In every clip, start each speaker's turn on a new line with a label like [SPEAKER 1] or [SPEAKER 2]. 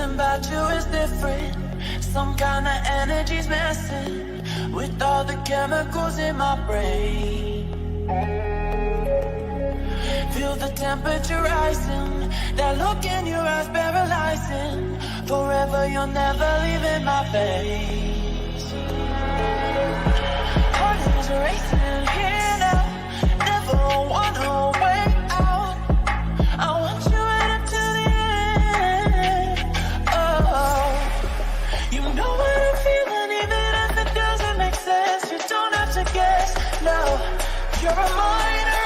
[SPEAKER 1] Something about you is different. Some kind of energy's messing with all the chemicals in my brain. Feel the temperature rising. That look in your eyes paralyzing. Forever you're never leaving my face. Heart is racing here now. Never wanna wait out. I want you right up to the end. Oh, you know what I'm feeling, even if it doesn't make sense. You don't have to guess. No, you're a mind reader.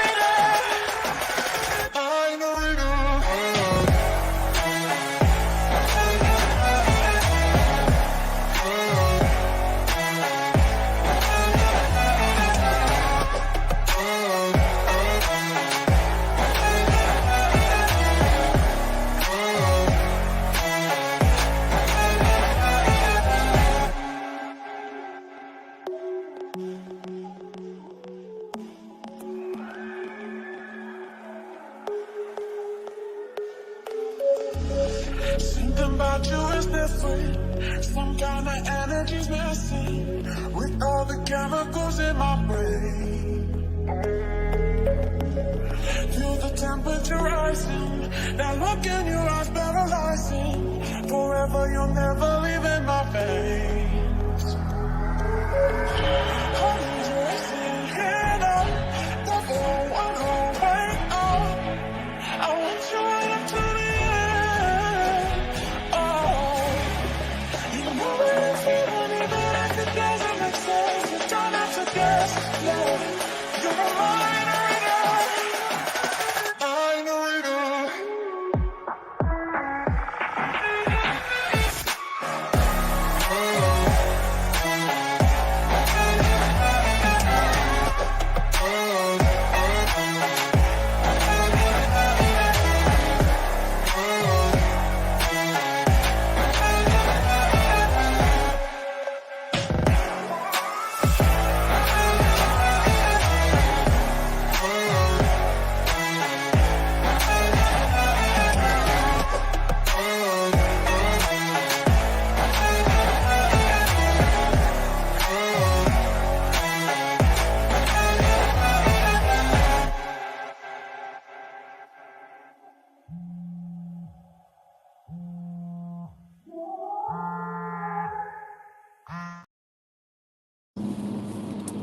[SPEAKER 1] Something about you is different. Some kind of energy's messing with all the chemicals in my brain. Feel the temperature rising. That look in your eyes paralyzing. Forever you'll never leave in my veins. Heart is racing here now. Never wanna wait out. I want you right up to the end. Oh, you know what I'm feeling, even if it doesn't make sense. You don't have to guess. No, you're a mind reader. Mind reader.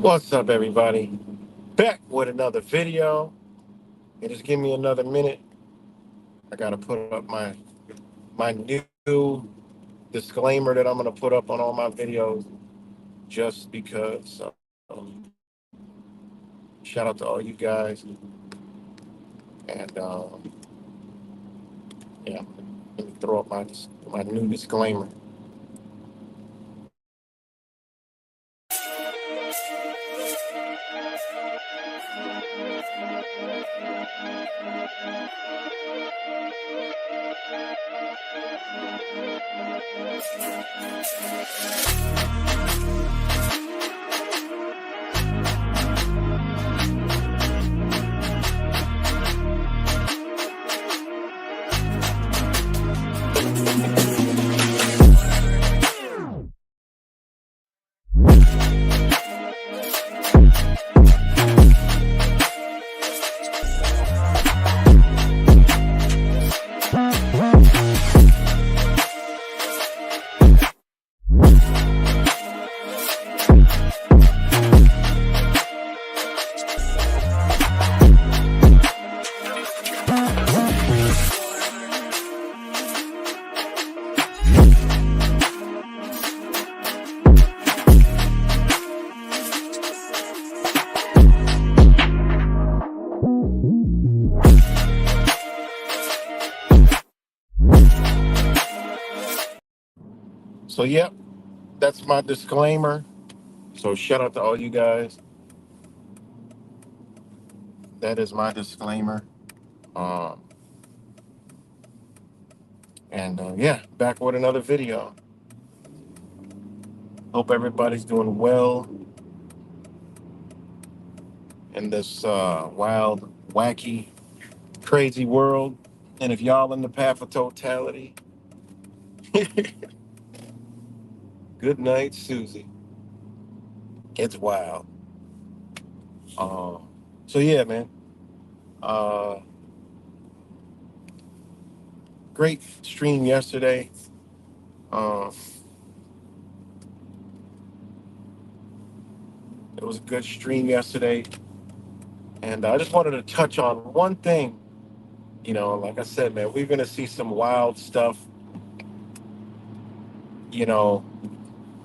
[SPEAKER 2] What's up, everybody? Back with another video. And just give me another minute. I gotta put up my new disclaimer that I'm gonna put up on all my videos, just because. Shout out to all you guys, and yeah, let me throw up my new disclaimer. So, yep, that's my disclaimer. So, shout out to all you guys. That is my disclaimer. And yeah, back with another video. Hope everybody's doing well in this wild, wacky, crazy world. And if y'all in the path of totality, Good night, Susie. It's wild. So yeah, man. Uh, Great stream yesterday. Um, it was a good stream yesterday, and I just wanted to touch on one thing. Like I said, man, we're gonna see some wild stuff. You know,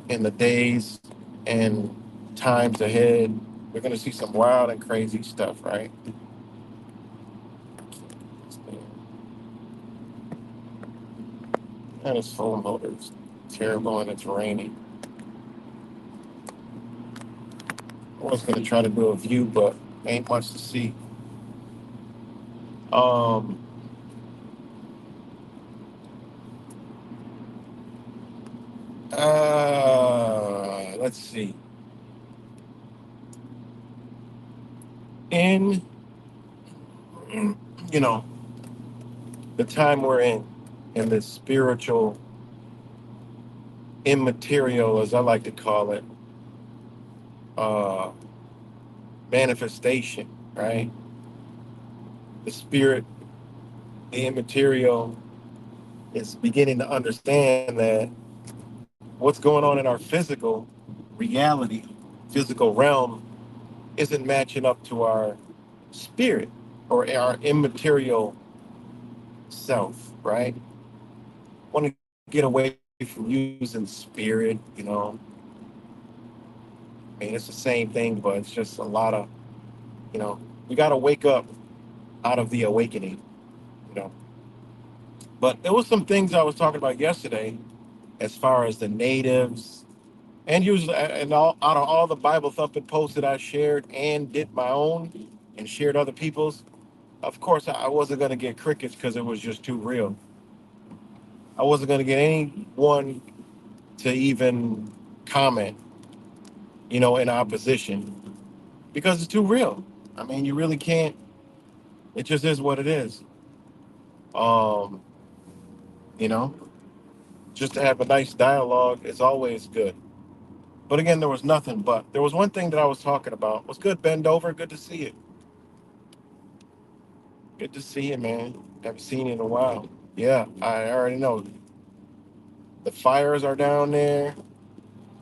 [SPEAKER 2] in the days and times ahead, we're gonna see some wild and crazy stuff, right? And this phone holder is terrible and it's raining. I was gonna try to do a view, but ain't much to see. Um, let's see. In you know the time we're in this spiritual, immaterial, as I like to call it, uh, manifestation, right? The spirit, the immaterial, is beginning to understand that what's going on in our physical reality, physical realm, isn't matching up to our spirit or our immaterial self, right? Want to get away from using spirit, I mean, it's the same thing, but it's just a lot of, we got to wake up out of the awakening, you know. But there was some things I was talking about yesterday as far as the natives and usually, and all out of all the Bible thumping posts that I shared and did my own and shared other people's, of course I wasn't going to get crickets because it was just too real. I wasn't going to get anyone to even comment, in opposition because it's too real. I mean, you really can't. It just is what it is. Um, you know, just to have a nice dialogue is always good. But again, there was nothing. But there was one thing that I was talking about. What's good, Bend Over? Good to see you. Good to see you, man. Haven't seen you in a while. Yeah, I already know. The fires are down there.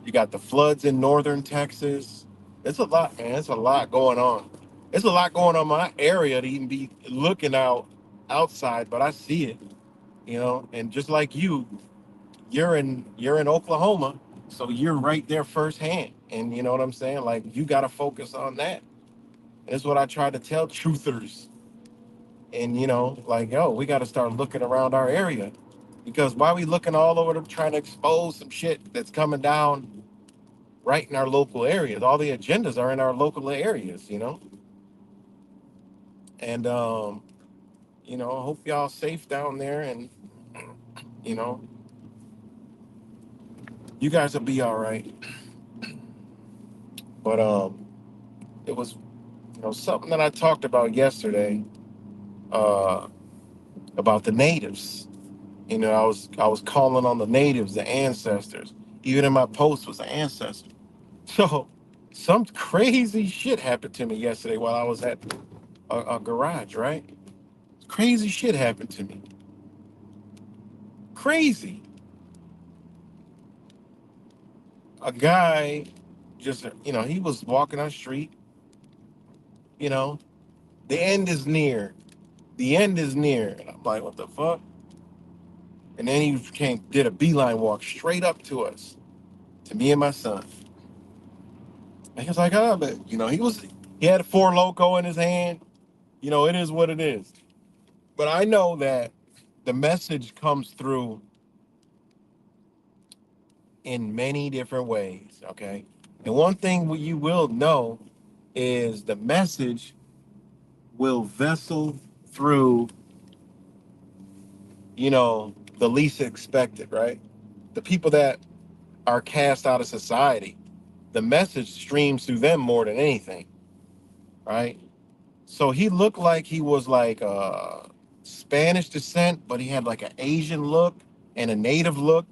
[SPEAKER 2] You got the floods in northern Texas. It's a lot, man. It's a lot going on. It's a lot going on in my area to even be looking outside, but I see it, and just like you're in Oklahoma, so you're right there firsthand. And you know what I'm saying? Like you gotta focus on that. And that's what I try to tell truthers. And like, yo, we gotta start looking around our area. Because why are we looking all over them trying to expose some shit that's coming down right in our local areas? All the agendas are in our local areas. And I hope y'all safe down there and you know, you guys will be all right. But it was something that I talked about yesterday, uh, about the natives. I was calling on the natives, the ancestors. Even in my post was the ancestor. So some crazy shit happened to me yesterday while I was at a garage, right? Crazy shit happened to me. Crazy. A guy just, he was walking on the street, you know, the end is near. The end is near. And I'm like, what the fuck? And then he did a beeline walk straight up to us, to me and my son. And he was like, oh, but he had a Four Loco in his hand. It is what it is. But I know that the message comes through in many different ways. Okay. And one thing you will know is the message will vessel through, the least expected, right? The people that are cast out of society, the message streams through them more than anything, right? So he looked like he was like Spanish descent, but he had like an Asian look. and a native look.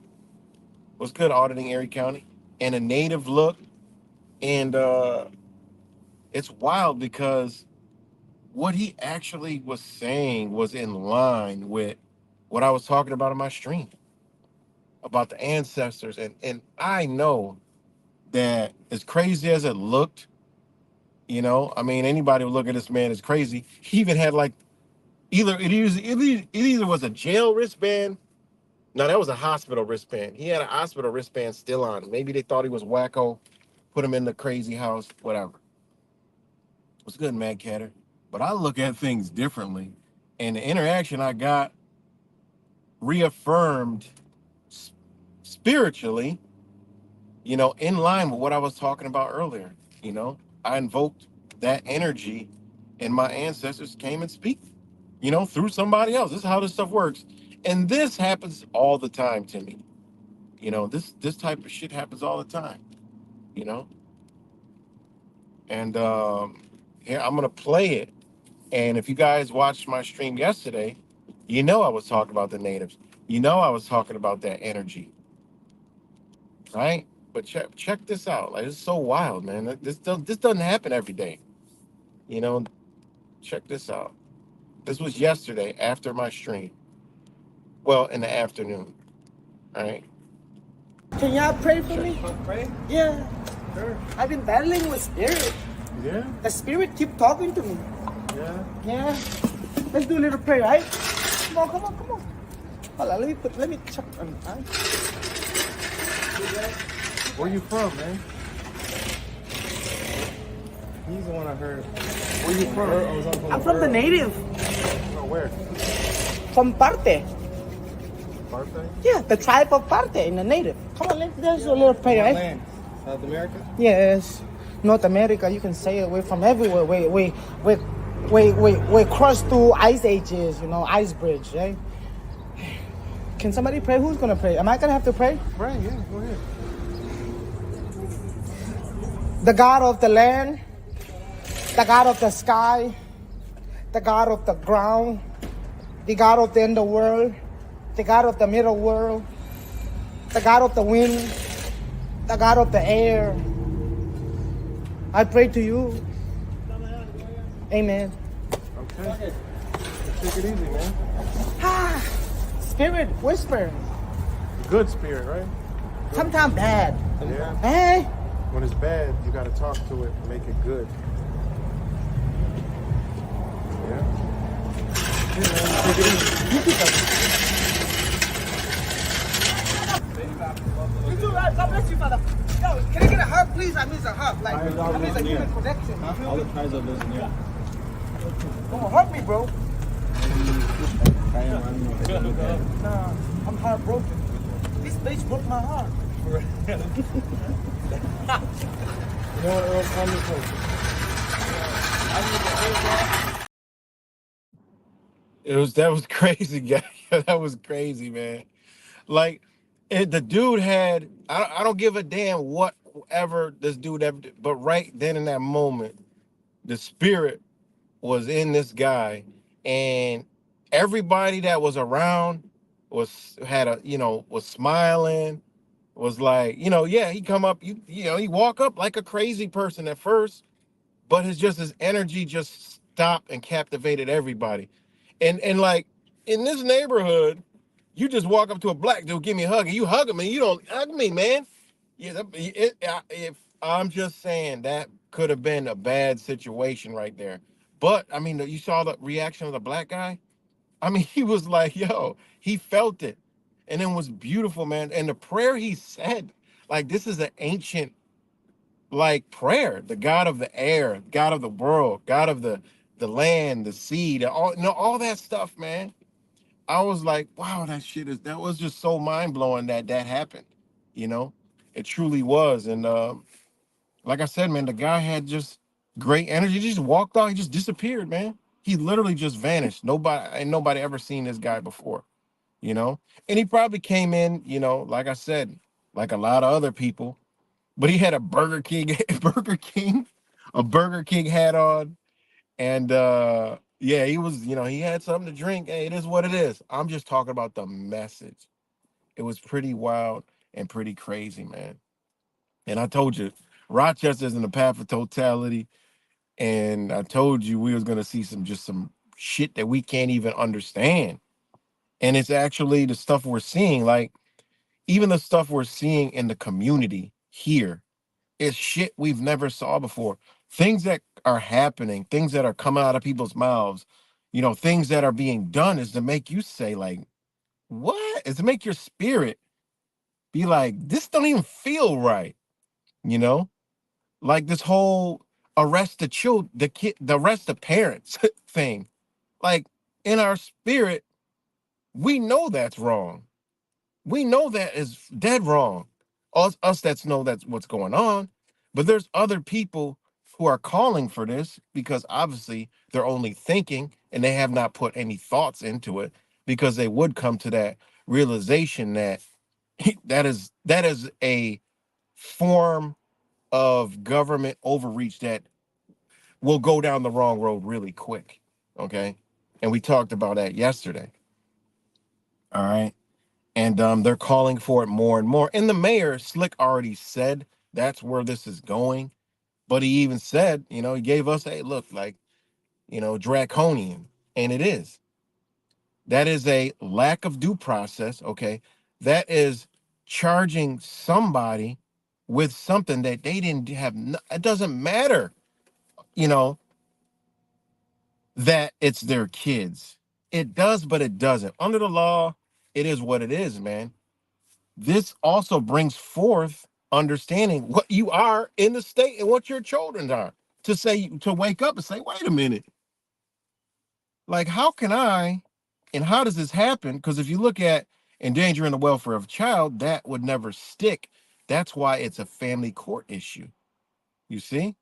[SPEAKER 2] What's good, auditing Erie County? And a native look. And it's wild because what he actually was saying was in line with what I was talking about in my stream about the ancestors. And I know that as crazy as it looked, I mean, anybody would look at this man as crazy. He even had like it either was a jail wristband. No, that was a hospital wristband. He had a hospital wristband still on. Maybe they thought he was wacko, put him in the crazy house, whatever. What's good, Mad Catter? But I look at things differently. And the interaction I got reaffirmed spiritually, in line with what I was talking about earlier. I invoked that energy and my ancestors came and speak, through somebody else. This is how this stuff works. And this happens all the time to me. This type of shit happens all the time, you know? And here, I'm going to play it. And if you guys watched my stream yesterday, I was talking about the natives. I was talking about that energy, right? But check this out. Like, it's so wild, man. This doesn't happen every day. You know, check this out. This was yesterday after my stream. Well, in the afternoon, right?
[SPEAKER 3] Can y'all pray for me?
[SPEAKER 2] Pray?
[SPEAKER 3] Yeah.
[SPEAKER 2] Sure.
[SPEAKER 3] I've been battling with spirit.
[SPEAKER 2] Yeah?
[SPEAKER 3] The spirit keep talking to me.
[SPEAKER 2] Yeah.
[SPEAKER 3] Yeah. Let's do a little prayer, right? Come on. Hold on, let me check on right?
[SPEAKER 2] Where you from, man?
[SPEAKER 4] He's the one I heard.
[SPEAKER 2] Where you from?
[SPEAKER 3] I'm from the native.
[SPEAKER 2] Oh, where?
[SPEAKER 3] From Parte.
[SPEAKER 2] Birthday?
[SPEAKER 3] Yeah, the tribe of Parte in the native. Come on, let's do a little prayer, right?
[SPEAKER 4] Land. South America?
[SPEAKER 3] Yes. North America, you can say it. We're from everywhere. We crossed through ice ages, ice bridge, right? Can somebody pray? Who's gonna pray? Am I gonna have to pray?
[SPEAKER 2] Pray, yeah, go ahead.
[SPEAKER 3] The God of the land, the God of the sky, the God of the ground, the God of the underworld, the God of the middle world, the God of the wind, the God of the air. I pray to you. Amen.
[SPEAKER 2] Okay. Take it easy, man.
[SPEAKER 3] Spirit, whisper.
[SPEAKER 2] Good spirit, right?
[SPEAKER 3] Sometimes bad.
[SPEAKER 2] Yeah.
[SPEAKER 3] Hey,
[SPEAKER 2] When it's bad, you got to talk to it and make it good. Yeah. Yeah, man. Take it easy.
[SPEAKER 3] you keep up. You too, right? God bless you, Father. Yo, can I get a hug, please? I miss a hug. Like, I miss a human connection. You feel
[SPEAKER 4] All
[SPEAKER 3] me?
[SPEAKER 4] the tribes of this, yeah.
[SPEAKER 3] Don't hurt me, bro.
[SPEAKER 4] I don't know.
[SPEAKER 3] Nah, I'm heartbroken. This bitch broke my heart.
[SPEAKER 4] You know what Earl Thomas was?
[SPEAKER 2] That was crazy, guy. That was crazy, man. Like, the dude had. I don't give a damn whatever this dude ever did, but right then in that moment, the spirit was in this guy, and everybody that was around was smiling, was like, yeah, he come up, he walk up like a crazy person at first, but his energy just stopped and captivated everybody. And like, in this neighborhood, you just walk up to a black dude, give me a hug, and you hug him, and you don't hug me, man. Yeah, if I'm just saying, that could have been a bad situation right there. But I mean, you saw the reaction of the black guy. I mean, he was like, yo, he felt it, and it was beautiful, man. And the prayer he said, like, this is an ancient, like, prayer. The God of the air, God of the world, God of the land, the sea, all that stuff, man. I was like, wow, that was just so mind blowing that happened. You know, it truly was. And like I said, man, the guy had just great energy. He just walked out. He just disappeared, man. He literally just vanished. Nobody ever seen this guy before, you know. And he probably came in, like I said, like a lot of other people. But he had a Burger King, a Burger King hat on, and yeah, he was, he had something to drink. Hey, it is what it is. I'm just talking about the message. It was pretty wild and pretty crazy, man. And I told you, Rochester's in the path of totality. And I told you we was gonna see some shit that we can't even understand. And it's actually the stuff we're seeing, like even the stuff we're seeing in the community here is shit we've never saw before. Things that are happening, things that are coming out of people's mouths, things that are being done is to make you say, like, what? Is to make your spirit be like, this don't even feel right, you know? Like this whole arrest the child, the kid, the arrest the parents thing. Like in our spirit, we know that's wrong. We know that is dead wrong. Us that's know that's what's going on, but there's other people who are calling for this because obviously they're only thinking and they have not put any thoughts into it because they would come to that realization that that is a form of government overreach that will go down the wrong road really quick. Okay. And we talked about that yesterday. All right. And they're calling for it more and more. And the mayor, Slick, already said that's where this is going. But he even said, he gave us a look like, draconian. And it is. That is a lack of due process. Okay. That is charging somebody with something that they didn't have. It doesn't matter, you know, that it's their kids. It does, but it doesn't. Under the law, it is what it is, man. This also brings forth understanding what you are in the state and what your children are. To wake up and say, wait a minute, like how can I and how does this happen? Because if you look at endangering the welfare of a child, that would never stick. That's why it's a family court issue. You see?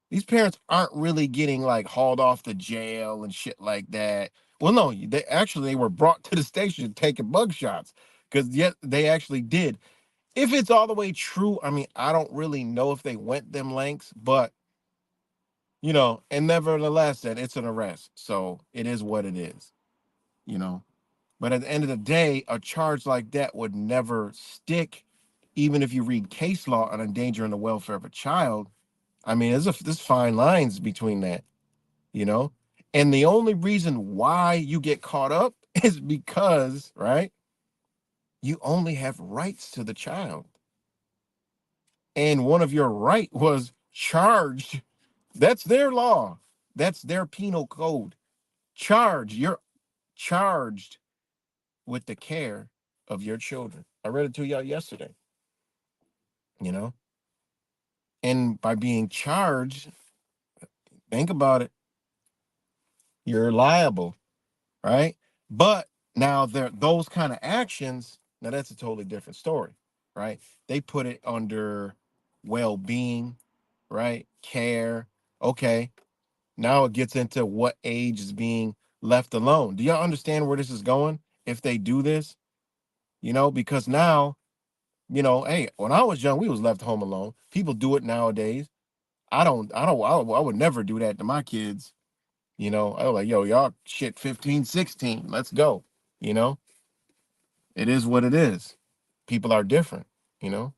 [SPEAKER 2] These parents aren't really getting like hauled off to jail and shit like that. Well, no, they were brought to the station taking mug shots because yet they actually did. If it's all the way true, I mean, I don't really know if they went them lengths, but and nevertheless, that it's an arrest, so it is what it is, you know. But at the end of the day, a charge like that would never stick, even if you read case law on endangering the welfare of a child. I mean, there's fine lines between that, you know? And the only reason why you get caught up is because, right, you only have rights to the child. And one of your right was charged. That's their law. That's their penal code. You're charged with the care of your children. I read it to y'all yesterday, you know? And by being charged, think about it, you're liable, right? But now there those kind of actions, now that's a totally different story, right? They put it under well-being, right? Care. Okay. Now it gets into what age is being left alone. Do y'all understand where this is going if they do this? Because now, hey, when I was young, we was left home alone. People do it nowadays. I would never do that to my kids. I was like, yo, y'all shit 15, 16. Let's go. You know, it is what it is. People are different, you know?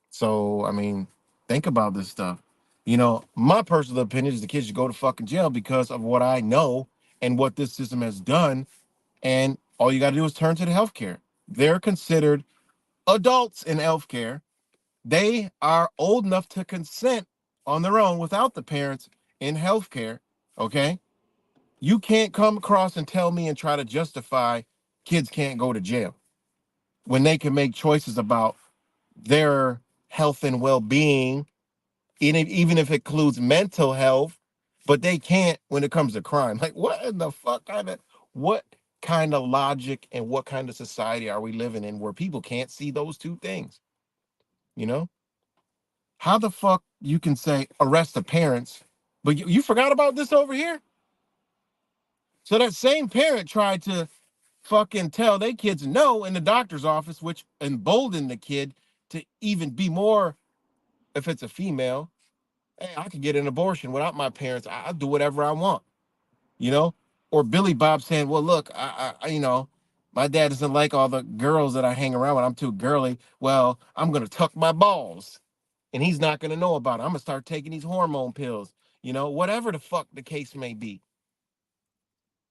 [SPEAKER 2] So, I mean, think about this stuff. My personal opinion is the kids should go to fucking jail because of what I know and what this system has done. And all you got to do is turn to the healthcare. They're considered adults in healthcare. They are old enough to consent on their own without the parents in healthcare. Okay. You can't come across and tell me and try to justify kids can't go to jail when they can make choices about their health and well-being, even if it includes mental health, but they can't when it comes to crime. Like, what in the fuck what kind of logic and what kind of society are we living in where people can't see those two things? You know? How the fuck you can say arrest the parents, but you forgot about this over here? So that same parent tried to fucking tell their kids no in the doctor's office, which emboldened the kid to even be more, if it's a female, hey, I could get an abortion without my parents. I'll do whatever I want, you know? Or Billy Bob saying, well, look, I My dad doesn't like all the girls that I hang around with. I'm too girly. Well, I'm going to tuck my balls and he's not going to know about it. I'm going to start taking these hormone pills, whatever the fuck the case may be.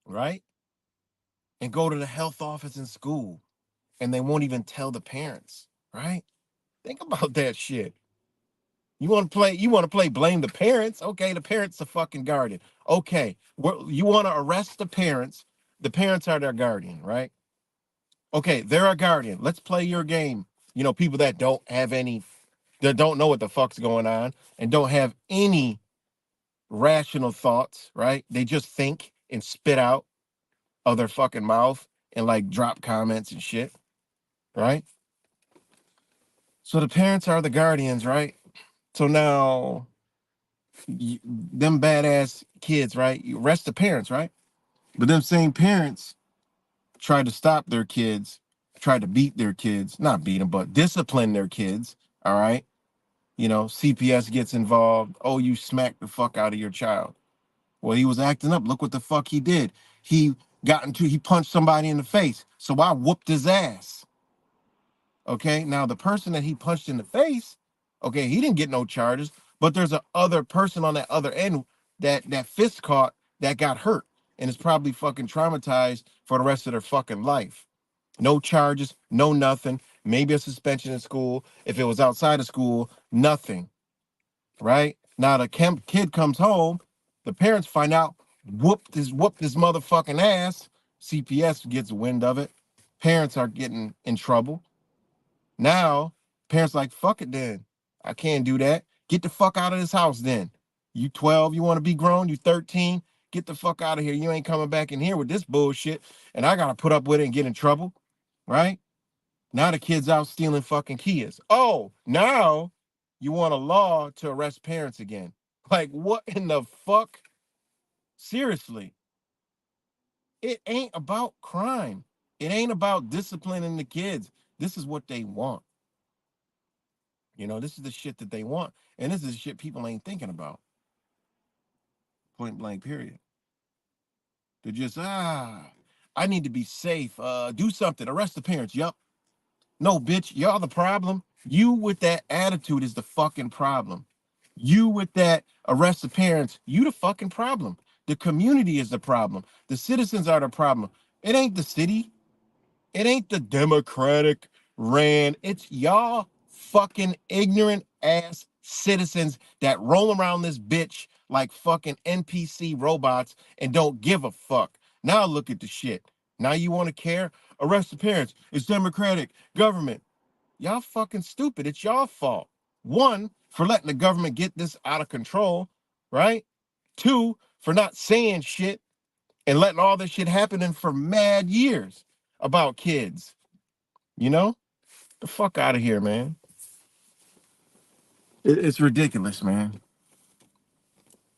[SPEAKER 2] Right? And go to the health office in school and they won't even tell the parents. Right? Think about that shit. You want to play blame the parents? Okay, the parents are fucking guardian. Okay, you want to arrest the parents. The parents are their guardian, right? Okay, they're a guardian. Let's play your game. People that don't know what the fuck's going on and don't have any rational thoughts, right? They just think and spit out of their fucking mouth and like drop comments and shit, right? So the parents are the guardians, right? So now them badass kids, right? You arrest the parents, right? But them same parents tried to stop their kids, tried to beat their kids, not beat them, but discipline their kids, all right? CPS gets involved. Oh, you smacked the fuck out of your child. Well, he was acting up. Look what the fuck he did. He punched somebody in the face. So I whooped his ass. Okay, now the person that he punched in the face, okay, he didn't get no charges, but there's a other person on that other end that fist caught that got hurt and is probably fucking traumatized for the rest of their fucking life. No charges, no nothing. Maybe a suspension in school. If it was outside of school, nothing. Right? Now the kid comes home, the parents find out, whooped this motherfucking ass. CPS gets wind of it. Parents are getting in trouble. Now, parents like, fuck it then. I can't do that. Get the fuck out of this house then. You 12, you want to be grown, you 13, get the fuck out of here. You ain't coming back in here with this bullshit. And I got to put up with it and get in trouble. Right? Now the kid's out stealing fucking Kias. Oh, now you want a law to arrest parents again. Like, what in the fuck? Seriously. It ain't about crime. It ain't about disciplining the kids. This is what they want. This is the shit that they want. And this is the shit people ain't thinking about. Point blank, period. They're just, I need to be safe. Do something. Arrest the parents. Yup. No, bitch, y'all the problem. You with that attitude is the fucking problem. You with that arrest the parents, you the fucking problem. The community is the problem. The citizens are the problem. It ain't the city. It ain't the Democratic ran. It's y'all fucking ignorant ass citizens that roll around this bitch like fucking NPC robots and don't give a fuck. Now look at the shit. Now you want to care? Arrest the parents. It's Democratic government. Y'all fucking stupid. It's y'all fault. One, for letting the government get this out of control, right? Two, for not saying shit and letting all this shit happen for mad years about kids. The fuck out of here, man. It's ridiculous, man.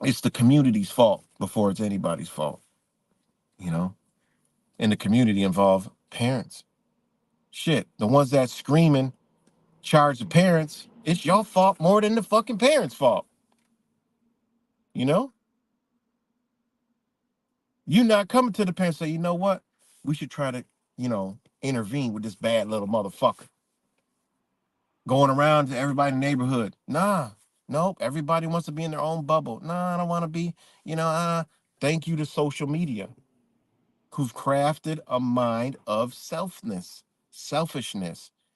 [SPEAKER 2] It's the community's fault before it's anybody's fault. And the community involve parents. Shit, the ones that screaming, charge the parents, it's your fault more than the fucking parents' fault. You're not coming to the parents and say, you know what? We should try to, intervene with this bad little motherfucker. Going around to everybody in the neighborhood. Nah, nope. Everybody wants to be in their own bubble. Nah, I don't want to be, thank you to social media, who've crafted a mind of selfishness,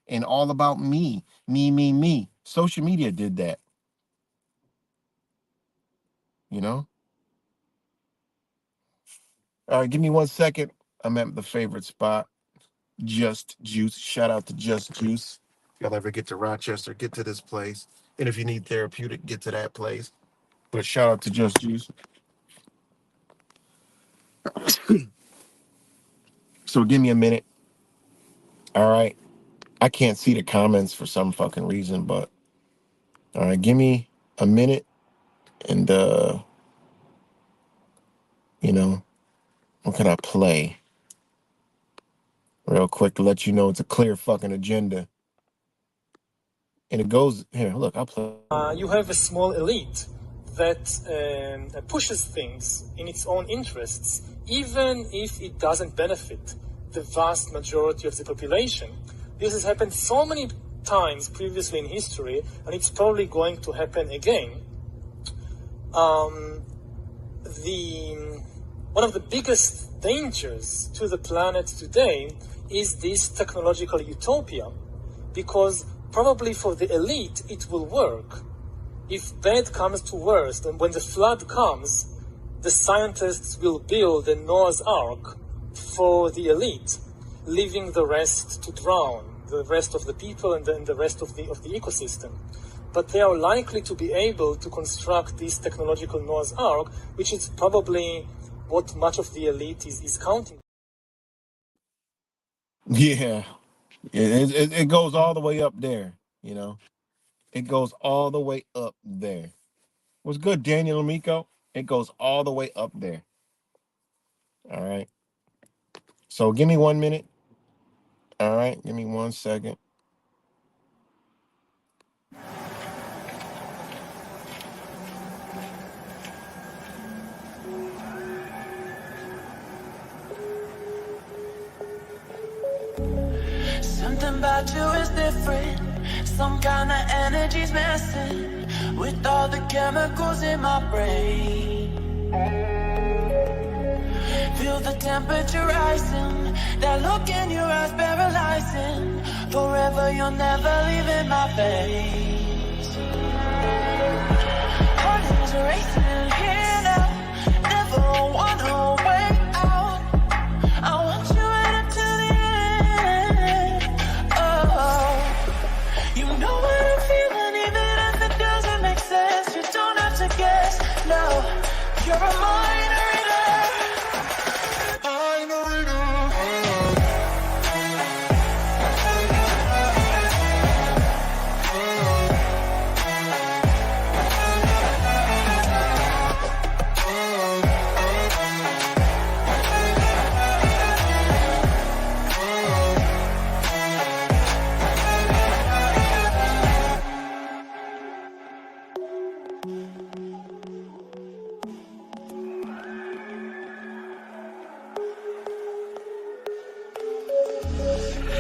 [SPEAKER 2] and all about me, me, me, me. Social media did that. All right, give me 1 second. I'm at the favorite spot. Just Juice. Shout out to Just Juice. If y'all ever get to Rochester, get to this place. And if you need therapeutic, get to that place. But shout out to Just Juice. So give me a minute. All right. I can't see the comments for some fucking reason, but all right, give me a minute and what can I play? Real quick to let you know it's a clear fucking agenda. And it goes here, look, I'll play.
[SPEAKER 5] You have a small elite that pushes things in its own interests, even if it doesn't benefit the vast majority of the population. This has happened so many times previously in history, and it's probably going to happen again. One of the biggest dangers to the planet today is this technological utopia, because probably for the elite it will work. If bad comes to worst, and when the flood comes, the scientists will build a Noah's Ark for the elite, leaving the rest to drown, the rest of the people and then the rest of the ecosystem. But they are likely to be able to construct this technological Noah's Ark, which is probably what much of the elite is counting.
[SPEAKER 2] Yeah, it goes all the way up there. You know, it goes all the way up there. What's good, Daniel Amico? It goes all the way up there. All right. So give me 1 minute. All right, give me 1 second.
[SPEAKER 1] Something about you is different. Some kind of energy's messing with all the chemicals in my brain. Feel the temperature rising. That look in your eyes paralyzing. Forever you'll never leave in my face. Heart is racing here now. Never wanna wait out. I want you right up to the end. Oh, you know what I'm feeling, even if it doesn't make sense. You don't have to guess. No, you're a mind reader. Mind reader.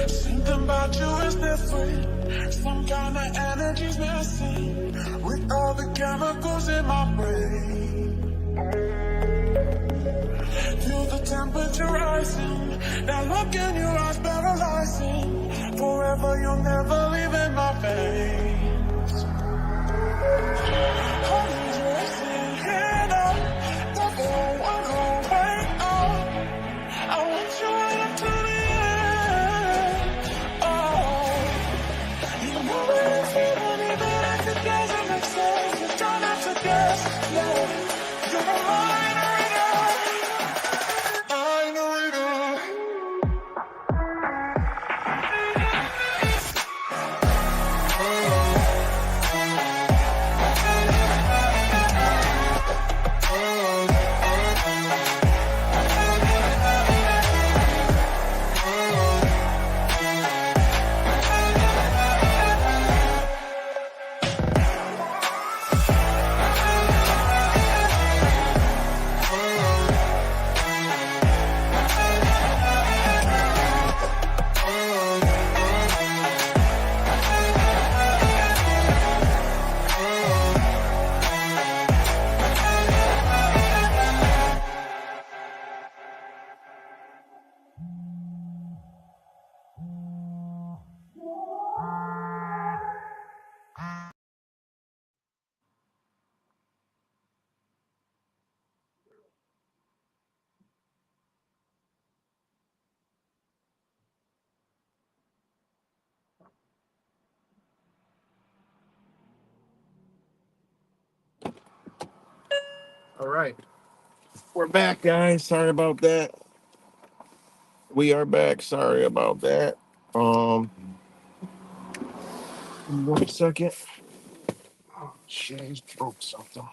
[SPEAKER 1] Something about you is different. Some kind of energy's messing with all the chemicals in my brain. Feel the temperature rising. That look in your eyes paralyzing. Forever you'll never leave in my veins. Heart is racing here now. Never wanna wait out. I want you right up to the end. Oh, you know what I'm feeling, even if it doesn't make sense. You don't have to guess. No, you're a mind reader. Mind reader.
[SPEAKER 2] All right. We're back, guys. Sorry about that. We are back. Sorry about that. 1 second. Oh, shit, I just broke something.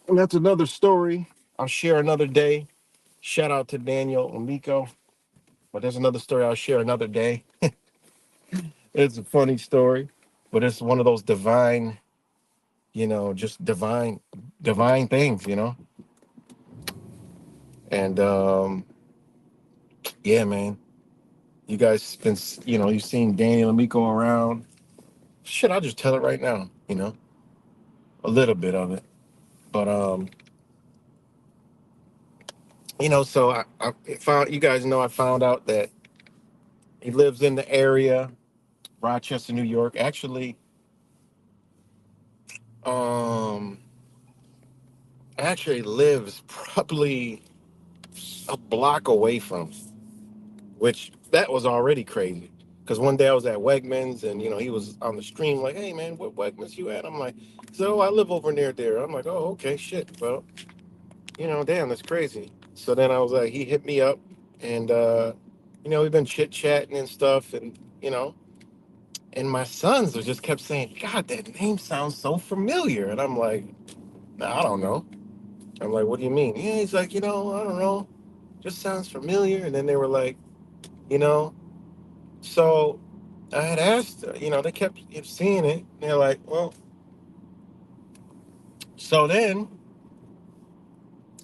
[SPEAKER 2] And that's another story. I'll share another day. Shout out to Daniel and Miko. But there's another story I'll share another day. It's a funny story. but it's one of those divine, just divine things, And yeah, man, you guys been, you've seen Daniel and Miko around. Shit, I'll just tell it right now, a little bit of it. But so I found, you guys know, I found out that he lives in the area, Rochester, New York. Actually, um, actually lives probably a block away from, which that was already crazy. Because one day I was at Wegmans and he was on the stream like, "Hey man, what Wegmans you at?" I'm like, "So I live over near there." I'm like, "Oh, okay, shit. Well, damn, that's crazy." So then I was like, he hit me up, and we've been chit chatting and stuff, and and my sons was just kept saying, "God, that name sounds so familiar," and I'm like, "Nah, I don't know." I'm like, "What do you mean?" Yeah, he's like, "I don't know, just sounds familiar." And then they were like, you know, so I had asked, they kept seeing it. And they're like, "Well," so then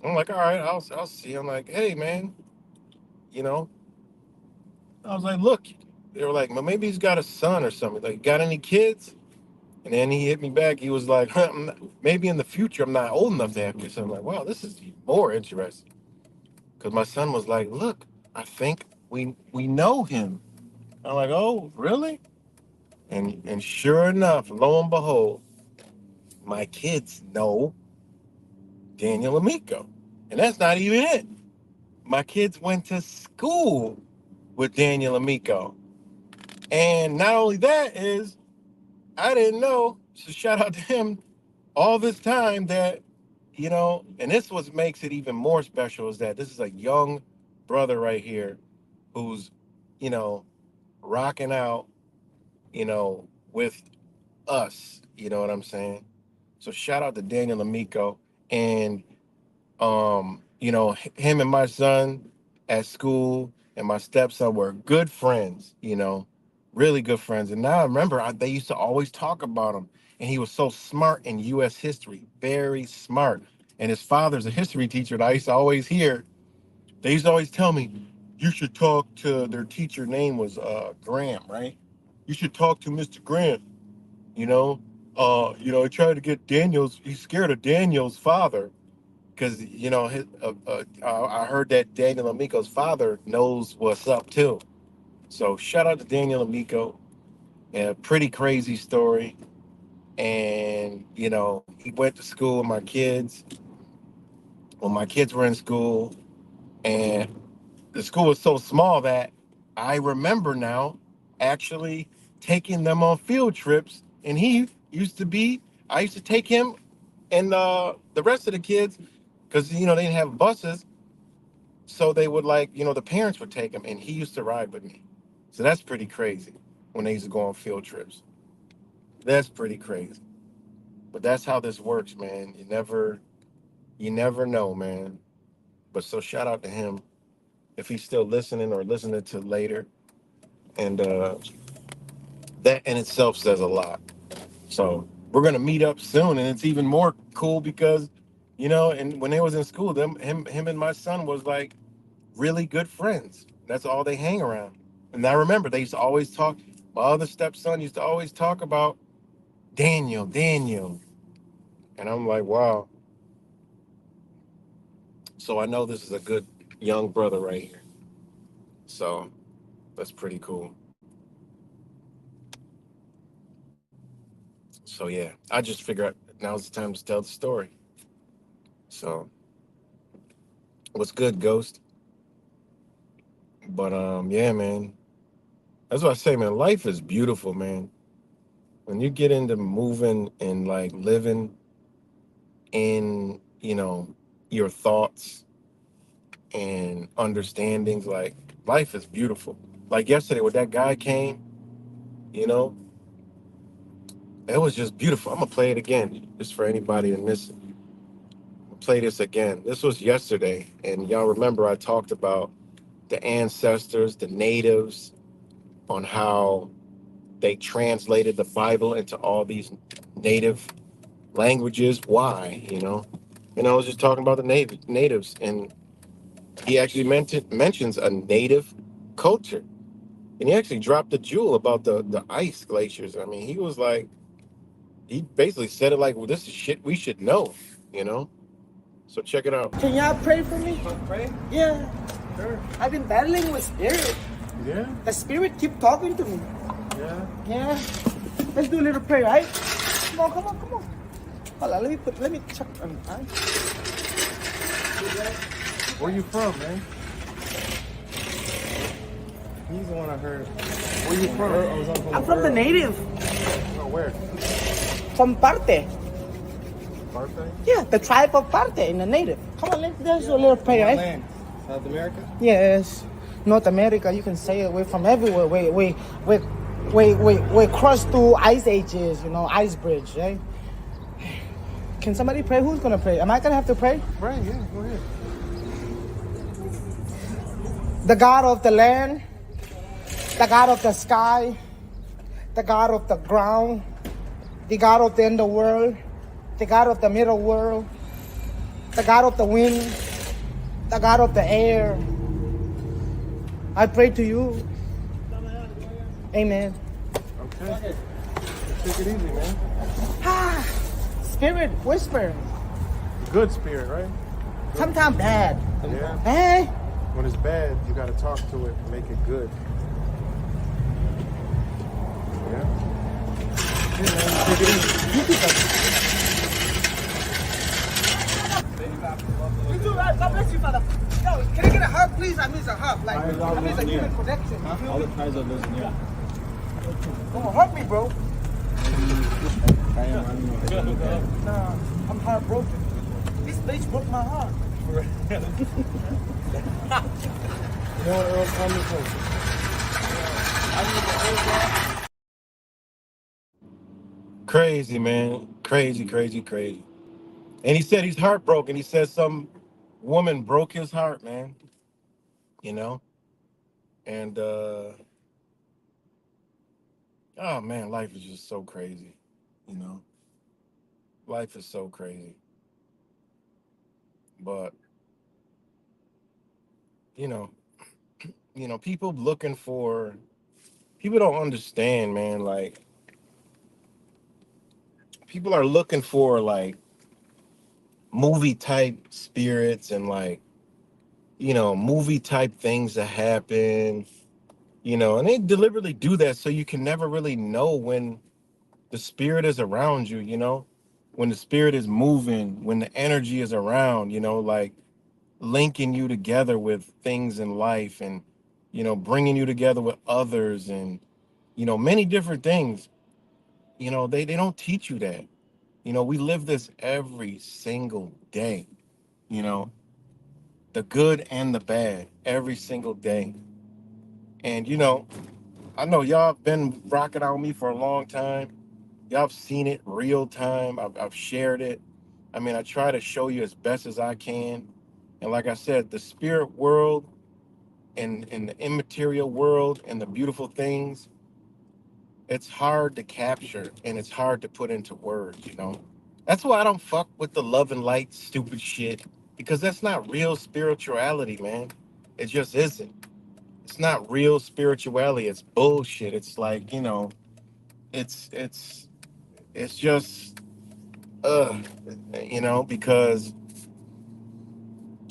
[SPEAKER 2] I'm like, "All right, I'll see." I'm like, "Hey, man, you know," I was like, "Look," they were like, "Well, maybe he's got a son or something. Like, got any kids?" And then he hit me back. He was like, "Maybe in the future, I'm not old enough to have kids." So I'm like, "Wow, this is more interesting." Because my son was like, "Look, I think we know him." I'm like, "Oh, really?" And sure enough, lo and behold, my kids know Daniel Amico. And that's not even it. My kids went to school with Daniel Amico. And not only that is, I didn't know, so shout out to him, all this time that, and this what makes it even more special is that this is a young brother right here who's, you know, rocking out, with us. You know what I'm saying? So shout out to Daniel Amico. And him and my son at school and my stepson were good friends, really good friends. And now I remember they used to always talk about him. And he was so smart in U.S. history, very smart. And his father's a history teacher that I used to always hear. They used to always tell me, "You should talk to," their teacher name was Graham, right? "You should talk to Mr. Graham, you know. He tried to get he's scared of Daniel's father because I heard that Daniel Amico's father knows what's up too." So shout out to Daniel Amico, and a pretty crazy story. And he went to school with my kids when my kids were in school, and the school was so small that I remember now actually taking them on field trips, and I used to take him and the rest of the kids because they didn't have buses. So they would the parents would take him, and he used to ride with me. So that's pretty crazy when they used to go on field trips. That's pretty crazy. But that's how this works, man. You never know, man. But so shout out to him if he's still listening or listening to later. And that in itself says a lot. So we're gonna meet up soon, and it's even more cool because, and when they was in school, him and my son was like really good friends. That's all they hang around. And I remember they used to always talk. My other stepson used to always talk about Daniel. And I'm like, wow. So I know this is a good young brother right here. So that's pretty cool. So yeah, I just figure out now's the time to tell the story. So what's good, Ghost? But yeah, man. That's what I say, man. Life is beautiful, man. When you get into moving and like living in, your thoughts and understandings, like life is beautiful. Like yesterday when that guy came, you know, it was just beautiful. I'm gonna play it again, just for anybody to listen. Play this again. This was yesterday, and y'all remember I talked about the ancestors, the natives, on how they translated the Bible into all these native languages. Why? And I was just talking about the natives, and he actually mentions a native culture, and he actually dropped a jewel about the ice glaciers. I mean, he basically said it like, well, this is shit we should know, you know. So check it out.
[SPEAKER 3] Can y'all pray for me?
[SPEAKER 4] Pray?
[SPEAKER 3] Yeah.
[SPEAKER 4] Sure.
[SPEAKER 3] I've been battling with spirit.
[SPEAKER 4] Yeah?
[SPEAKER 3] The spirit keep talking to me.
[SPEAKER 4] Yeah.
[SPEAKER 3] Yeah. Let's do a little prayer, right? Come on. Hold on, let me check on right?
[SPEAKER 4] Where you from, man? He's the one I heard. Where you from?
[SPEAKER 3] I'm from the native.
[SPEAKER 4] Oh, where?
[SPEAKER 3] From Parte.
[SPEAKER 4] Birthday?
[SPEAKER 3] Yeah, the tribe of Parte in the native. Come on, let's do a little prayer, right?
[SPEAKER 4] Land. South America?
[SPEAKER 3] Yes. North America, you can say it. We're from everywhere. We crossed through ice ages, ice bridge, right? Can somebody pray? Who's gonna pray? Am I gonna have to pray?
[SPEAKER 4] Pray, yeah, go ahead.
[SPEAKER 3] The God of the land, the God of the sky, the God of the ground, the God of the underworld, the God of the middle world, the God of the wind, the God of the air. I pray to you. Amen.
[SPEAKER 4] Okay. Take it easy, man.
[SPEAKER 3] Spirit, whisper.
[SPEAKER 4] Good spirit, right?
[SPEAKER 3] Sometimes bad.
[SPEAKER 4] Yeah.
[SPEAKER 3] Hey.
[SPEAKER 4] When it's bad, you gotta talk to it and make it good. Yeah? Yeah, man, take it easy.
[SPEAKER 3] You too, right? God bless you, Father. Yo, can I get a hug, please? I miss a hug. Like, I miss a human connection. You feel
[SPEAKER 4] All
[SPEAKER 3] me?
[SPEAKER 4] the ties are listening. Yeah.
[SPEAKER 3] Don't hurt me, bro.
[SPEAKER 4] I don't know.
[SPEAKER 3] Nah, I'm heartbroken. This bitch broke my heart.
[SPEAKER 4] You know what Earl Thomas was?
[SPEAKER 2] Crazy, man. Crazy. And he said he's heartbroken. He said some woman broke his heart, man. You know? And oh man, life is just so crazy. You know? Life is so crazy. But you know, people don't understand, man. Like, people are looking for like movie type spirits and like, movie type things to happen, and they deliberately do that so you can never really know when the spirit is around you, when the spirit is moving, when the energy is around, like linking you together with things in life, and bringing you together with others, and many different things. They don't teach you that. We live this every single day, you know the good and the bad, every single day. And I know y'all have been rocking out with me for a long time. Y'all have seen it real time. I've shared it. I mean, I try to show you as best as I can. And like I said, the spirit world and the immaterial world and the beautiful things, it's hard to capture and it's hard to put into words. That's why I don't fuck with the love and light stupid shit, because that's not real spirituality, man. It just isn't. It's not real spirituality. It's bullshit. It's like, it's just because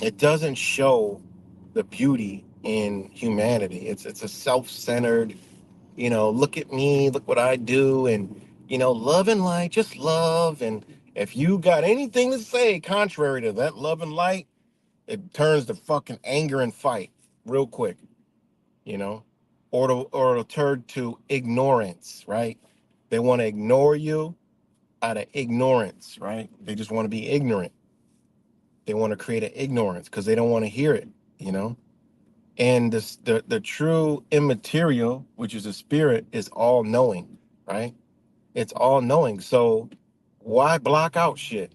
[SPEAKER 2] it doesn't show the beauty in humanity. It's a self-centered, look at me, look what I do, and love and light, just love. And if you got anything to say contrary to that love and light, it turns to fucking anger and fight real quick, you know, or it'll turn to ignorance, right? They want to ignore you out of ignorance, right? They just want to be ignorant. They want to create an ignorance because they don't want to hear it, you know. And the true immaterial, which is the spirit, is all knowing, right? It's all knowing. So why block out shit?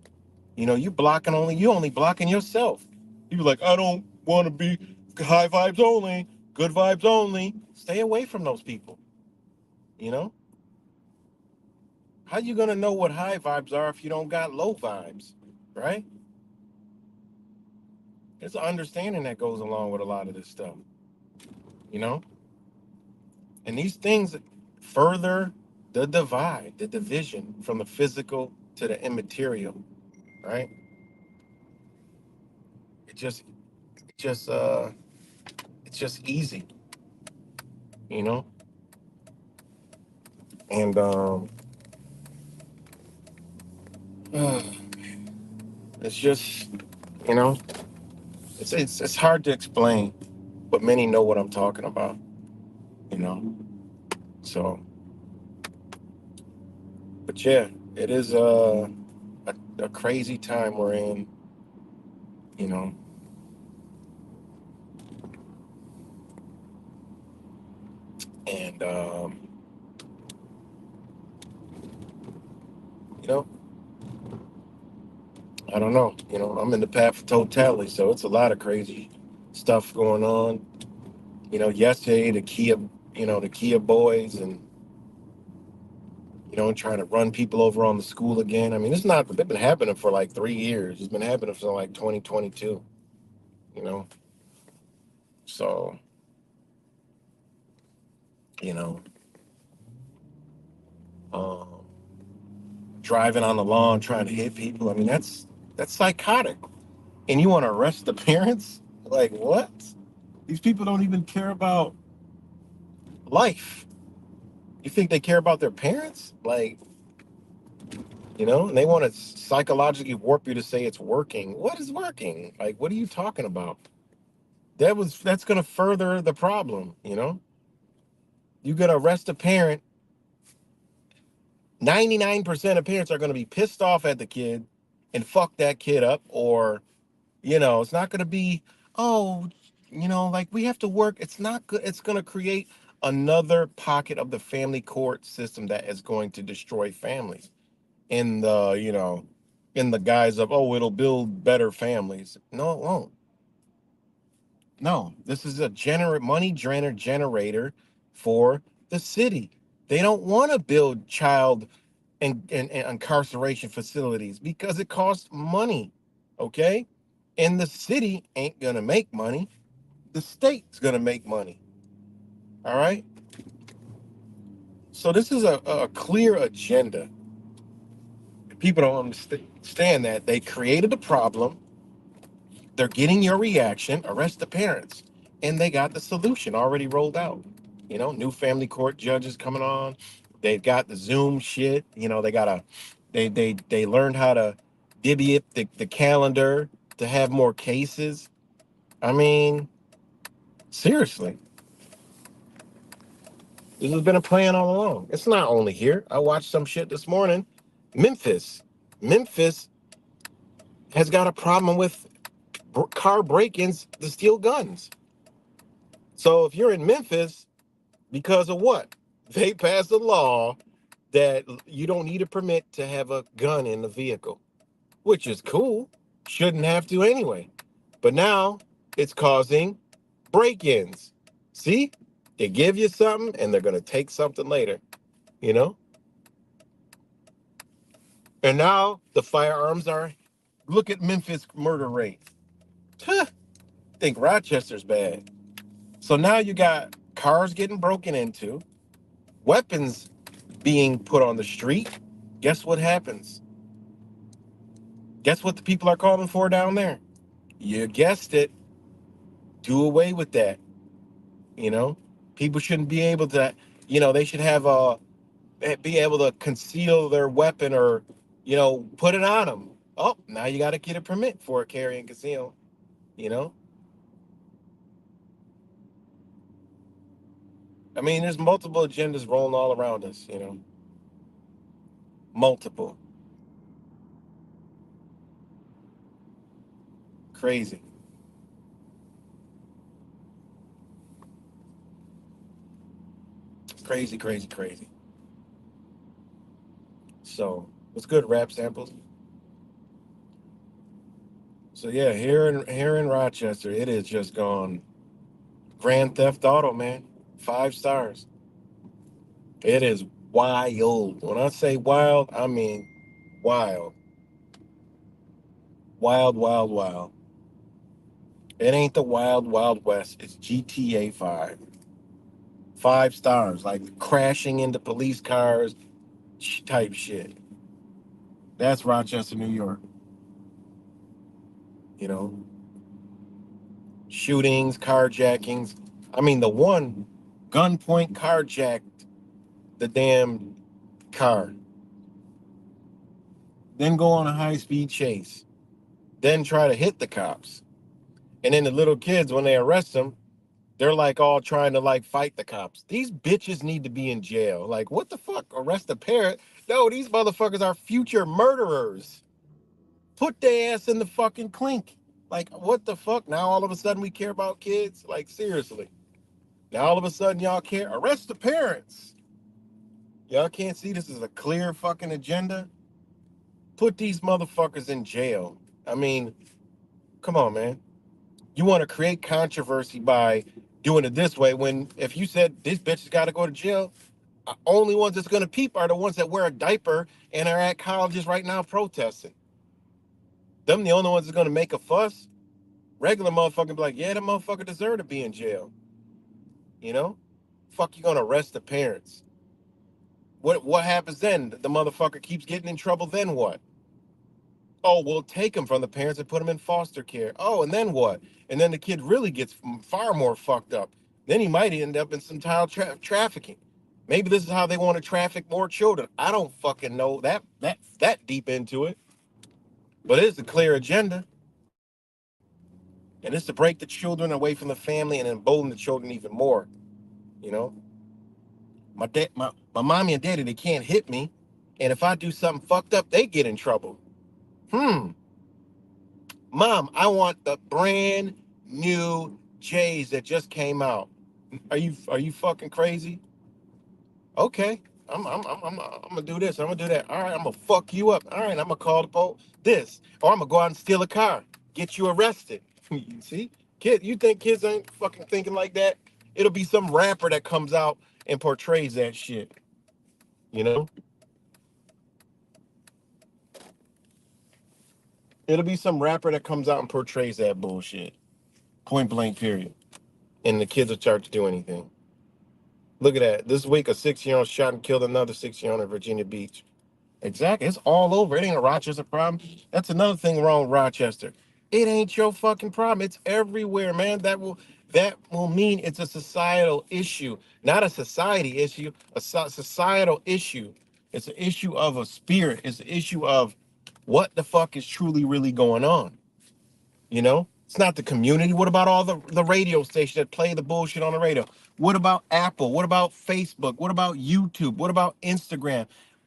[SPEAKER 2] You only blocking yourself. You be like, I don't want to be high vibes only, good vibes only. Stay away from those people, you know? How you gonna know what high vibes are if you don't got low vibes, right? There's an understanding that goes along with a lot of this stuff, you know? And these things further the divide, the division from the physical to the immaterial, right? It just, it just, it's just easy, you know? And it's just, you know, it's hard to explain, but many know what I'm talking about, you know? So, but yeah, it is a crazy time we're in, you know? And, you know, I don't know. You know, I'm in the path of totality, so it's a lot of crazy stuff going on. You know, yesterday the Kia boys, and trying to run people over on the school again. I mean, they've been happening for like 3 years. It's been happening for like 2022. You know, so you know, um, driving on the lawn trying to hit people. I mean, that's psychotic. And you want to arrest the parents? Like what? These people don't even care about life. You think they care about their parents? Like, and they want to psychologically warp you to say it's working. What is working? Like, what are you talking about? That's gonna further the problem, You're gonna arrest a parent. 99% of parents are gonna be pissed off at the kid and fuck that kid up, or it's not gonna be, oh, like we have to work. It's not good. It's gonna create another pocket of the family court system that is going to destroy families in the guise of, oh, it'll build better families. No, it won't. No, this is a money drainer generator for the city. They don't want to build child and incarceration facilities because it costs money. Okay, and the city ain't gonna make money. The state's gonna make money. All right. So this is a clear agenda. People don't understand that they created a problem. They're getting your reaction, arrest the parents. And they got the solution already rolled out. New family court judges coming on. They've got the Zoom shit. They learned how to divvy up the calendar to have more cases. I mean, seriously, this has been a plan all along. It's not only here. I watched some shit this morning. Memphis. Memphis has got a problem with car break-ins to steal guns. So if you're in Memphis, because of what? They passed a law that you don't need a permit to have a gun in the vehicle, which is cool. Shouldn't have to anyway. But now it's causing break-ins. See? They give you something and they're going to take something later, you know? And now the firearms look at Memphis murder rate. Think Rochester's bad. So now you got cars getting broken into, weapons being put on the street. Guess what happens? Guess what the people are calling for down there? You guessed it. Do away with that. You know, people shouldn't be able to. They should have be able to conceal their weapon, or put it on them. Oh, now you got to get a permit for carry and conceal. You know, I mean, there's multiple agendas rolling all around us. Multiple. Crazy. Crazy, crazy, crazy. So, what's good, rap samples? So yeah, here in Rochester, it is just gone Grand Theft Auto, man. 5 stars. It is Wild. When I say wild, I mean wild. Wild, wild, wild. It ain't the wild, wild west. It's GTA 5. 5 stars, like crashing into police cars type shit. That's Rochester, New York. You know, shootings, carjackings. I mean, the one gunpoint carjacked the damn car, then go on a high speed chase, then try to hit the cops. And then the little kids, when they arrest them, they're like all trying to like fight the cops. These bitches need to be in jail. Like, what the fuck? Arrest a parent? No, these motherfuckers are future murderers. Put their ass in the fucking clink. Like, what the fuck? Now all of a sudden we care about kids? Like, seriously. Now all of a sudden y'all care? Arrest the parents. Y'all can't see this is a clear fucking agenda? Put these motherfuckers in jail. I mean, come on, man. You want to create controversy by doing it this way when if you said this bitch has got to go to jail, only ones that's going to peep are the ones that wear a diaper and are at colleges right now protesting. Them the only ones that's going to make a fuss. Regular motherfucker be like, yeah, the motherfucker deserve to be in jail. You know? Fuck, you gonna arrest the parents. What happens then? The motherfucker keeps getting in trouble, then what? Oh, we'll take him from the parents and put him in foster care. Oh, and then what? And then the kid really gets far more fucked up. Then he might end up in some child trafficking. Maybe this is how they want to traffic more children. I don't fucking know that deep into it. But it's a clear agenda. And it's to break the children away from the family and embolden the children even more. You know? My mommy and daddy, they can't hit me. And if I do something fucked up, they get in trouble. Mom, I want the brand new J's that just came out. Are you fucking crazy? Okay. I'm gonna do this. I'm gonna do that. All right, I'm gonna fuck you up. All right, I'm gonna call the police. This, or I'm gonna go out and steal a car, get you arrested. You see, kid, you think kids ain't fucking thinking like that? It'll be some rapper that comes out and portrays that shit. You know, it'll be some rapper that comes out and portrays that bullshit. Point blank, period. And the kids will start to do anything. Look at that. This week, a 6-year-old shot and killed another 6-year-old in Virginia Beach. Exactly. It's all over. It ain't a Rochester problem. That's another thing wrong with Rochester. It ain't your fucking problem. It's everywhere, man. That will mean it's a societal issue, not a society issue, a societal issue. It's an issue of a spirit. It's an issue of what the fuck is truly really going on. You know, it's not the community. What about all the radio stations that play the bullshit on the radio? What about Apple? What about Facebook? What about YouTube? What about Instagram,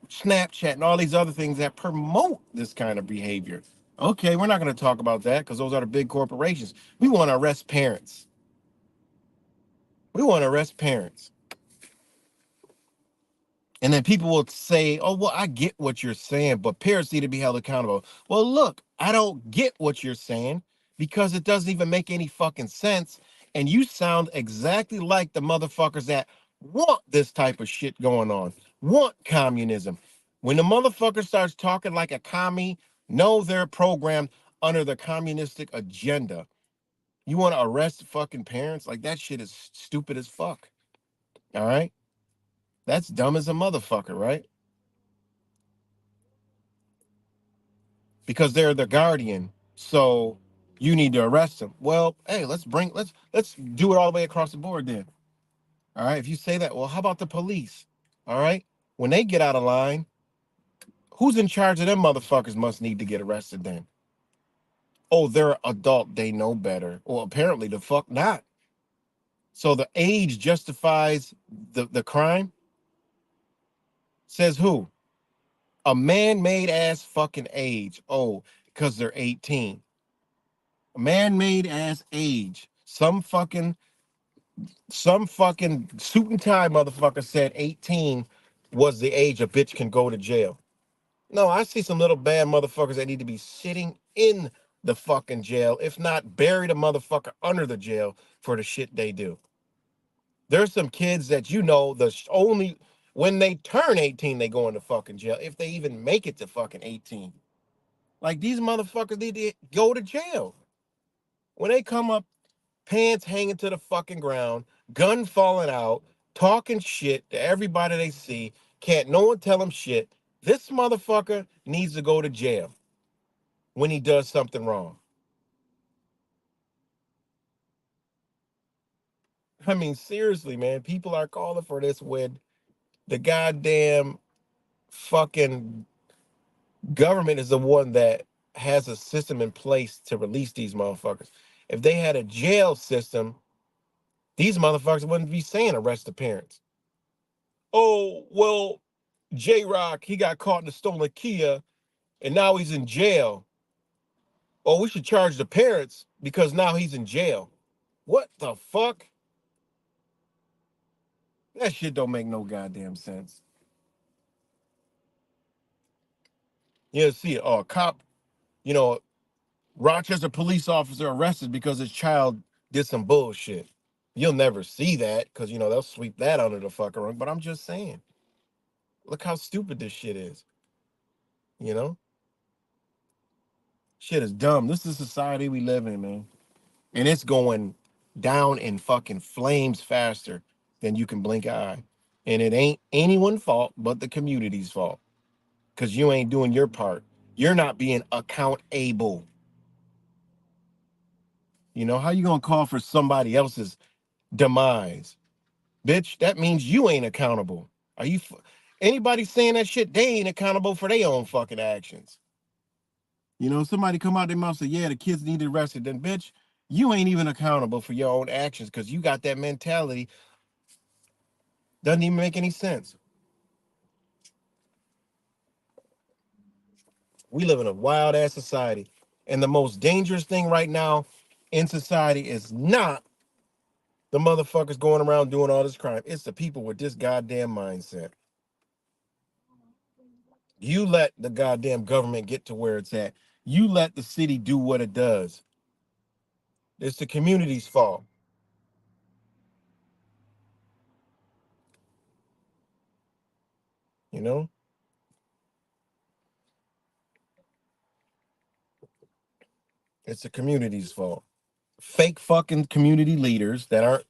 [SPEAKER 2] Snapchat, and all these other things that promote this kind of behavior? Okay, we're not going to talk about that because those are the big corporations. We want to arrest parents. We want to arrest parents. And then people will say, oh, well, I get what you're saying, but parents need to be held accountable. Well, look, I don't get what you're saying because it doesn't even make any fucking sense. And you sound exactly like the motherfuckers that want this type of shit going on, want communism. When the motherfucker starts talking like a commie, know they're programmed under the communistic agenda. You want to arrest fucking parents? Like that shit is stupid as fuck. All right? That's dumb as a motherfucker, right? Because they're the guardian. So you need to arrest them. Well, hey, let's do it all the way across the board then. All right. If you say that, well, how about the police? All right. When they get out of line, who's in charge of them motherfuckers must need to get arrested then. Oh, they're adult, they know better. Well, apparently the fuck not. So the age justifies the crime? Says who? A man-made ass fucking age. Oh, because they're 18. Man-made ass age. Some fucking suit and tie motherfucker said 18 was the age a bitch can go to jail. No, I see some little bad motherfuckers that need to be sitting in the fucking jail, if not bury the motherfucker under the jail for the shit they do. There's some kids that the only When they turn 18, they go into fucking jail. If they even make it to fucking 18. Like these motherfuckers need to go to jail. When they come up, pants hanging to the fucking ground, gun falling out, talking shit to everybody they see, can't no one tell them shit. This motherfucker needs to go to jail when he does something wrong. I mean, seriously, man, people are calling for this when the goddamn fucking government is the one that has a system in place to release these motherfuckers. If they had a jail system, these motherfuckers wouldn't be saying arrest the parents. Oh, well, J Rock, he got caught in a stolen Kia and now he's in jail. Oh, we should charge the parents because now he's in jail. What the fuck? That shit don't make no goddamn sense. You see, a cop, you know, Rochester police officer arrested because his child did some bullshit. You'll never see that because, they'll sweep that under the fucking rug. But I'm just saying, look how stupid this shit is. You know? Shit is dumb. This is the society we live in, man. And it's going down in fucking flames faster than you can blink an eye. And it ain't anyone's fault but the community's fault because you ain't doing your part. You're not being accountable. How you gonna call for somebody else's demise? Bitch, that means you ain't accountable. Are you anybody saying that shit, they ain't accountable for their own fucking actions. Somebody come out their mouth and say, yeah, the kids need arrested, then bitch, you ain't even accountable for your own actions because you got that mentality. Doesn't even make any sense. We live in a wild ass society. And the most dangerous thing right now in society is not the motherfuckers going around doing all this crime. It's the people with this goddamn mindset. You let the goddamn government get to where it's at. You let the city do what it does. It's the community's fault. You know? It's the community's fault. Fake fucking community leaders that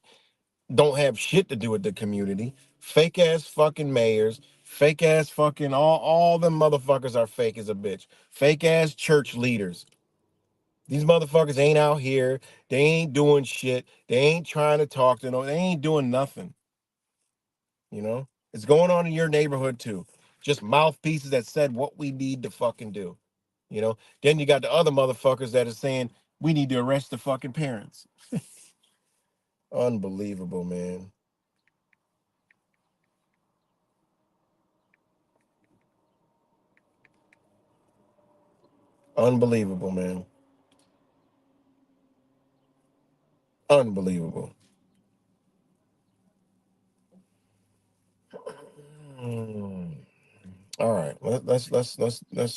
[SPEAKER 2] don't have shit to do with the community. Fake ass fucking mayors. Fake ass fucking all them motherfuckers are fake as a bitch. Fake ass church leaders. These motherfuckers ain't out here. They ain't doing shit. They ain't trying to talk to no. They ain't doing nothing. It's going on in your neighborhood too. Just mouthpieces that said what we need to fucking do. Then you got the other motherfuckers that are saying we need to arrest the fucking parents. Unbelievable, man. Unbelievable, man. Unbelievable. Mm. All right, let's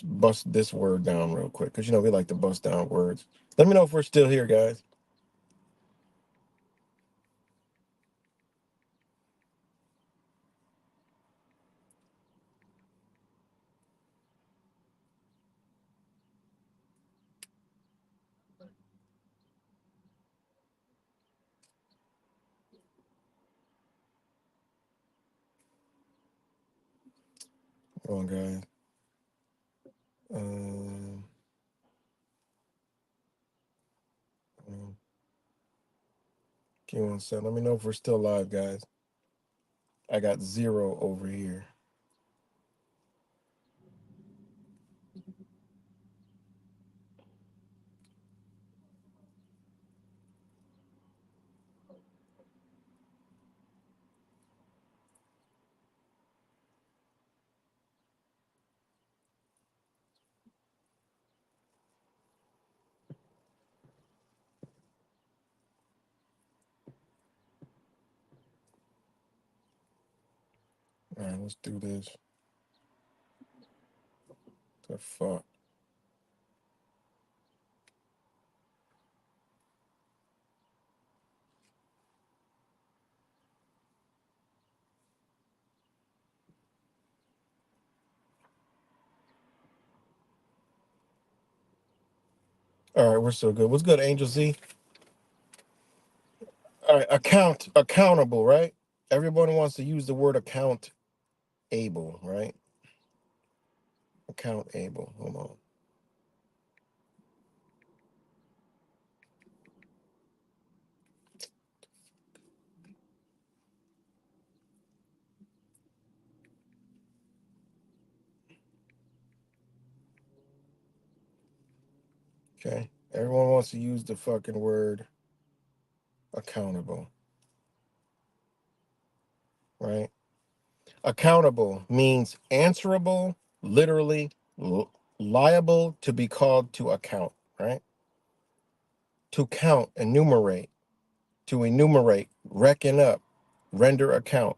[SPEAKER 2] bust this word down real quick because we like to bust down words. Let me know if we're still here, guys. Come on, guys. Um, Give me 1 second. Let me know if we're still live, guys. I got 0 over here. All right, let's do this. The fuck. All right, we're so good. What's good, Angel Z? All right, accountable, right? Everyone wants to use the word able, right? Able. Hold on. Okay. Everyone wants to use the fucking word accountable, right? Accountable means answerable, literally liable to be called to account, right? To count, to enumerate, reckon up, render account,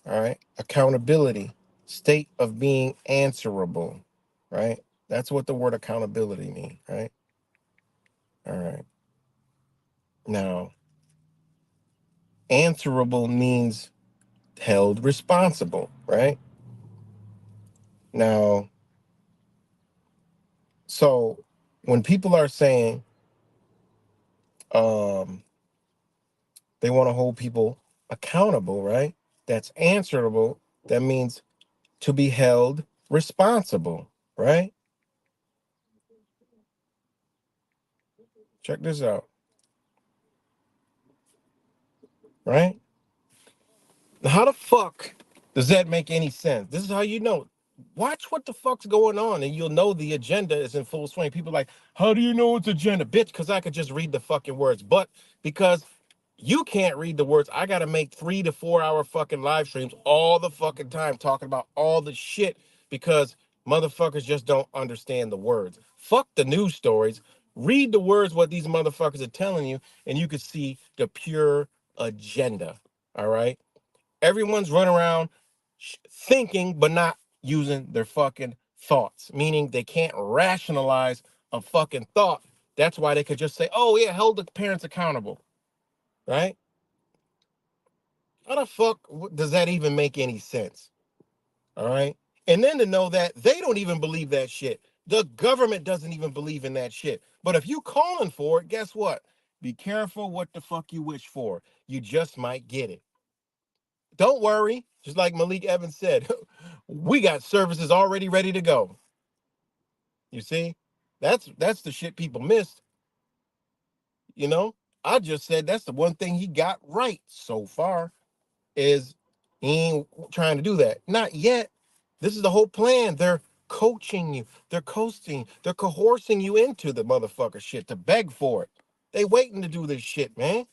[SPEAKER 2] all right? Accountability, state of being answerable, right? That's what the word accountability means, right? All right. Now, answerable means held responsible, right? Now, so when people are saying they want to hold people accountable, right? That's answerable. That means to be held responsible, right? Check this out, right? How the fuck does that make any sense? This is how you know. Watch what the fuck's going on, and you'll know the agenda is in full swing. People are like, how do you know it's agenda? Bitch, because I could just read the fucking words. But because you can't read the words, I gotta make 3 to 4 hour fucking live streams all the fucking time talking about all the shit because motherfuckers just don't understand the words. Fuck the news stories. Read the words, what these motherfuckers are telling you, and you can see the pure agenda. All right. Everyone's running around thinking, but not using their fucking thoughts, meaning they can't rationalize a fucking thought. That's why they could just say, oh, yeah, hold the parents accountable, right? How the fuck does that even make any sense? All right. And then to know that they don't even believe that shit. The government doesn't even believe in that shit. But if you calling for it, guess what? Be careful what the fuck you wish for. You just might get it. Don't worry. Just like Malik Evans said, we got services already ready to go. You see? That's the shit people missed. You know? I just said that's the one thing he got right so far is he ain't trying to do that. Not yet. This is the whole plan. They're coaching you. They're coasting. They're coercing you into the motherfucker shit to beg for it. They waiting to do this shit, man.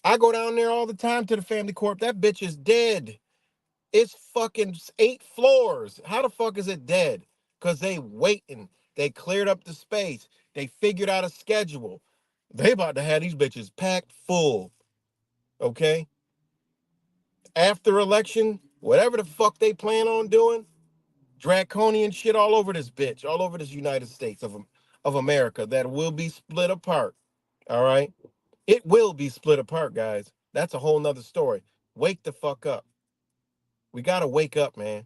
[SPEAKER 2] I go down there all the time to the family court. That bitch is dead. It's fucking 8 floors. How the fuck is it dead? Because they waiting. They cleared up the space. They figured out a schedule. They about to have these bitches packed full. Okay? After election, whatever the fuck they plan on doing, draconian shit all over this bitch, all over this United States of America that will be split apart. All right? It will be split apart, guys. That's a whole nother story. Wake the fuck up. We gotta wake up, man.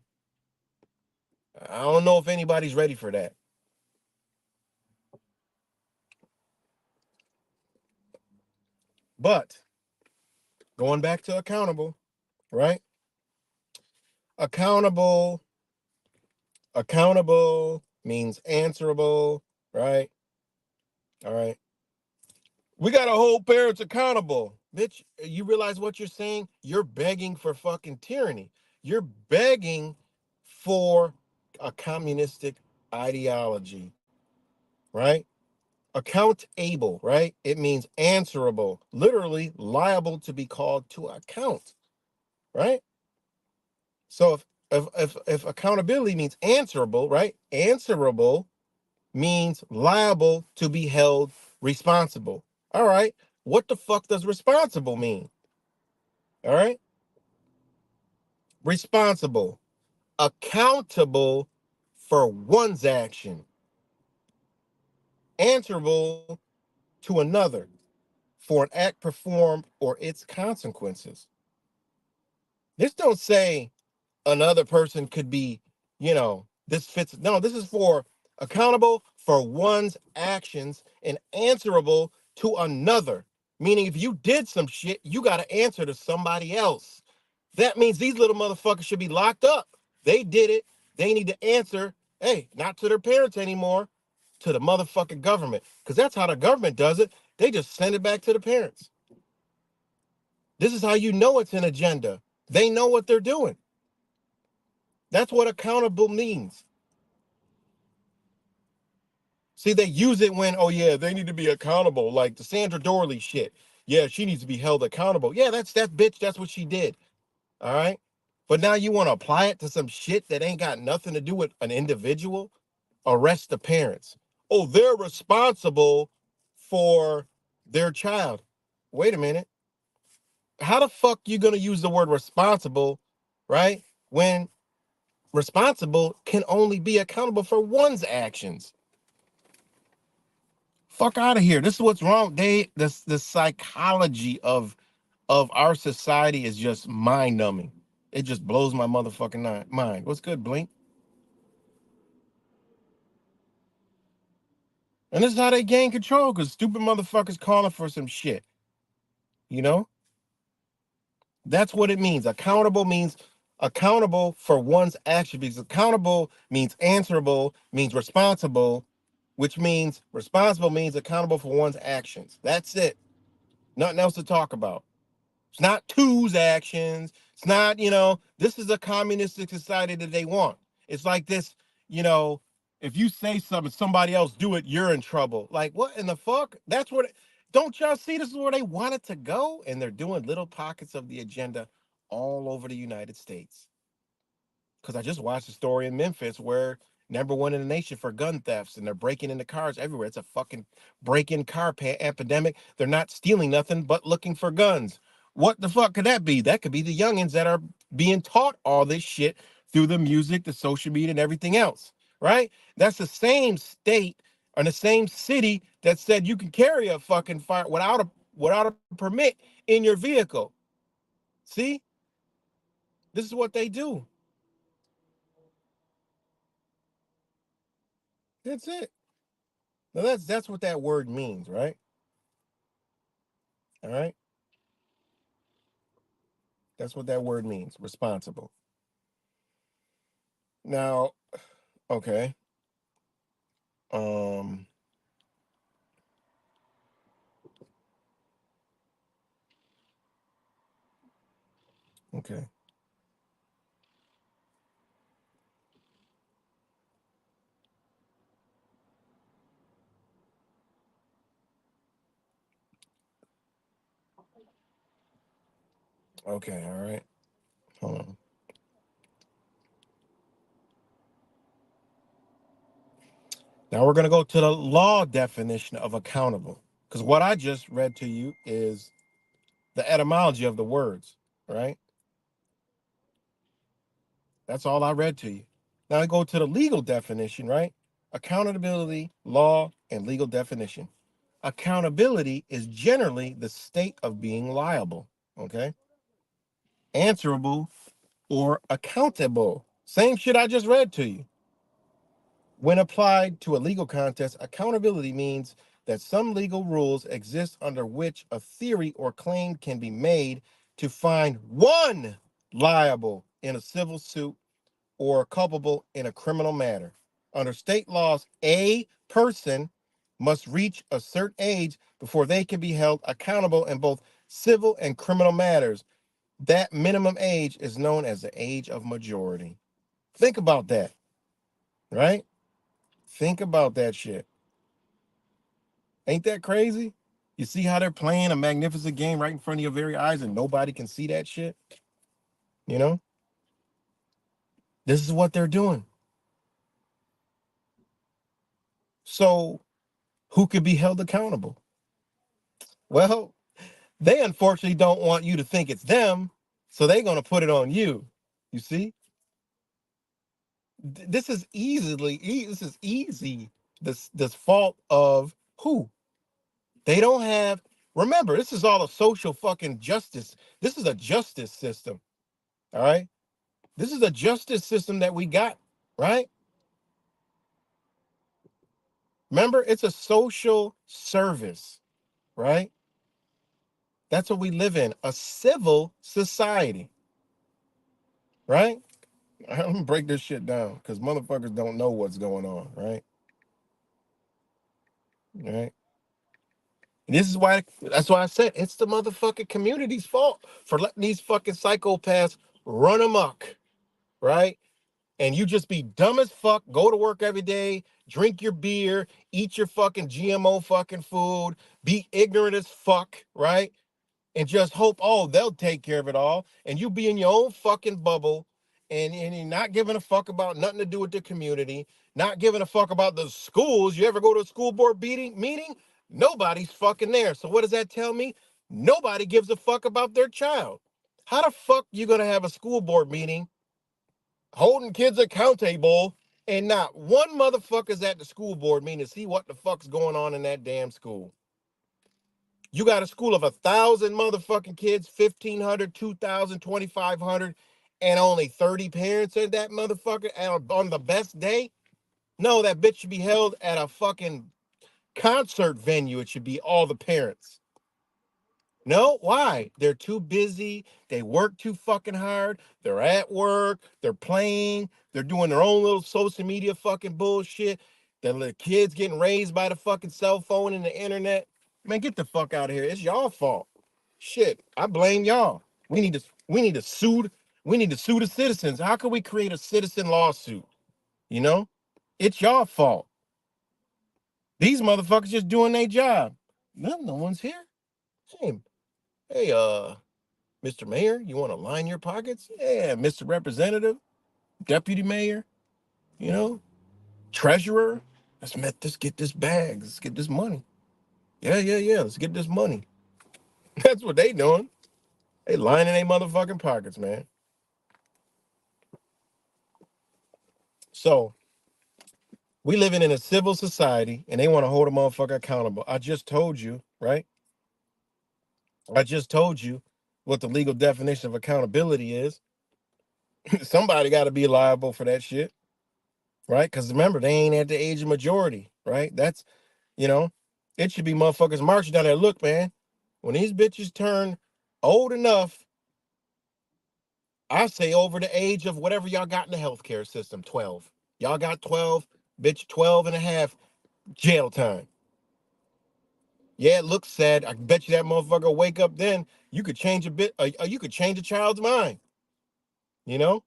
[SPEAKER 2] I don't know if anybody's ready for that. But going back to accountable, right? Accountable, accountable means answerable, right? All right. We got to hold parents accountable. Bitch, you realize what you're saying? You're begging for fucking tyranny. You're begging for a communistic ideology, right? Accountable, right? It means answerable, literally liable to be called to account, right? So if accountability means answerable, right? Answerable means liable to be held responsible. All right. What the fuck does responsible mean? All right. Responsible, accountable for one's action, answerable to another for an act performed or its consequences. This don't say another person could be, this fits. No, this is for Accountable for one's actions and answerable to another. Meaning, if you did some shit, you got to answer to somebody else. That means these little motherfuckers should be locked up. They did it. They need to answer, hey, not to their parents anymore, to the motherfucking government. Because that's how the government does it. They just send it back to the parents. This is how you know it's an agenda. They know what they're doing. That's what accountable means. See, they use it when, oh yeah, they need to be accountable, like the Sandra Dorley shit. Yeah, she needs to be held accountable. Yeah, that's that bitch. That's what she did. All right. But now you want to apply it to some shit that ain't got nothing to do with an individual? Arrest the parents. Oh, they're responsible for their child. Wait a minute. How the fuck you gonna use the word responsible, right? When responsible can only be accountable for one's actions. Fuck out of here. This is what's wrong. The psychology of our society is just mind numbing. It just blows my motherfucking mind. What's good, Blink? And this is how they gain control, because stupid motherfuckers calling for some shit. You know? That's what it means. Accountable means accountable for one's action, because accountable means answerable, means responsible, which means responsible means accountable for one's actions. That's it. Nothing else to talk about. It's not two's actions. It's not, this is a communistic society that they want. It's like this, if you say something, somebody else do it, you're in trouble. Like, what in the fuck? That's what, don't y'all see this is where they want it to go? And they're doing little pockets of the agenda all over the United States. Because I just watched a story in Memphis where #1 in the nation for gun thefts, and they're breaking into cars everywhere. It's a fucking break-in car epidemic. They're not stealing nothing but looking for guns. What the fuck could that be? That could be the youngins that are being taught all this shit through the music, the social media, and everything else, right? That's the same state or the same city that said you can carry a fucking fire without a permit in your vehicle. See? This is what they do. That's it. Now that's what that word means, right? All right. That's what that word means. Responsible. Now, okay. Um, okay. Okay, all right. Hold on. Now we're gonna go to the law definition of accountable. Because what I just read to you is the etymology of the words, right? That's all I read to you. Now I go to the legal definition, right? Accountability, law, and legal definition. Accountability is generally the state of being liable, okay? Answerable or accountable. Same shit I just read to you. When applied to a legal context, accountability means that some legal rules exist under which a theory or claim can be made to find one liable in a civil suit or culpable in a criminal matter. Under state laws, a person must reach a certain age before they can be held accountable in both civil and criminal matters. That minimum age is known as the age of majority. Think about that, right? Think about that shit. Ain't that crazy? You see how they're playing a magnificent game right in front of your very eyes and nobody can see that shit? You know? This is what they're doing. So, who could be held accountable? Well, they unfortunately don't want you to think it's them, so they're going to put it on you. You see? This is easy. This fault of who? They don't have, remember, this is all a social fucking justice. This is a justice system. All right? This is a justice system that we got, right? Remember, it's a social service, right? That's what we live in, a civil society, right? I'm gonna break this shit down because motherfuckers don't know what's going on, right? Right. And this is why that's why I said it's the motherfucking community's fault for letting these fucking psychopaths run amok, right? And you just be dumb as fuck, go to work every day, drink your beer, eat your fucking GMO fucking food, be ignorant as fuck, right? And just hope, oh, they'll take care of it all. And you be in your own fucking bubble and you're not giving a fuck about nothing to do with the community, not giving a fuck about the schools. You ever go to a school board meeting? Nobody's fucking there. So what does that tell me? Nobody gives a fuck about their child. How the fuck you gonna have a school board meeting holding kids accountable and not one motherfucker's at the school board meeting to see what the fuck's going on in that damn school? You got a school of 1,000 motherfucking kids, 1,500, 2,000, 2,500, and only 30 parents in that motherfucker on the best day? No, that bitch should be held at a fucking concert venue. It should be all the parents. No, why? They're too busy. They work too fucking hard. They're at work. They're playing. They're doing their own little social media fucking bullshit. The kids getting raised by the fucking cell phone and the internet. Man, get the fuck out of here. It's y'all fault. Shit, I blame y'all. We need to sue. We need to sue the citizens. How can we create a citizen lawsuit? You know, it's y'all fault. These motherfuckers just doing their job. No one's here. Hey, hey, Mr. Mayor, you want to line your pockets? Yeah, Mr. Representative, Deputy Mayor, you know, Treasurer. Let's get this bag. Let's get this money. Yeah. Let's get this money. That's what they doing. They lining their motherfucking pockets, man. So we living in a civil society and they want to hold a motherfucker accountable. I just told you, right? I just told you what the legal definition of accountability is. Somebody got to be liable for that shit, right? Because remember, they ain't at the age of majority, right? That's, you know, it should be motherfuckers marching down there. Look, man, when these bitches turn old enough, I say over the age of whatever y'all got in the healthcare system, 12. Y'all got 12, bitch, 12 and a half, jail time. Yeah, it looks sad. I bet you that motherfucker will wake up then. You could change a bit, you could change a child's mind, you know?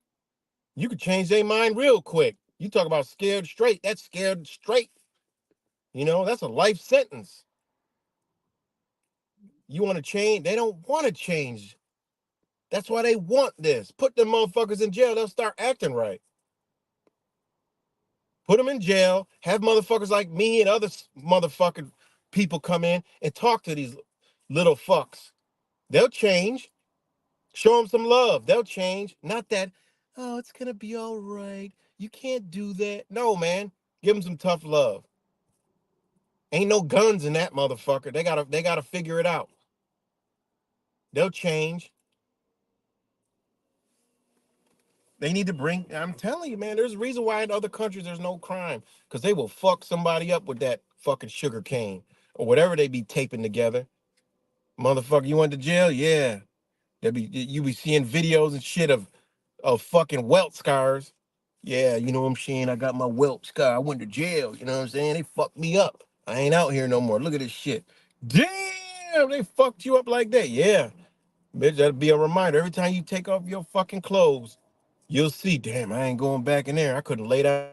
[SPEAKER 2] You could change their mind real quick. You talk about scared straight. That's scared straight. You know, that's a life sentence. You want to change? They don't want to change. That's why they want this. Put them motherfuckers in jail. They'll start acting right. Put them in jail. Have motherfuckers like me and other motherfucking people come in and talk to these little fucks. They'll change. Show them some love. They'll change. Not that, oh, it's going to be all right. You can't do that. No, man. Give them some tough love. Ain't no guns in that motherfucker. They gotta figure it out. They'll change. They need to bring. I'm telling you, man. There's a reason why in other countries there's no crime because they will fuck somebody up with that fucking sugar cane or whatever they be taping together. Motherfucker, you went to jail? Yeah. You be seeing videos and shit of fucking welt scars. Yeah, you know what I'm saying? I got my welt scar. I went to jail. You know what I'm saying? They fucked me up. I ain't out here no more. Look at this shit. Damn, they fucked you up like that. Yeah. Bitch, that'll be a reminder. Every time you take off your fucking clothes, you'll see, damn, I ain't going back in there. I couldn't lay down.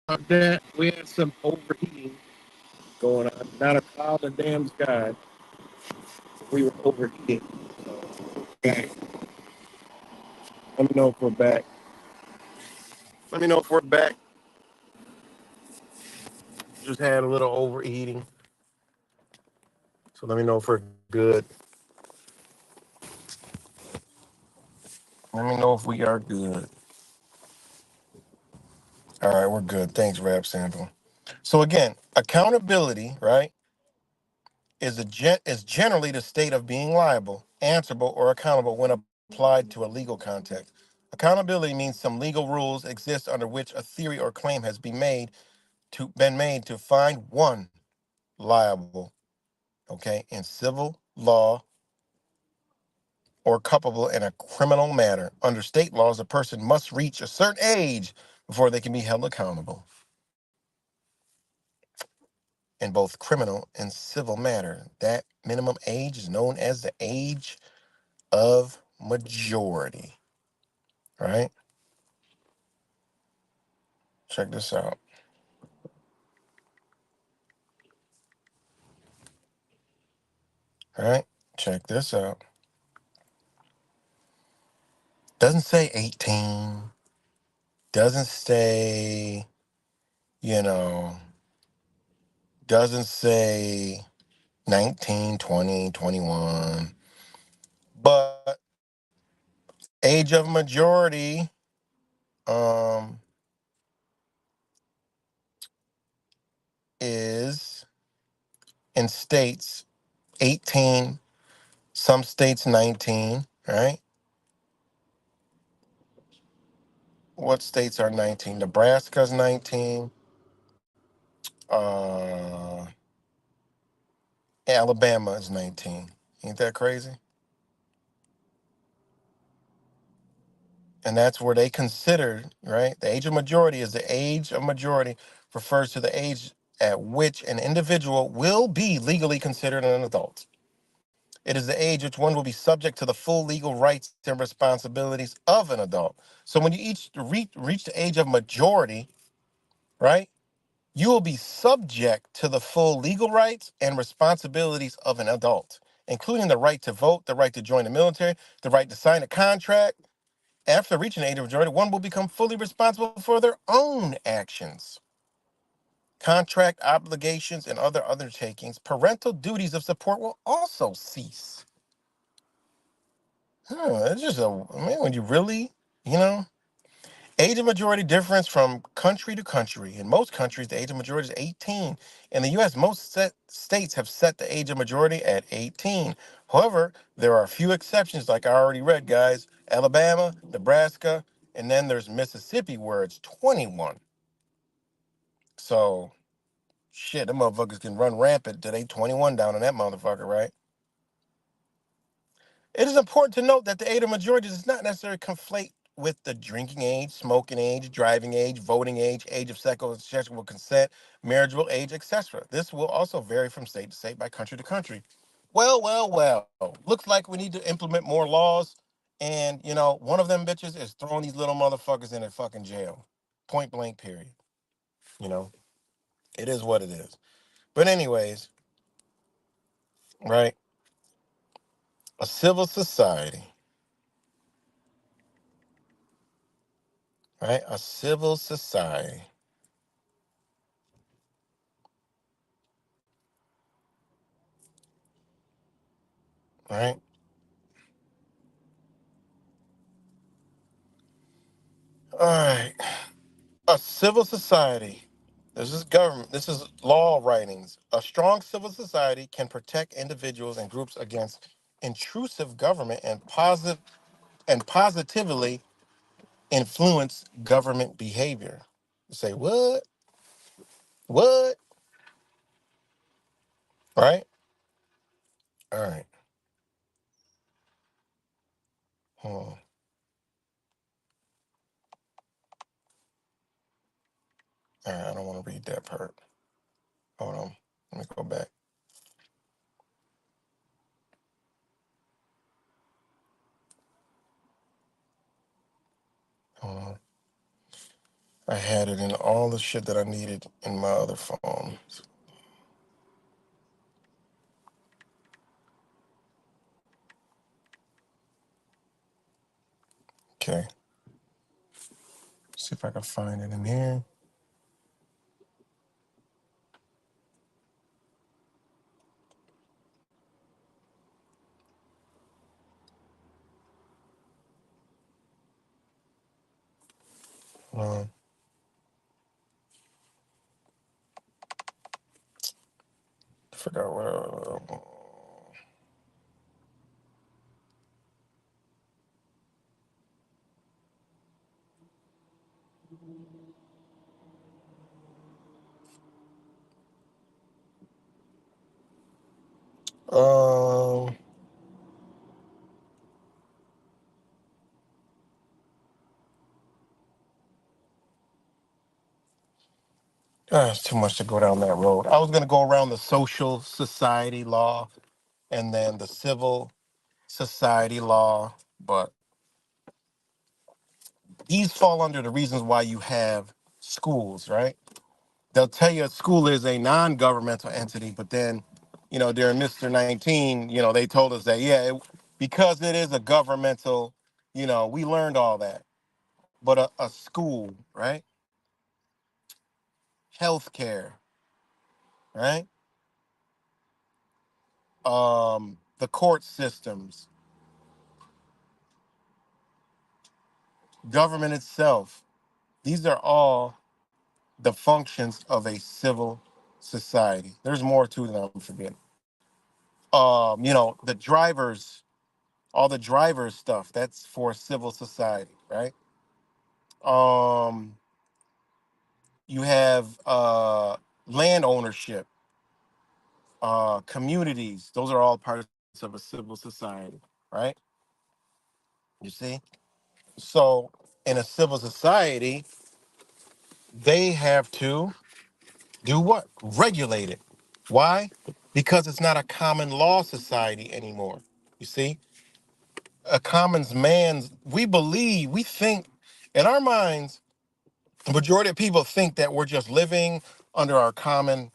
[SPEAKER 2] that. We had some overheating going on. Not a cloud in the damn sky. We were overheating. Okay. Let me know if we're back. Let me know if we're back. Just had a little overeating. So let me know if we're good. Let me know if we are good. All right, we're good. Thanks, Rap Sample. So again, accountability, right, is generally the state of being liable, answerable, or accountable when applied to a legal context. Accountability means some legal rules exist under which a theory or claim has been made to find one liable, okay, in civil law or culpable in a criminal matter. Under state laws, a person must reach a certain age before they can be held accountable in both criminal and civil matter. That minimum age is known as the age of majority, right? Check this out, right? Check this out. Doesn't say 18, doesn't say, you know, doesn't say 19, 20, 21, but age of majority um is in states 18, some states 19, right? What states are 19? Nebraska's 19. Uh, Alabama is 19. Ain't that crazy? And that's where they consider, right? The age of majority is the age of majority refers to the age at which an individual will be legally considered an adult. It is the age which one will be subject to the full legal rights and responsibilities of an adult. So when you reach the age of majority, right, you will be subject to the full legal rights and responsibilities of an adult, including the right to vote, the right to join the military, the right to sign a contract. After reaching the age of majority, one will become fully responsible for their own actions, contract obligations, and other undertakings. Parental duties of support will also cease. It's just man, when you really, you know, age of majority difference from country to country. In most countries, the age of majority is 18. In the U.S., most states have set the age of majority at 18. However, there are a few exceptions, like I already read, guys. Alabama, Nebraska, and then there's Mississippi where it's 21. So, shit, them motherfuckers can run rampant till they 21 down in that motherfucker, right? It is important to note that the age of majority does not necessarily conflate with the drinking age, smoking age, driving age, voting age of sexual consent, marriageable age, etc. This will also vary from state to state, by country to country. Well. Looks like we need to implement more laws. And, one of them bitches is throwing these little motherfuckers in a fucking jail. Point blank, period. You know, it is what it is. But, anyways, right? A civil society, right? A civil society, right? All right. A civil society. This is government. This is law writings. A strong civil society can protect individuals and groups against intrusive government and positively influence government behavior. You say what? What? Right? All right. Hmm. All right. I don't want to read that part. Hold on. Let me go back. Hold on. I had it in all the shit that I needed in my other phone. Okay. See if I can find it in here. Uh, I forgot what. Um, it's too much to go down that road. I was gonna go around the social society law and then the civil society law, but these fall under the reasons why you have schools, right? They'll tell you a school is a non-governmental entity, but then, during Mr. 19, they told us that, yeah, because it is a governmental, we learned all that. But a school, right? Healthcare, right? The court systems, government itself, these are all the functions of a civil society. There's more to them, I'm forgetting. The drivers, all the drivers stuff, that's for civil society, right? Um, you have land ownership, communities, those are all parts of a civil society, right? You see? So in a civil society, they have to do what? Regulate it. Why? Because it's not a common law society anymore. You see? A commons man's, we think, in our minds, the majority of people think that we're just living under our common,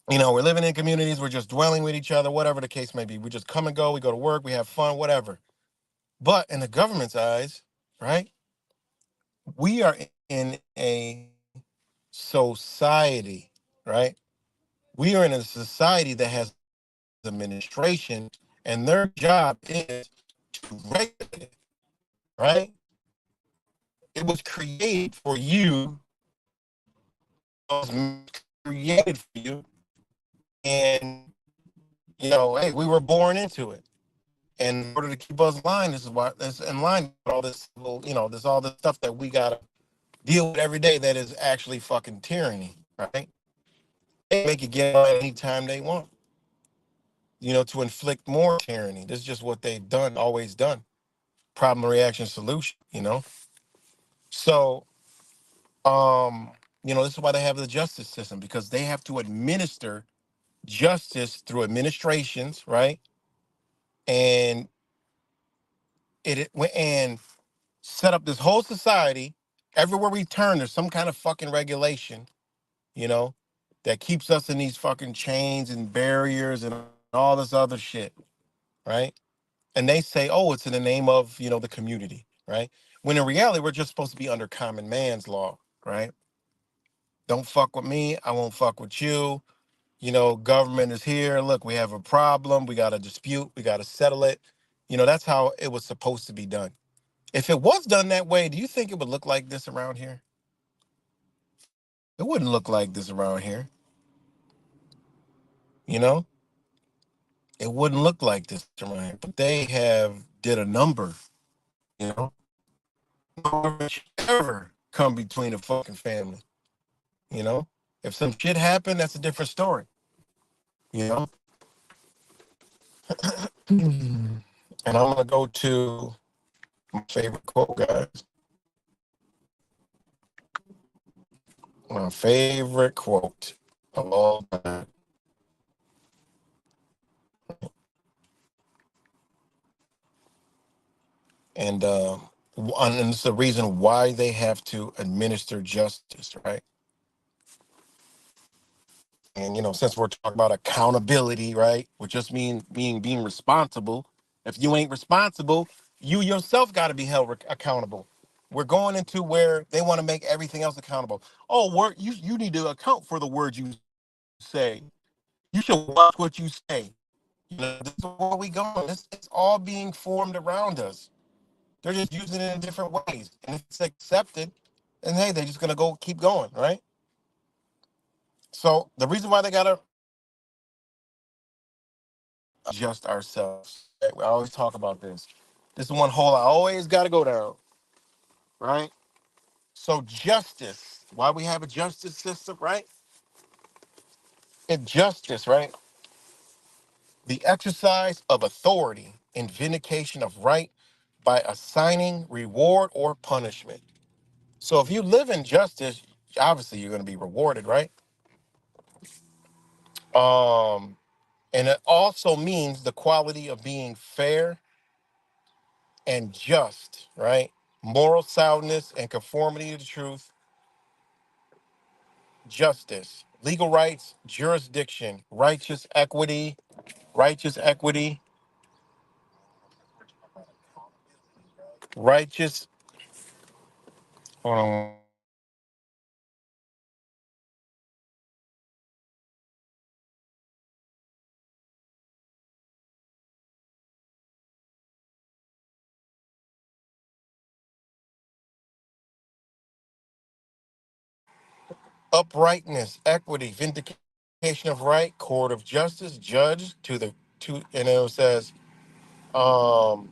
[SPEAKER 2] we're living in communities, we're just dwelling with each other, whatever the case may be. We just come and go, we go to work, we have fun, whatever. But in the government's eyes, right, we are in a society, right? We are in a society that has administration, and their job is to regulate it, right? It was created for you, it was created for you, and hey, we were born into it. And in order to keep us in line, this is why this in line with all this, there's all this stuff that we gotta deal with every day that is actually fucking tyranny, right? They make it get on anytime they want, to inflict more tyranny. This is just what they've done, always done. Problem, reaction, solution, So, this is why they have the justice system, because they have to administer justice through administrations, right? And and set up this whole society. Everywhere we turn, there's some kind of fucking regulation, you know, that keeps us in these fucking chains and barriers and all this other shit, right? And they say, oh, it's in the name of, the community, right? When in reality, we're just supposed to be under common man's law, right? Don't fuck with me, I won't fuck with you. Government is here. Look, we have a problem. We got a dispute. We got to settle it. That's how it was supposed to be done. If it was done that way, do you think it would look like this around here? It wouldn't look like this around here. You know, it wouldn't look like this around here. But they have did a number. You know, no one should ever come between a fucking family. You know, if some shit happened, that's a different story. You know, and I'm gonna go to my favorite quote, guys. My favorite quote of all time. And And it's the reason why they have to administer justice, right? And since we're talking about accountability, right, which just mean being responsible. If you ain't responsible, you yourself got to be held accountable. We're going into where they want to make everything else accountable. Oh, you need to account for the words you say. You should watch what you say. This is where we going. It's all being formed around us. They're just using it in different ways, and if it's accepted, and hey, they're just gonna go keep going, right? So the reason why they gotta adjust ourselves. Right? We always talk about this. This is one hole I always got to go down, right? So justice, why we have a justice system, right? And justice, right? The exercise of authority and vindication of right by assigning reward or punishment. So if you live in justice, obviously you're going to be rewarded, right? Um, and it also means the quality of being fair and just, right? Moral soundness and conformity to the truth, justice, legal rights, jurisdiction, righteous equity, righteous, um, uprightness, equity, vindication of right, court of justice, judge and it says, um,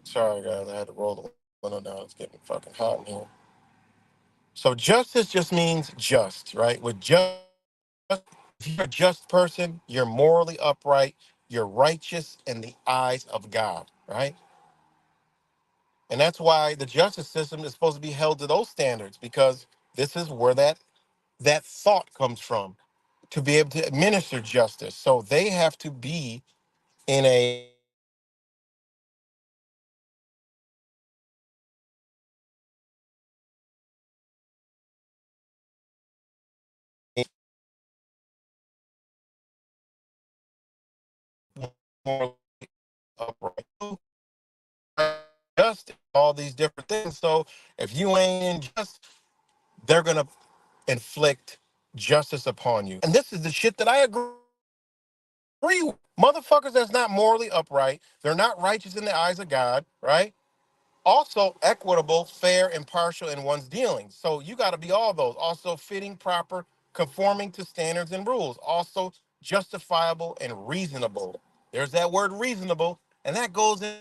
[SPEAKER 2] sorry guys, I had to roll the window down. It's getting fucking hot in here. So justice just means just, right? With just, if you're a just person, you're morally upright, you're righteous in the eyes of God, right? And that's why the justice system is supposed to be held to those standards, because this is where that thought comes from, to be able to administer justice. So they have to be in a morally upright, just all these different things. So if you ain't just, they're gonna inflict justice upon you. And this is the shit that I agree with. Motherfuckers that's not morally upright, they're not righteous in the eyes of God, right? Also equitable, fair, impartial in one's dealings. So you got to be all those. Also fitting, proper, conforming to standards and rules. Also justifiable and reasonable. There's that word reasonable, and that goes in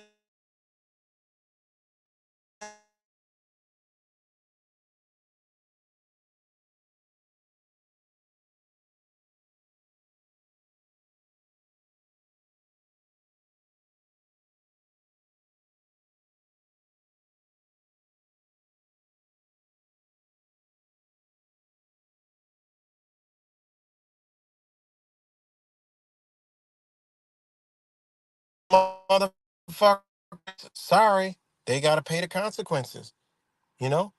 [SPEAKER 2] motherfuckers. Sorry, they got to pay the consequences. You know,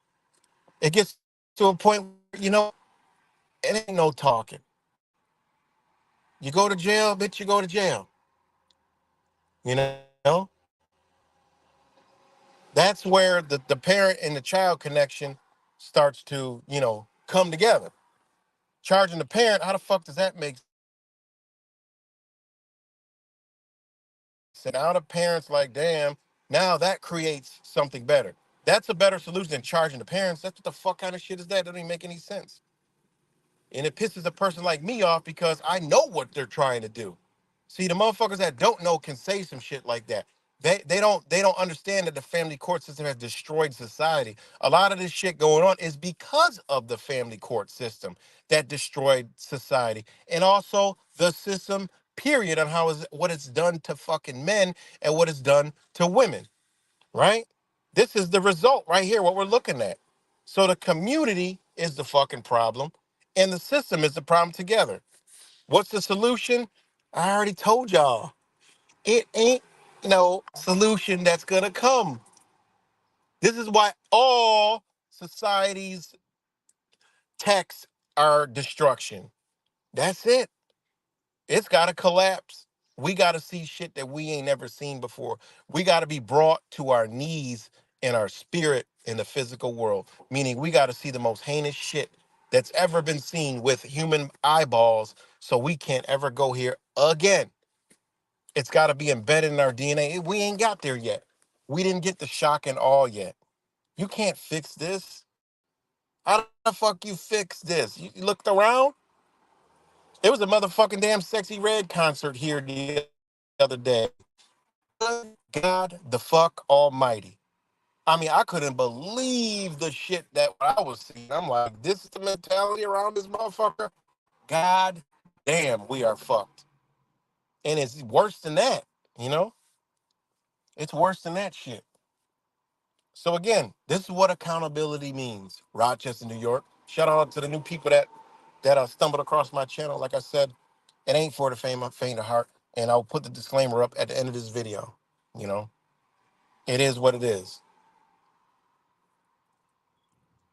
[SPEAKER 2] it gets to a point where, it ain't no talking. You go to jail, bitch, you go to jail. You know, that's where the parent and the child connection starts to, come together. Charging the parent, how the fuck does that make sense? Now the parent's like, damn, now that creates something better. That's a better solution than charging the parents. That's what the fuck kind of shit is that? That doesn't even make any sense. And it pisses a person like me off because I know what they're trying to do. See, the motherfuckers that don't know can say some shit like that. They don't understand that the family court system has destroyed society. A lot of this shit going on is because of the family court system that destroyed society. And also the system, period, on what it's done to fucking men and what it's done to women, right? This is the result right here, what we're looking at. So the community is the fucking problem, and the system is the problem together. What's the solution? I already told y'all. It ain't. solution that's gonna come. This is why all societies' texts are destruction. That's it. It's got to collapse. We got to see shit that we ain't never seen before. We got to be brought to our knees in our spirit in the physical world, meaning we got to see the most heinous shit that's ever been seen with human eyeballs so we can't ever go here again. It's got to be embedded in our DNA. We ain't got there yet. We didn't get the shock and awe yet. You can't fix this. How the fuck you fix this? You looked around? It was a motherfucking damn Sexy Red concert here the other day. Good God the fuck almighty. I mean, I couldn't believe the shit that I was seeing. I'm like, this is the mentality around this motherfucker? God damn, we are fucked. And it's worse than that, you know? It's worse than that shit. So again, this is what accountability means. Rochester, New York. Shout out to the new people that stumbled across my channel. Like I said, it ain't for the faint of heart. And I'll put the disclaimer up at the end of this video. You know, it is what it is.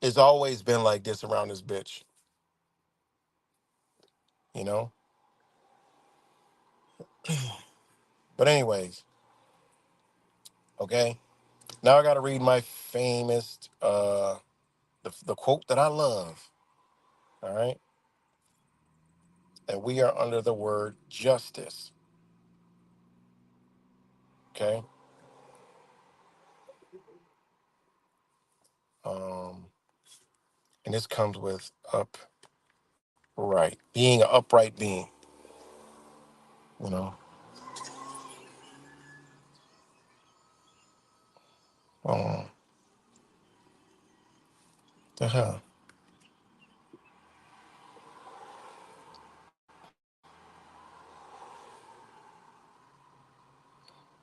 [SPEAKER 2] It's always been like this around this bitch. You know. But anyways, okay. Now I got to read my famous the quote that I love. All right, and we are under the word justice. Okay. Um, and this comes with upright, being an upright being. You know. Um, the hell.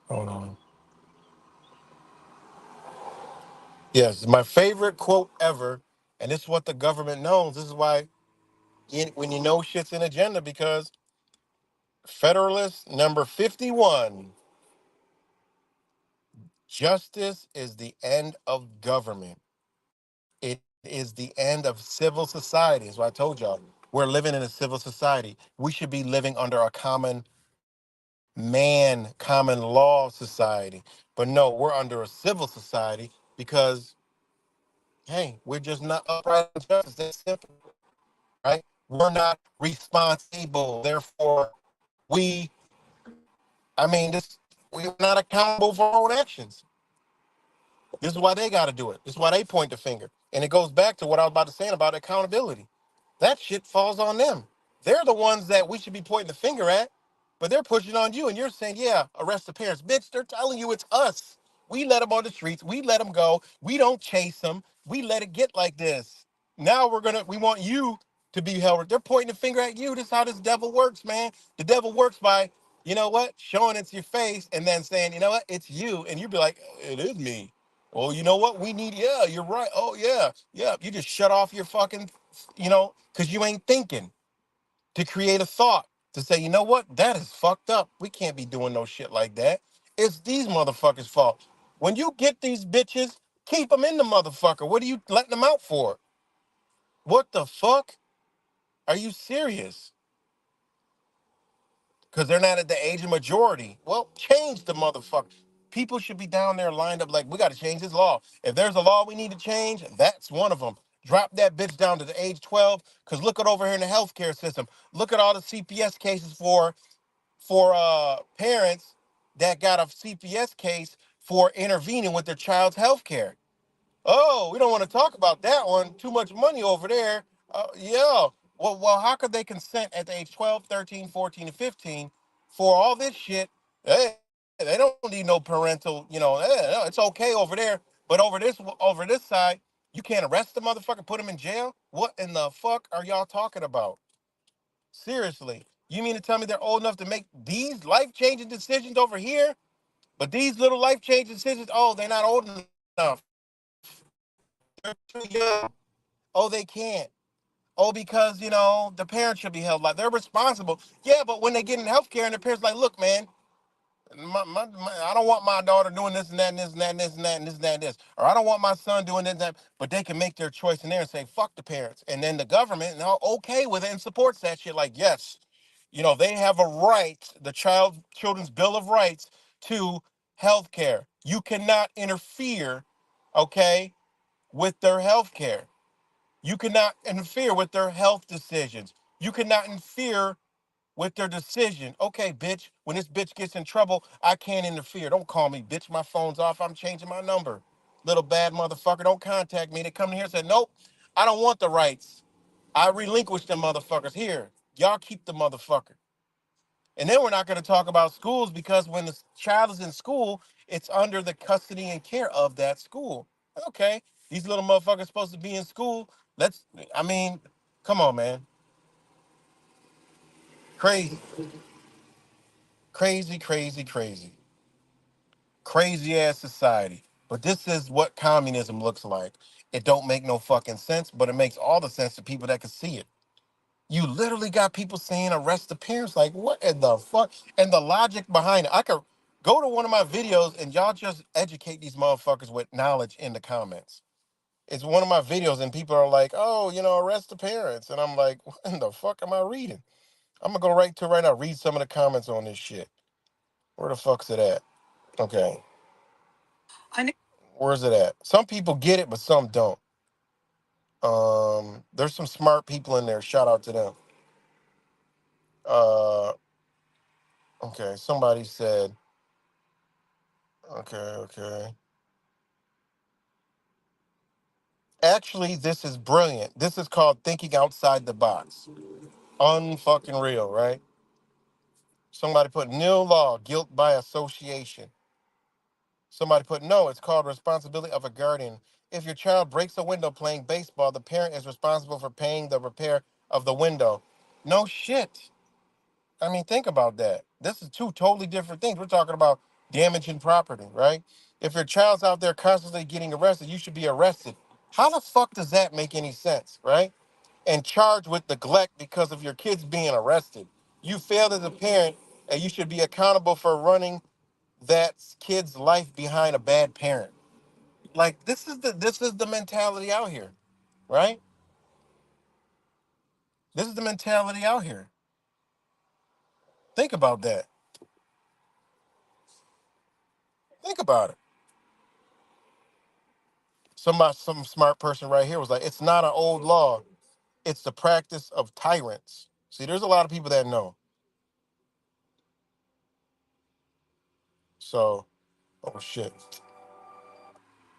[SPEAKER 2] Hold on. Yes, my favorite quote ever, and this is what the government knows. This is why when you know shit's an agenda, because Federalist number 51, justice is the end of government. It is the end of civil society. That's why I told y'all, we're living in a civil society. We should be living under a common law society. But no, we're under a civil society because, hey, we're just not upright and justice. That's simple. Right? We're not responsible. Therefore, we, we're not accountable for our own actions. This is why they got to do it. This is why they point the finger. And it goes back to what I was about to say about accountability. That shit falls on them. They're the ones that we should be pointing the finger at, but they're pushing on you. And you're saying, yeah, arrest the parents. Bitch, they're telling you it's us. We let them on the streets. We let them go. We don't chase them. We let it get like this. Now we want you to be held. They're pointing the finger at you. This is how this devil works, man. The devil works by, you know what, showing it's your face and then saying, you know what, it's you. And you be like, it is me. Well, you know what? We need, yeah, you're right. Oh, yeah, yeah. You just shut off your fucking, because you ain't thinking to create a thought to say, you know what? That is fucked up. We can't be doing no shit like that. It's these motherfuckers' fault. When you get these bitches, keep them in the motherfucker. What are you letting them out for? What the fuck? Are you serious? Because they're not at the age of majority. Well, change the motherfucker. People should be down there lined up like, we got to change this law. If there's a law we need to change, that's one of them. Drop that bitch down to the age 12. Because look at over here in the healthcare system. Look at all the CPS cases for parents that got a CPS case for intervening with their child's healthcare. Oh, we don't want to talk about that one. Too much money over there. Yeah. Well, how could they consent at the age 12, 13, 14, and 15 for all this shit? Hey, they don't need no parental, no, it's okay over there. But over this side, you can't arrest the motherfucker, put him in jail? What in the fuck are y'all talking about? Seriously. You mean to tell me they're old enough to make these life-changing decisions over here? But these little life-changing decisions, oh, they're not old enough. They're too young. Oh, they can't. Oh, because, the parents should be held like they're responsible. Yeah, but when they get in healthcare and the parents like, look, man, I don't want my daughter doing this and that and this and that and this and that and this and that and this. Or I don't want my son doing this and that. But they can make their choice in there and say, fuck the parents. And then the government, now okay with it and supports that shit. Like, yes, they have a right, the Children's Bill of Rights to health care. You cannot interfere, okay, with their health care. You cannot interfere with their health decisions. You cannot interfere with their decision. Okay, bitch, when this bitch gets in trouble, I can't interfere. Don't call me, bitch. My phone's off. I'm changing my number. Little bad motherfucker, don't contact me. They come in here and say, nope, I don't want the rights. I relinquish them motherfuckers. Here, y'all keep the motherfucker. And then we're not going to talk about schools because when the child is in school, it's under the custody and care of that school. Okay, these little motherfuckers supposed to be in school. I mean, come on, man. Crazy, crazy, crazy, crazy. Crazy ass society. But this is what communism looks like. It don't make no fucking sense, but it makes all the sense to people that can see it. You literally got people saying arrest the parents. Like, what in the fuck? And the logic behind it. I could go to one of my videos and y'all just educate these motherfuckers with knowledge in the comments. It's one of my videos and people are like, oh, arrest the parents. And I'm like, what in the fuck am I reading? I'm gonna go right now, read some of the comments on this shit. Where the fuck's it at? Okay. Where's it at? Some people get it, but some don't. There's some smart people in there. Shout out to them. Uh, okay. Somebody said, okay. Actually, this is brilliant. This is called thinking outside the box. Unfucking real, right? Somebody put nil law, guilt by association. Somebody put no, it's called responsibility of a guardian. If your child breaks a window playing baseball, the parent is responsible for paying the repair of the window. No shit. I mean, think about that. This is two totally different things. We're talking about damaging property, right? If your child's out there constantly getting arrested, you should be arrested. How the fuck does that make any sense, right? And charged with neglect because of your kids being arrested. You failed as a parent, and you should be accountable for running that kid's life behind a bad parent. Like this is the mentality out here, right? This is the mentality out here. Think about that. Think about it. Some smart person right here was like, it's not an old law. It's the practice of tyrants. See, there's a lot of people that know. So, oh shit.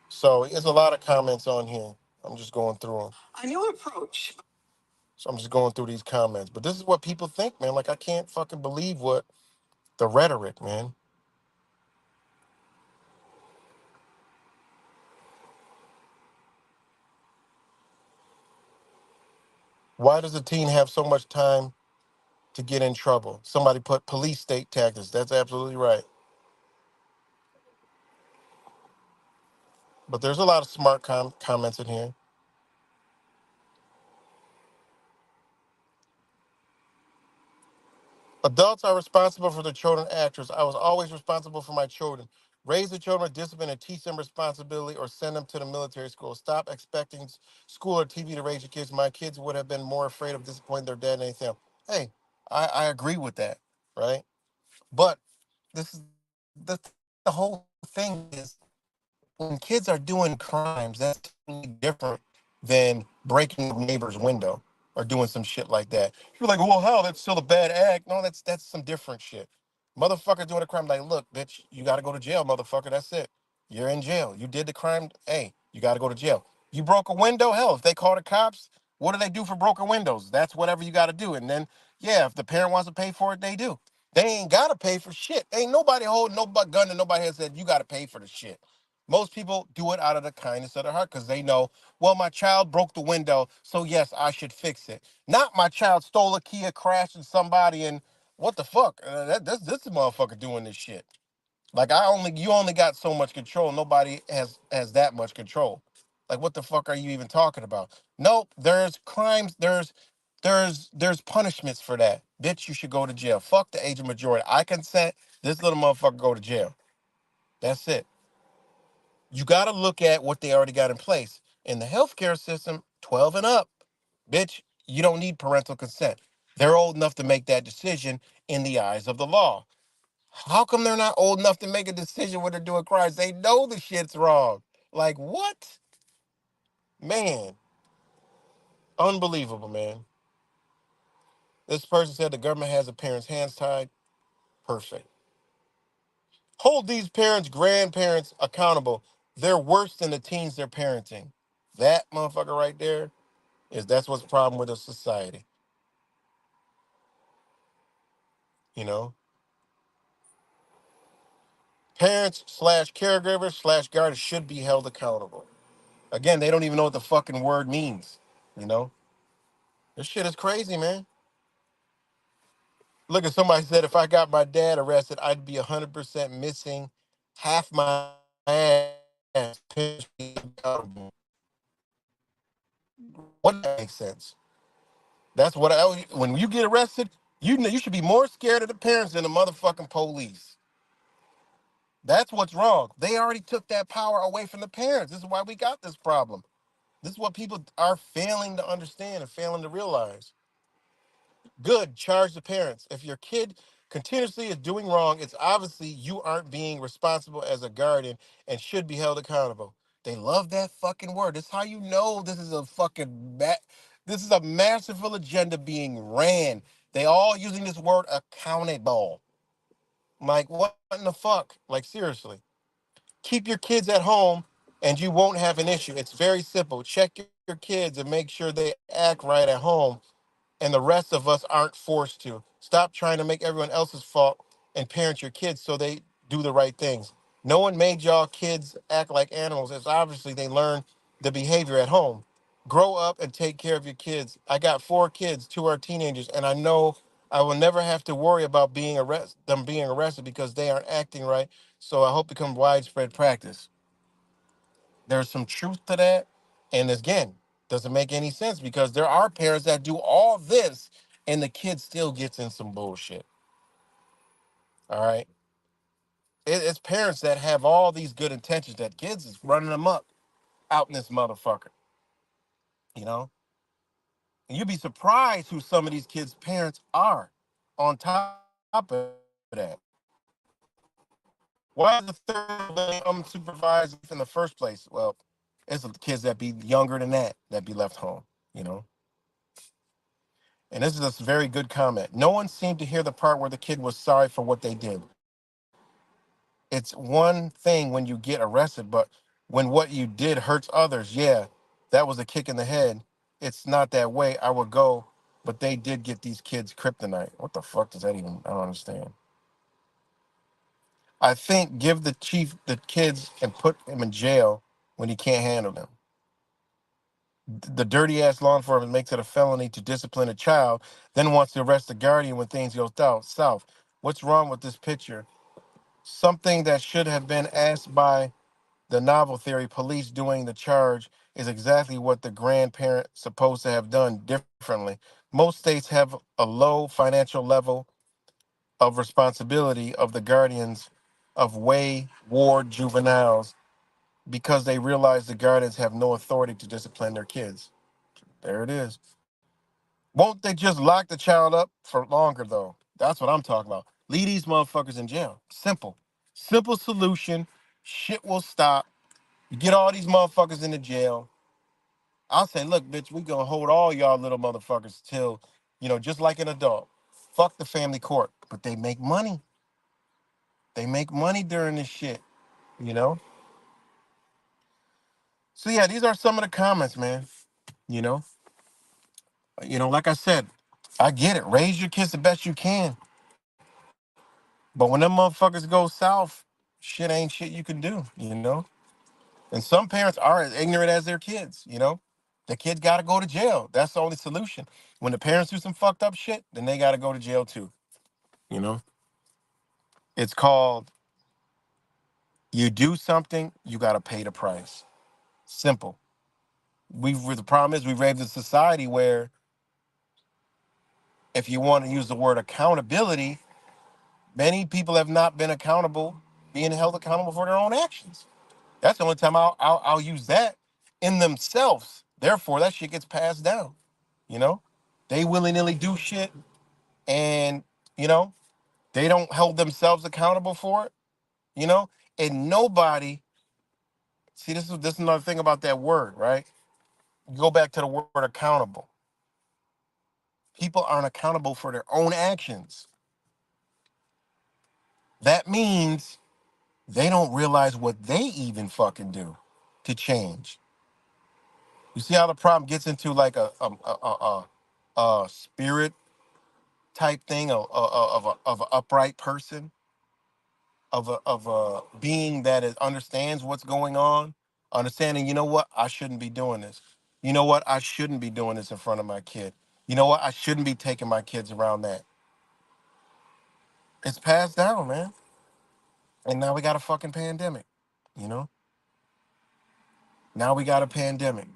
[SPEAKER 2] So there's a lot of comments on here. I'm just going through them. A new approach. So I'm just going through these comments. But this is what people think, man. Like, I can't fucking believe what the rhetoric, man. Why does a teen have so much time to get in trouble? Somebody put police state tactics. That's absolutely right. But there's a lot of smart comments in here. Adults are responsible for their children actors. I was always responsible for my children. Raise the children with discipline and teach them responsibility or send them to the military school. Stop expecting school or TV to raise your kids. My kids would have been more afraid of disappointing their dad than anything else. Hey, I agree with that, right? But this is the whole thing is when kids are doing crimes, that's totally different than breaking a neighbor's window or doing some shit like that. You're like, well, hell, that's still a bad act. No, that's some different shit. Motherfucker doing a crime, like, look, bitch, you got to go to jail, motherfucker. That's it. You're in jail. You did the crime. Hey, you got to go to jail. You broke a window. Hell, if they call the cops, what do they do for broken windows? That's whatever you got to do. And then, yeah, if the parent wants to pay for it, they do. They ain't got to pay for shit. Ain't nobody holding no gun and nobody has said you got to pay for the shit. Most people do it out of the kindness of their heart because they know, well, my child broke the window, so yes, I should fix it. Not my child stole a Kia, crashed into somebody, and what the fuck? This motherfucker doing this shit. Like you only got so much control. Nobody has that much control. Like what the fuck are you even talking about? Nope, there's crimes, there's punishments for that. Bitch, you should go to jail. Fuck the age of majority. I consent. This little motherfucker go to jail. That's it. You got to look at what they already got in place. In the healthcare system, 12 and up, bitch, you don't need parental consent. They're old enough to make that decision in the eyes of the law. How come they're not old enough to make a decision when they're doing crimes? They know the shit's wrong. Like, what? Man, unbelievable, man. This person said the government has the parents' hands tied. Perfect. Hold these parents, grandparents accountable. They're worse than the teens they're parenting. That motherfucker right there is that's what's the problem with a society. You know, parents slash caregivers slash guardians should be held accountable. Again, they don't even know what the fucking word means. You know, this shit is crazy, man. Look at somebody said if I got my dad arrested, I'd be 100% missing half my ass. What makes sense? That's what I. When you get arrested, you should be more scared of the parents than the motherfucking police. That's what's wrong. They already took that power away from the parents. This is why we got this problem. This is what people are failing to understand and failing to realize. Good, charge the parents. If your kid continuously is doing wrong, it's obviously you aren't being responsible as a guardian and should be held accountable. They love that fucking word. This is how you know this is a fucking this is a masterful agenda being ran. They all using this word accountable. Like what in the fuck? Like seriously. Keep your kids at home and you won't have an issue. It's very simple. Check your kids and make sure they act right at home and the rest of us aren't forced to. Stop trying to make everyone else's fault and parent your kids so they do the right things. No one made y'all kids act like animals. It's obviously they learn the behavior at home. Grow up and take care of your kids. I got 4 kids, 2 are teenagers, and I know I will never have to worry about them being arrested because they aren't acting right. So I hope it becomes widespread practice. There's some truth to that. And again, doesn't make any sense because there are parents that do all this and the kid still gets in some bullshit. All right. It's parents that have all these good intentions that kids is running them up out in this motherfucker. You know? And you'd be surprised who some of these kids' parents are on top of that. Why is the third unsupervised in the first place? Well, it's the kids that be younger than that be left home, you know? And this is a very good comment. No one seemed to hear the part where the kid was sorry for what they did. It's one thing when you get arrested, but when what you did hurts others, yeah, that was a kick in the head. It's not that way. I would go, but they did get these kids kryptonite. What the fuck does that even? I don't understand. I think give the chief the kids and put him in jail when he can't handle them. The dirty ass law enforcement makes it a felony to discipline a child, then wants to arrest the guardian when things go south. What's wrong with this picture? Something that should have been asked by the novel theory police doing the charge is exactly what the grandparent supposed to have done differently. Most states have a low financial level of responsibility of the guardians of wayward juveniles because they realize the guardians have no authority to discipline their kids. There it is. Won't they just lock the child up for longer, though? That's what I'm talking about. Leave these motherfuckers in jail. Simple. Simple solution. Shit will stop. You get all these motherfuckers in the jail. I'll say, look, bitch, we gonna hold all y'all little motherfuckers till, just like an adult. Fuck the family court. But they make money. They make money during this shit, you know? So yeah, these are some of the comments, man. You know? Like I said, I get it. Raise your kids the best you can. But when them motherfuckers go south, shit ain't shit you can do, you know? And some parents are as ignorant as their kids, you know? The kids got to go to jail. That's the only solution. When the parents do some fucked up shit, then they got to go to jail too, you know? It's called you do something, you got to pay the price. Simple. The problem is we raised a society where if you want to use the word accountability, Many people have not been accountable, being held accountable for their own actions. That's the only time I'll use that in themselves. Therefore, that shit gets passed down. You know, they willy nilly do shit, and you know they don't hold themselves accountable for it. You know, and nobody. See, this is another thing about that word, right? You go back to the word accountable. People aren't accountable for their own actions. That means they don't realize what they even fucking do to change. You see how the problem gets into like a spirit type thing of an upright person, of a being that understands what's going on, understanding. You know what? I shouldn't be doing this. You know what? I shouldn't be doing this in front of my kid. You know what? I shouldn't be taking my kids around that. It's passed down, man. And now we got a fucking pandemic. You know. Now we got a pandemic.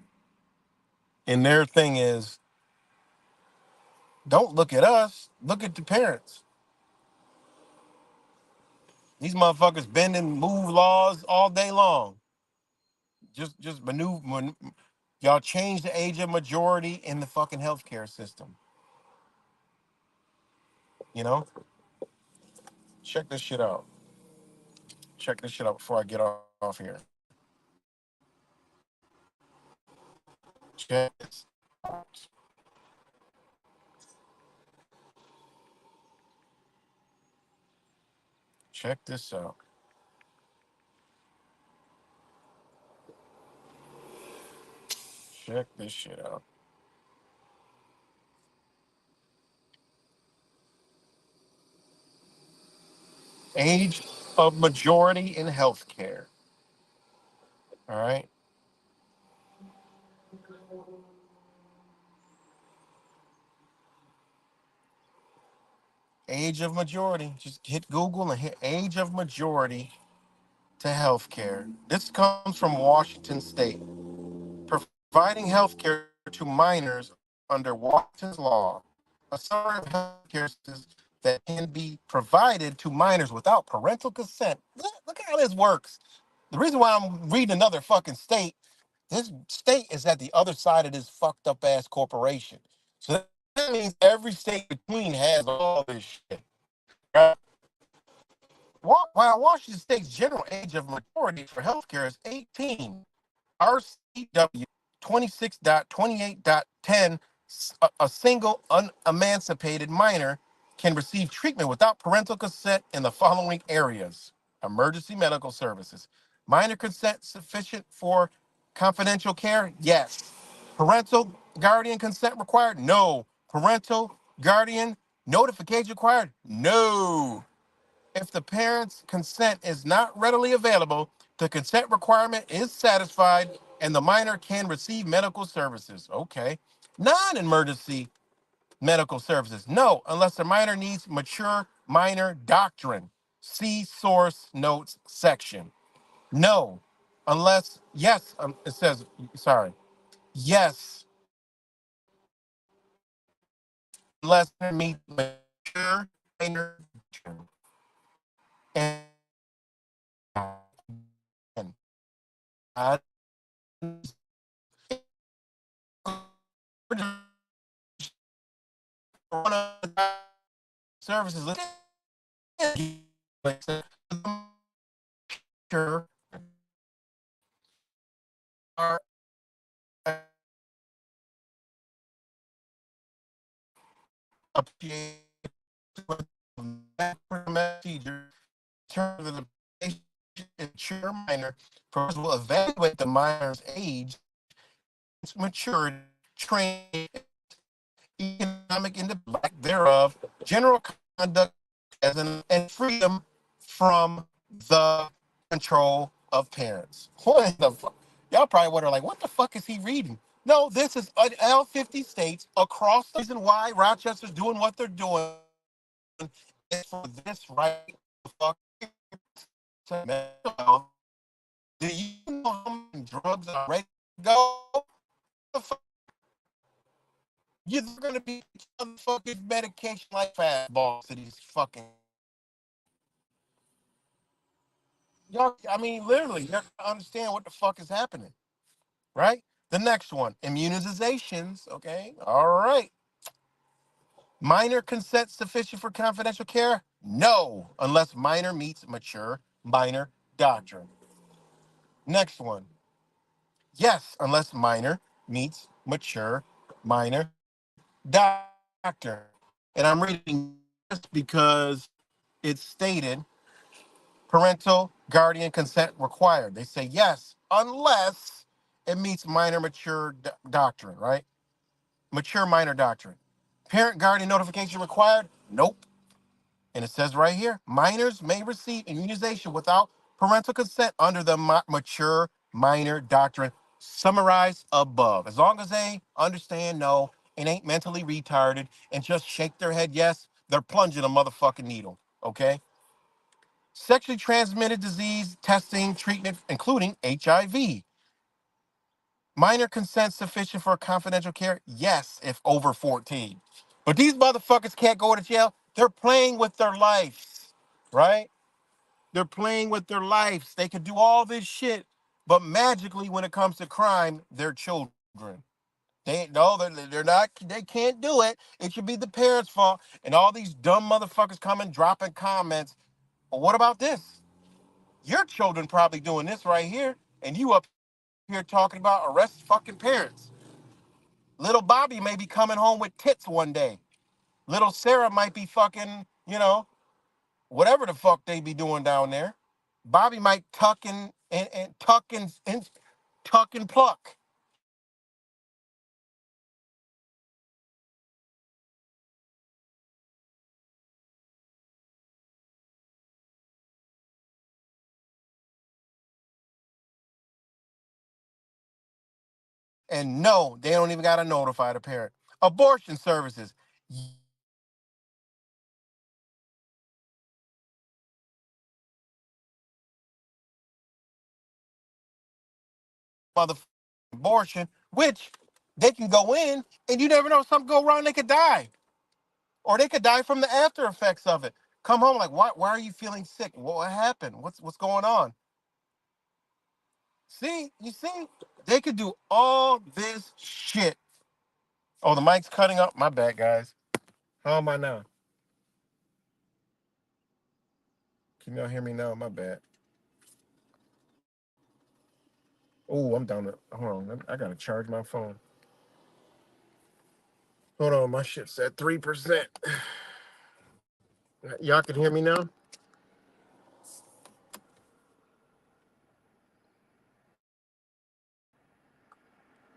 [SPEAKER 2] And their thing is, don't look at us. Look at the parents. These motherfuckers bend and move laws all day long. Just maneuver. Y'all change the age of majority in the fucking healthcare system. You know? Check this shit out. Check this shit out before I get off here. Check this. Check this out. Check this shit out. Age of majority in healthcare. All right. Age of majority. Just hit Google and hit age of majority to healthcare. This comes from Washington State. Providing healthcare to minors under Washington's law. A summary of healthcare services that can be provided to minors without parental consent. Look how this works. The reason why I'm reading another fucking state, this state is at the other side of this fucked up ass corporation. So that means every state between has all this shit. Right? While Washington State's general age of majority for healthcare is 18, RCW 26.28.10, a single unemancipated minor can receive treatment without parental consent in the following areas: emergency medical services. Minor consent sufficient for confidential care? Yes. Parental guardian consent required? No. Parental guardian notification required? No. If the parent's consent is not readily available, the consent requirement is satisfied and the minor can receive medical services. Okay. Non-emergency medical services. No, unless the minor needs mature minor doctrine. See source notes section. No, unless, yes, it says, sorry. Yes, unless they meet mature minor doctrine. And I services are appreciated with procedure in terms of the patient mature minor. First, will evaluate the minor's age, maturity, training, economic independence, lack thereof, general conduct, as and freedom from the control of parents. What the fuck? Y'all probably wonder, like, what the fuck is he reading? No, this is all 50 states across. The reason why Rochester's doing what they're doing is for this right to fuck to mental health. Do you know how many drugs are ready to go? You're going to be motherfucking medication like fastballs to these fucking Y'all, I mean, literally, you have to understand what the fuck is happening, right? The next one, immunizations. Okay, all right. Minor consent sufficient for confidential care? No, unless minor meets mature minor doctrine. Next one, yes, unless minor meets mature minor doctrine. And I'm reading this because it's stated parental guardian consent required. They say yes, unless it meets minor mature doctrine, right? Mature minor doctrine. Parent guardian notification required? Nope. And it says right here, minors may receive immunization without parental consent under the mature minor doctrine summarized above. As long as they understand no and ain't mentally retarded and just shake their head yes, they're plunging a motherfucking needle. Okay? Sexually transmitted disease testing treatment, including HIV. Minor consent sufficient for confidential care? Yes, if over 14. But these motherfuckers can't go to jail. They're playing with their lives, right? They're playing with their lives. They can do all this shit, but magically, when it comes to crime, they're children. They no, they're not. They can't do it. It should be the parents' fault. And all these dumb motherfuckers coming dropping comments. Well, what about this? Your children probably doing this right here, and you up here talking about arrest fucking parents. Little Bobby may be coming home with tits one day. Little Sarah might be fucking, whatever the fuck they be doing down there. Bobby might tuck and tuck and tuck and pluck. And no, they don't even gotta notify the parent. Abortion services. Mother abortion, which they can go in and you never know something go wrong, they could die. Or they could die from the after effects of it. Come home like, why are you feeling sick? What happened? What's going on? See, you see, they could do all this shit. Oh, the mic's cutting up. My bad, guys. How am I now? Can y'all hear me now? My bad. Oh, I'm down to. Hold on. I gotta charge my phone. Hold on, my shit's at 3%. Y'all can hear me now?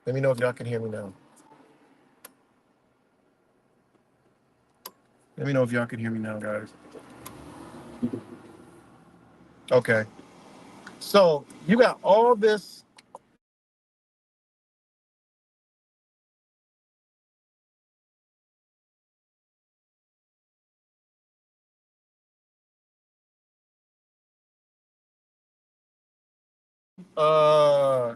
[SPEAKER 2] Let me know if y'all can hear me now. Let me know if y'all can hear me now, guys. Okay. So you got all this. Uh,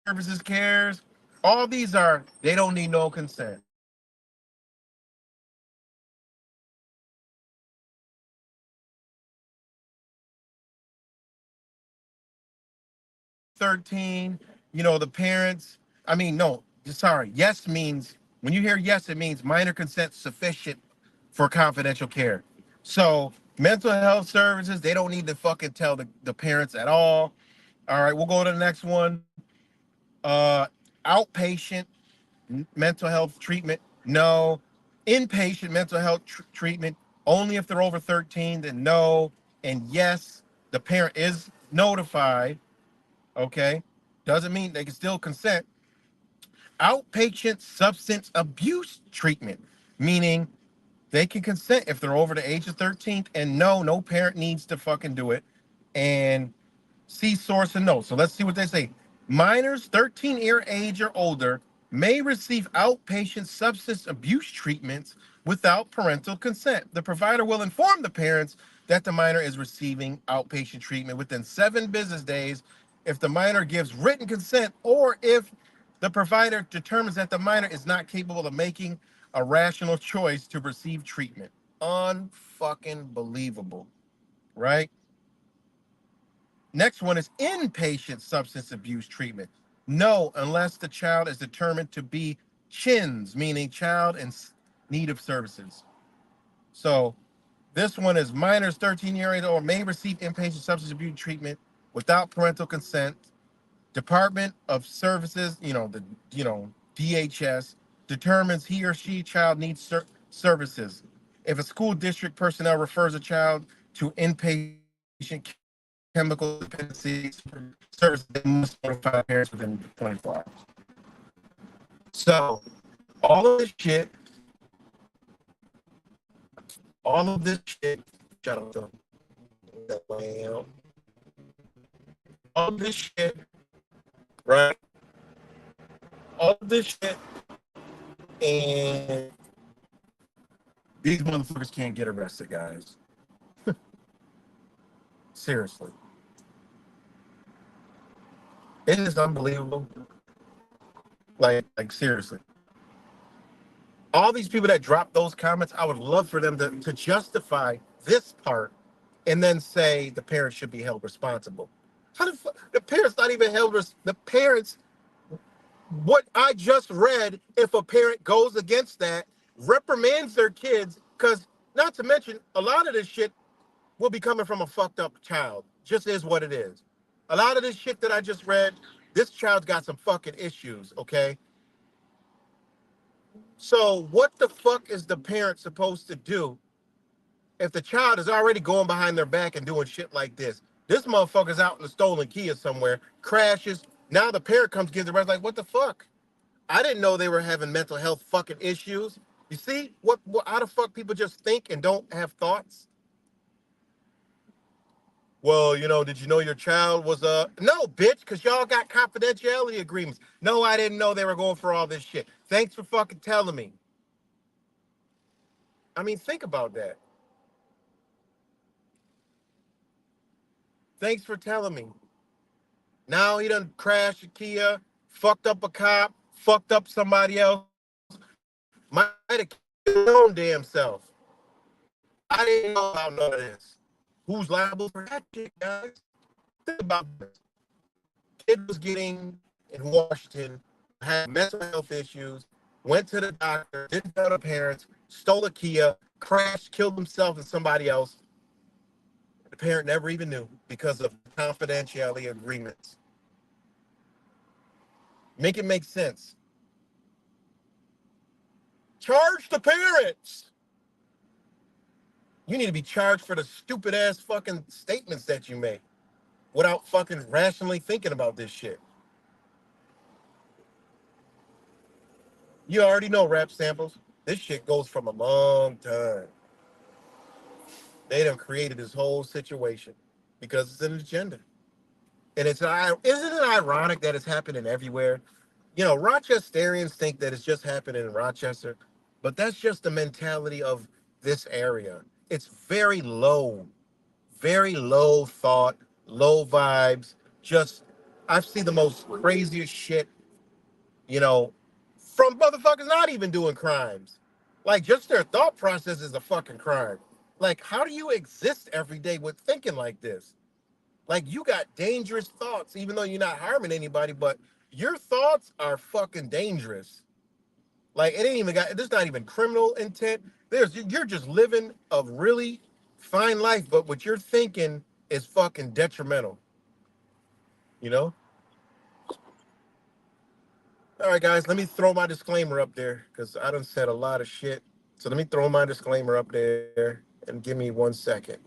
[SPEAKER 2] Services cares. All these are. They don't need no consent. 13, the parents. I mean, no, sorry. Yes means, when you hear yes, it means minor consent sufficient for confidential care. So mental health services, they don't need to fucking tell the parents at all. All right, we'll go to the next one. Uh, Outpatient mental health treatment, no. Inpatient mental health treatment, only if they're over 13, then no. And yes, the parent is notified. Okay, doesn't mean they can still consent. Outpatient substance abuse treatment, meaning they can consent if they're over the age of 13, and no parent needs to fucking do it. And see source and notes. So let's see what they say. Minors 13-year age or older may receive outpatient substance abuse treatments without parental consent. The provider will inform the parents that the minor is receiving outpatient treatment within 7 business days if the minor gives written consent or if the provider determines that the minor is not capable of making a rational choice to receive treatment. Unfucking believable, right? Next one is inpatient substance abuse treatment. No, unless the child is determined to be CHINS, meaning child in need of services. So this one is minors 13 years old may receive inpatient substance abuse treatment without parental consent. Department of Services, DHS, determines he or she child needs services. If a school district personnel refers a child to inpatient chemical dependency service, they must notify parents within 24 hours. So all of this shit, shut up, though. All of this shit, right? All of this shit, and these motherfuckers can't get arrested, guys. Seriously. It is unbelievable. Like seriously. All these people that drop those comments, I would love for them to justify this part and then say the parents should be held responsible. How the parents not even held the parents, what I just read, if a parent goes against that, reprimands their kids, because not to mention, a lot of this shit will be coming from a fucked up child. Just is what it is. A lot of this shit that I just read, this child's got some fucking issues, okay? So what the fuck is the parent supposed to do if the child is already going behind their back and doing shit like this? This motherfucker's out in a stolen Kia somewhere, crashes. Now the parent comes, gives the rest, like, what the fuck? I didn't know they were having mental health fucking issues. You see what how the fuck people just think and don't have thoughts? Well, did you know your child was no, bitch, because y'all got confidentiality agreements. No, I didn't know they were going for all this shit. Thanks for fucking telling me. I mean, think about that. Thanks for telling me. Now he done crashed a Kia, fucked up a cop, fucked up somebody else. Might have killed his own damn self. I didn't know about none of this. Who's liable for that shit, guys? Think about this. Kid was getting in Washington, had mental health issues, went to the doctor, didn't tell the parents, stole a Kia, crashed, killed himself and somebody else. The parent never even knew because of confidentiality agreements. Make it make sense. Charge the parents. You need to be charged for the stupid ass fucking statements that you make without fucking rationally thinking about this shit. You already know rap samples. This shit goes from a long time. They done created this whole situation because it's an agenda. And isn't it ironic that it's happening everywhere? Rochesterians think that it's just happening in Rochester, but that's just the mentality of this area. It's very low thought, low vibes. I've seen the most craziest shit, from motherfuckers not even doing crimes. Like, just their thought process is a fucking crime. Like, how do you exist every day with thinking like this? Like, you got dangerous thoughts, even though you're not harming anybody, but your thoughts are fucking dangerous. Like, there's not even criminal intent. You're just living a really fine life, but what you're thinking is fucking detrimental. All right, guys, let me throw my disclaimer up there because I done said a lot of shit. So let me throw my disclaimer up there and give me 1 second.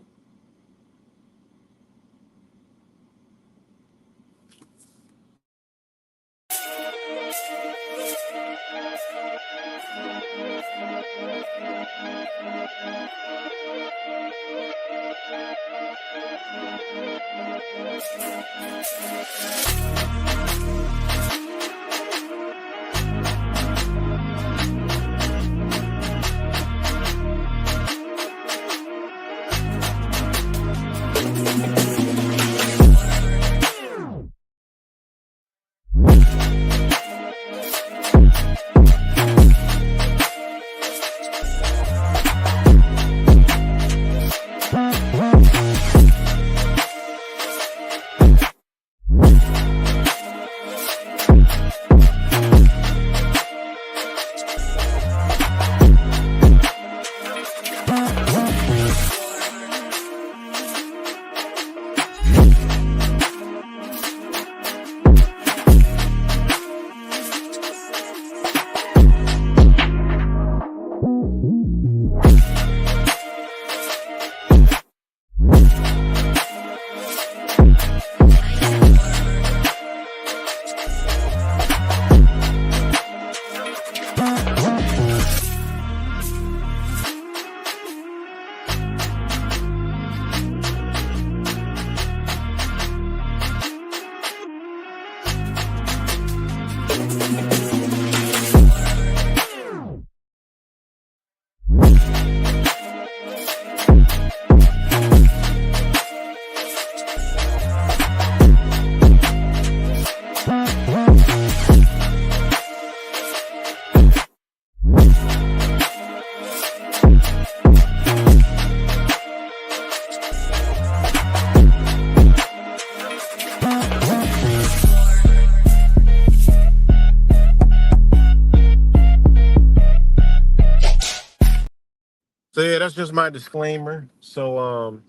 [SPEAKER 2] So yeah, that's just my disclaimer. So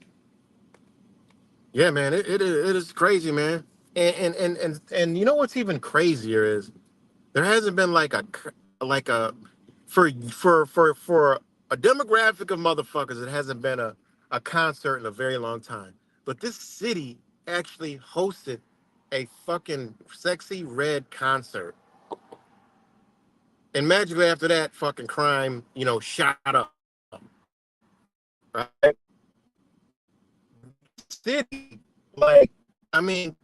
[SPEAKER 2] yeah, man, it is crazy, man. And you know what's even crazier is there hasn't been like a for a demographic of motherfuckers, it hasn't been a concert in a very long time. But this city actually hosted a fucking Sexy Red concert. And magically after that, fucking crime, shot up. Right? City, like, I mean,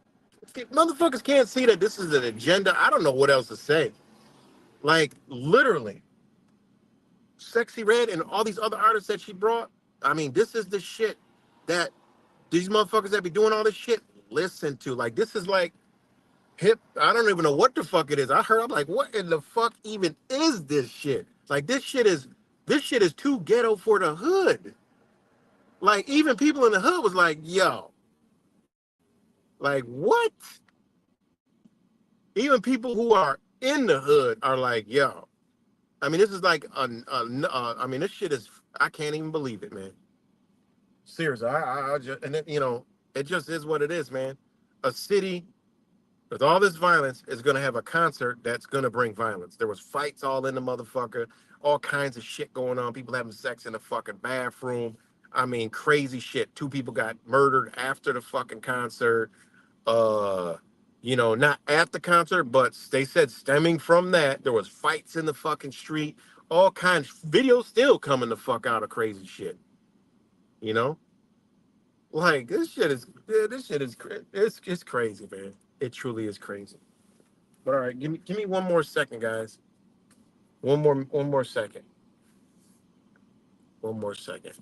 [SPEAKER 2] motherfuckers can't see that this is an agenda. I don't know what else to say. Like, literally, Sexy Red and all these other artists that she brought. I mean, this is the shit that these motherfuckers that be doing all this shit listen to. Like, this is like hip. I don't even know what the fuck it is. I'm like, what in the fuck even is this shit? Like, this shit is too ghetto for the hood. Like, even people in the hood was like, yo, like, what? Even people who are in the hood are like, yo. I mean, this is like, I mean, this shit is, I can't even believe it, man. Seriously, I just, and then, it just is what it is, man. A city with all this violence is going to have a concert that's going to bring violence. There was fights all in the motherfucker, all kinds of shit going on. People having sex in the fucking bathroom. I mean, crazy shit. 2 people got murdered after the fucking concert. uh Not at the concert, but they said stemming from that, there was fights in the fucking street, all kinds. Videos still coming the fuck out of crazy shit. You know, like it's crazy, man. It truly is crazy. But all right, give me one more second, guys. One more second. One more second.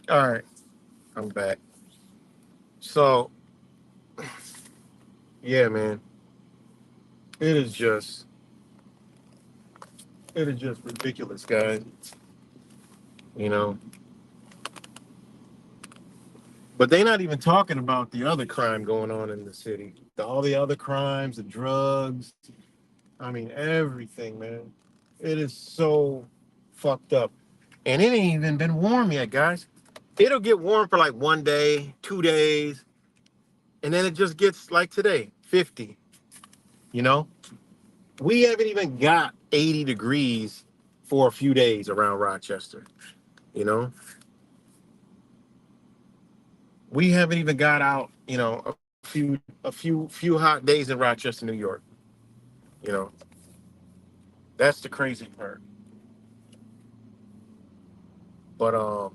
[SPEAKER 2] All right, I'm back. So yeah, man, it is just ridiculous, guys. You know, but they not even talking about the other crime going on in the city. All the other crimes, the drugs. I mean, everything, man. It is so fucked up. And it ain't even been warm yet, guys. It'll get warm for like 1 day, 2 days, and then it just gets like today, 50. You know? We haven't even got 80 degrees for a few days around Rochester. You know? We haven't even got out, a few hot days in Rochester, New York. You know? That's the crazy part. But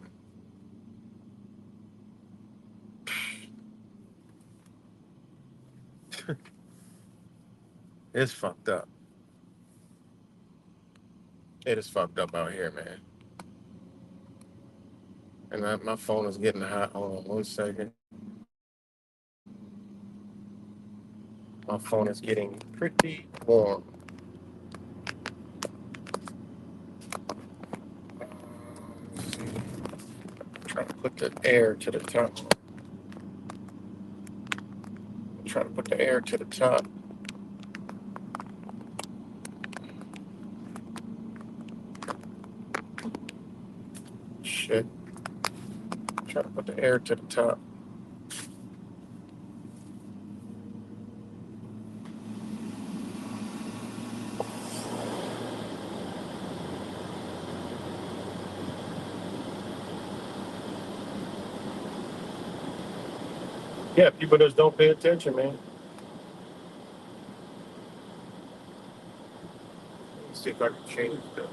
[SPEAKER 2] it's fucked up. It is fucked up out here, man. And my phone is getting hot. Hold on 1 second. My phone is getting pretty warm. Let's see. Try to put the air to the top. Try to put the air to the top. shit. Try to put the air to the top. Yeah, people just don't pay attention, man. Let's see if I can change that.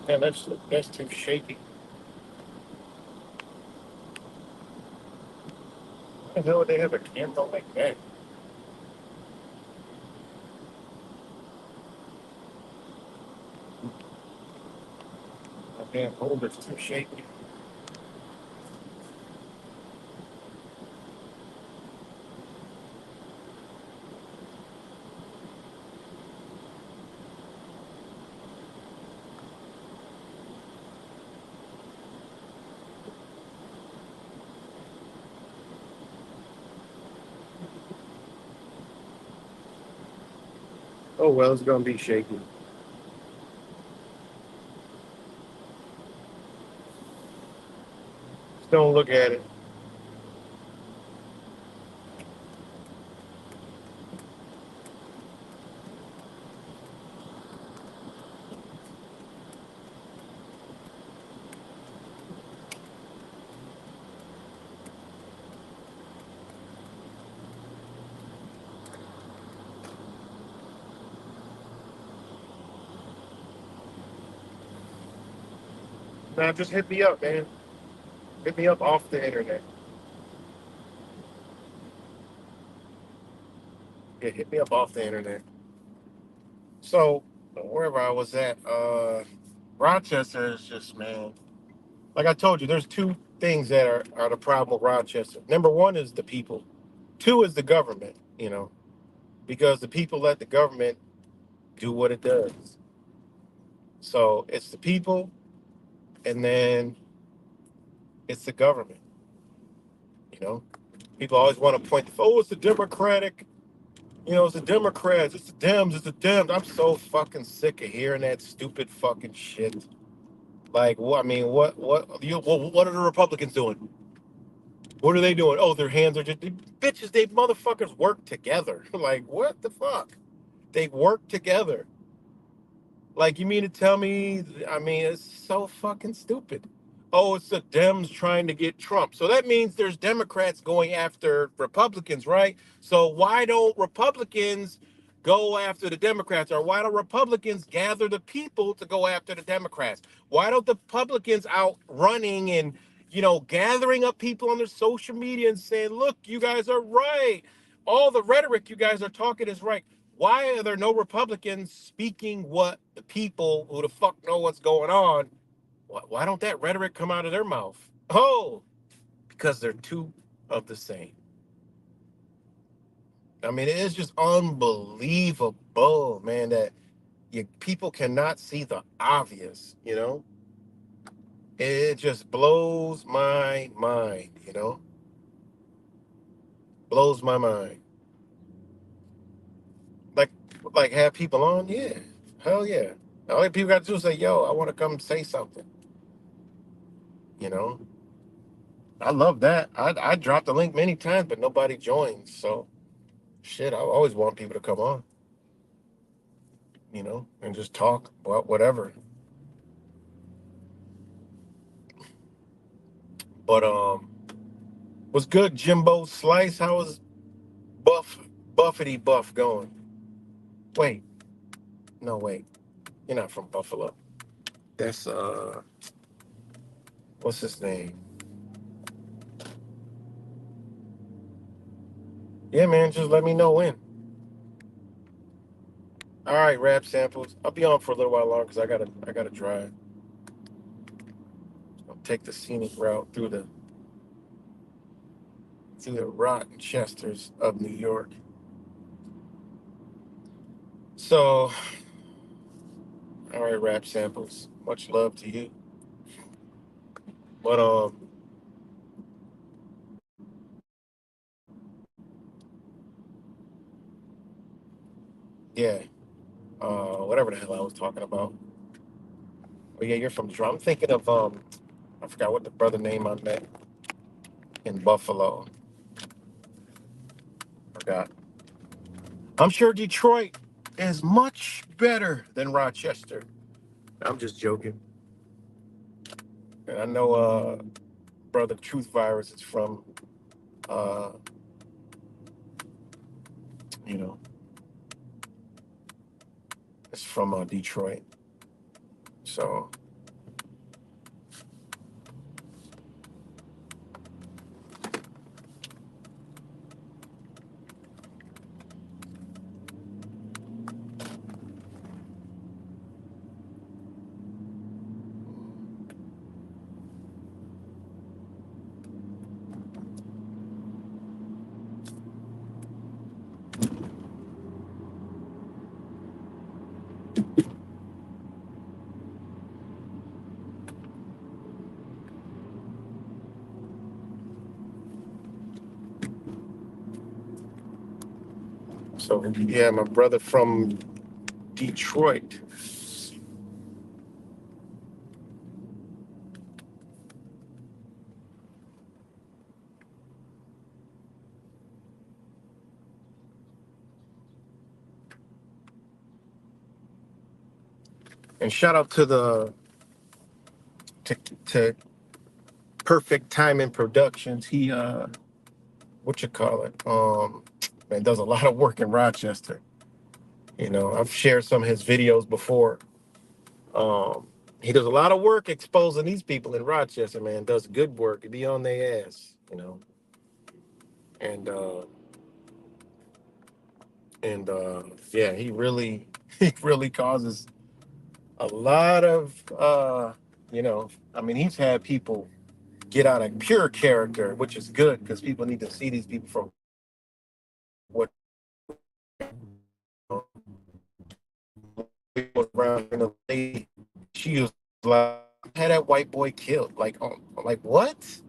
[SPEAKER 2] Man, that's too shaky. Why the hell would they have a camera like that? My damn holder's too shaky. Oh well, it's gonna be shaky. Just don't look at it. Now just hit me up, man. Hit me up off the internet. Yeah, hit me up off the internet. So wherever I was at, Rochester is just, man. Like I told you, there's two things that are the problem with Rochester. Number one is the people. Two is the government. Because the people let the government do what it does. So it's the people, and then it's the government. You know, people always want to point. Oh, it's the Democratic. It's the Democrats. It's the Dems. It's the Dems. I'm so fucking sick of hearing that stupid fucking shit. Like, what? I mean, what are the Republicans doing? What are they doing? Oh, their hands are just bitches. They motherfuckers work together. Like, what the fuck? They work together. Like, you mean to tell me? I mean, it's so fucking stupid. Oh, it's the Dems trying to get Trump. So that means there's Democrats going after Republicans, right? So why don't Republicans go after the Democrats? Or why don't Republicans gather the people to go after the Democrats? Why don't the Republicans out running and, gathering up people on their social media and saying, look, you guys are right. All the rhetoric you guys are talking is right. Why are there no Republicans speaking what the people who the fuck know what's going on? Why don't that rhetoric come out of their mouth? Oh, because they're two of the same. I mean, it is just unbelievable, man, that people cannot see the obvious. It just blows my mind. Blows my mind. Like, have people on? Yeah. Hell yeah. All people got to do is say, yo, I want to come say something. You know? I love that. I dropped the link many times, but nobody joins. So, shit, I always want people to come on, and just talk about whatever. But what's good, Jimbo Slice? How is Buffety Buff going? Wait, no, wait. You're not from Buffalo. That's what's his name? Yeah, man, just let me know when. All right, rap samples. I'll be on for a little while longer because I gotta drive. I'll take the scenic route through the Rochesters of New York. So, all right, rap samples. Much love to you. But yeah, whatever the hell I was talking about. But yeah, you're from Detroit. I'm thinking of I forgot what the brother name I met in Buffalo. Forgot. I'm sure Detroit is much better than Rochester. I'm just joking. And I know brother Truth Virus is from uh, you know, it's from Detroit. So yeah, my brother from Detroit. And shout out to the to Perfect Timing Productions. He what you call it? Man, does a lot of work in Rochester. You know, I've shared some of his videos before. He does a lot of work exposing these people in Rochester, man. Does good work. He be on their ass, you know. And yeah, he really he really causes a lot of you know, I mean, he's had people get out of pure character, which is good because people need to see these people for what was around in the lady. She was like, had that white boy killed. Like what?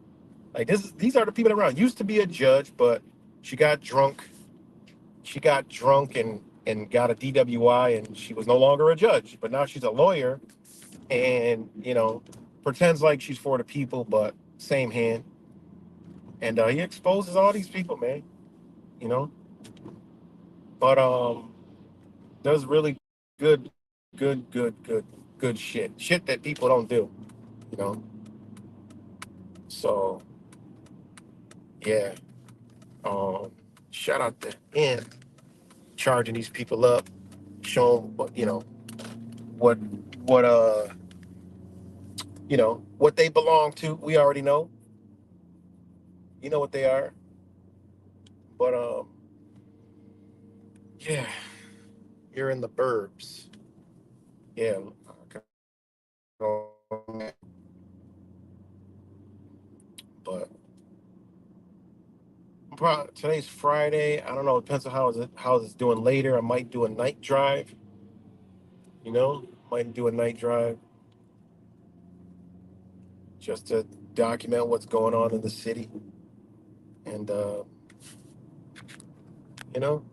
[SPEAKER 2] Like these are the people around. Used to be a judge, but she got drunk. She got drunk and got a DWI, and she was no longer a judge. But now she's a lawyer, and you know, pretends like she's for the people, but same hand. And he exposes all these people, man. You know, but does really good, good shit. Shit that people don't do. You know. So yeah. Um, shout out to Ant charging these people up, show them what what what what they belong to. We already know. You know what they are. But yeah, you're in the burbs. Yeah. But today's Friday. I don't know. It depends on how it's doing later. I might do a night drive. You know, might do a night drive just to document what's going on in the city. And you know,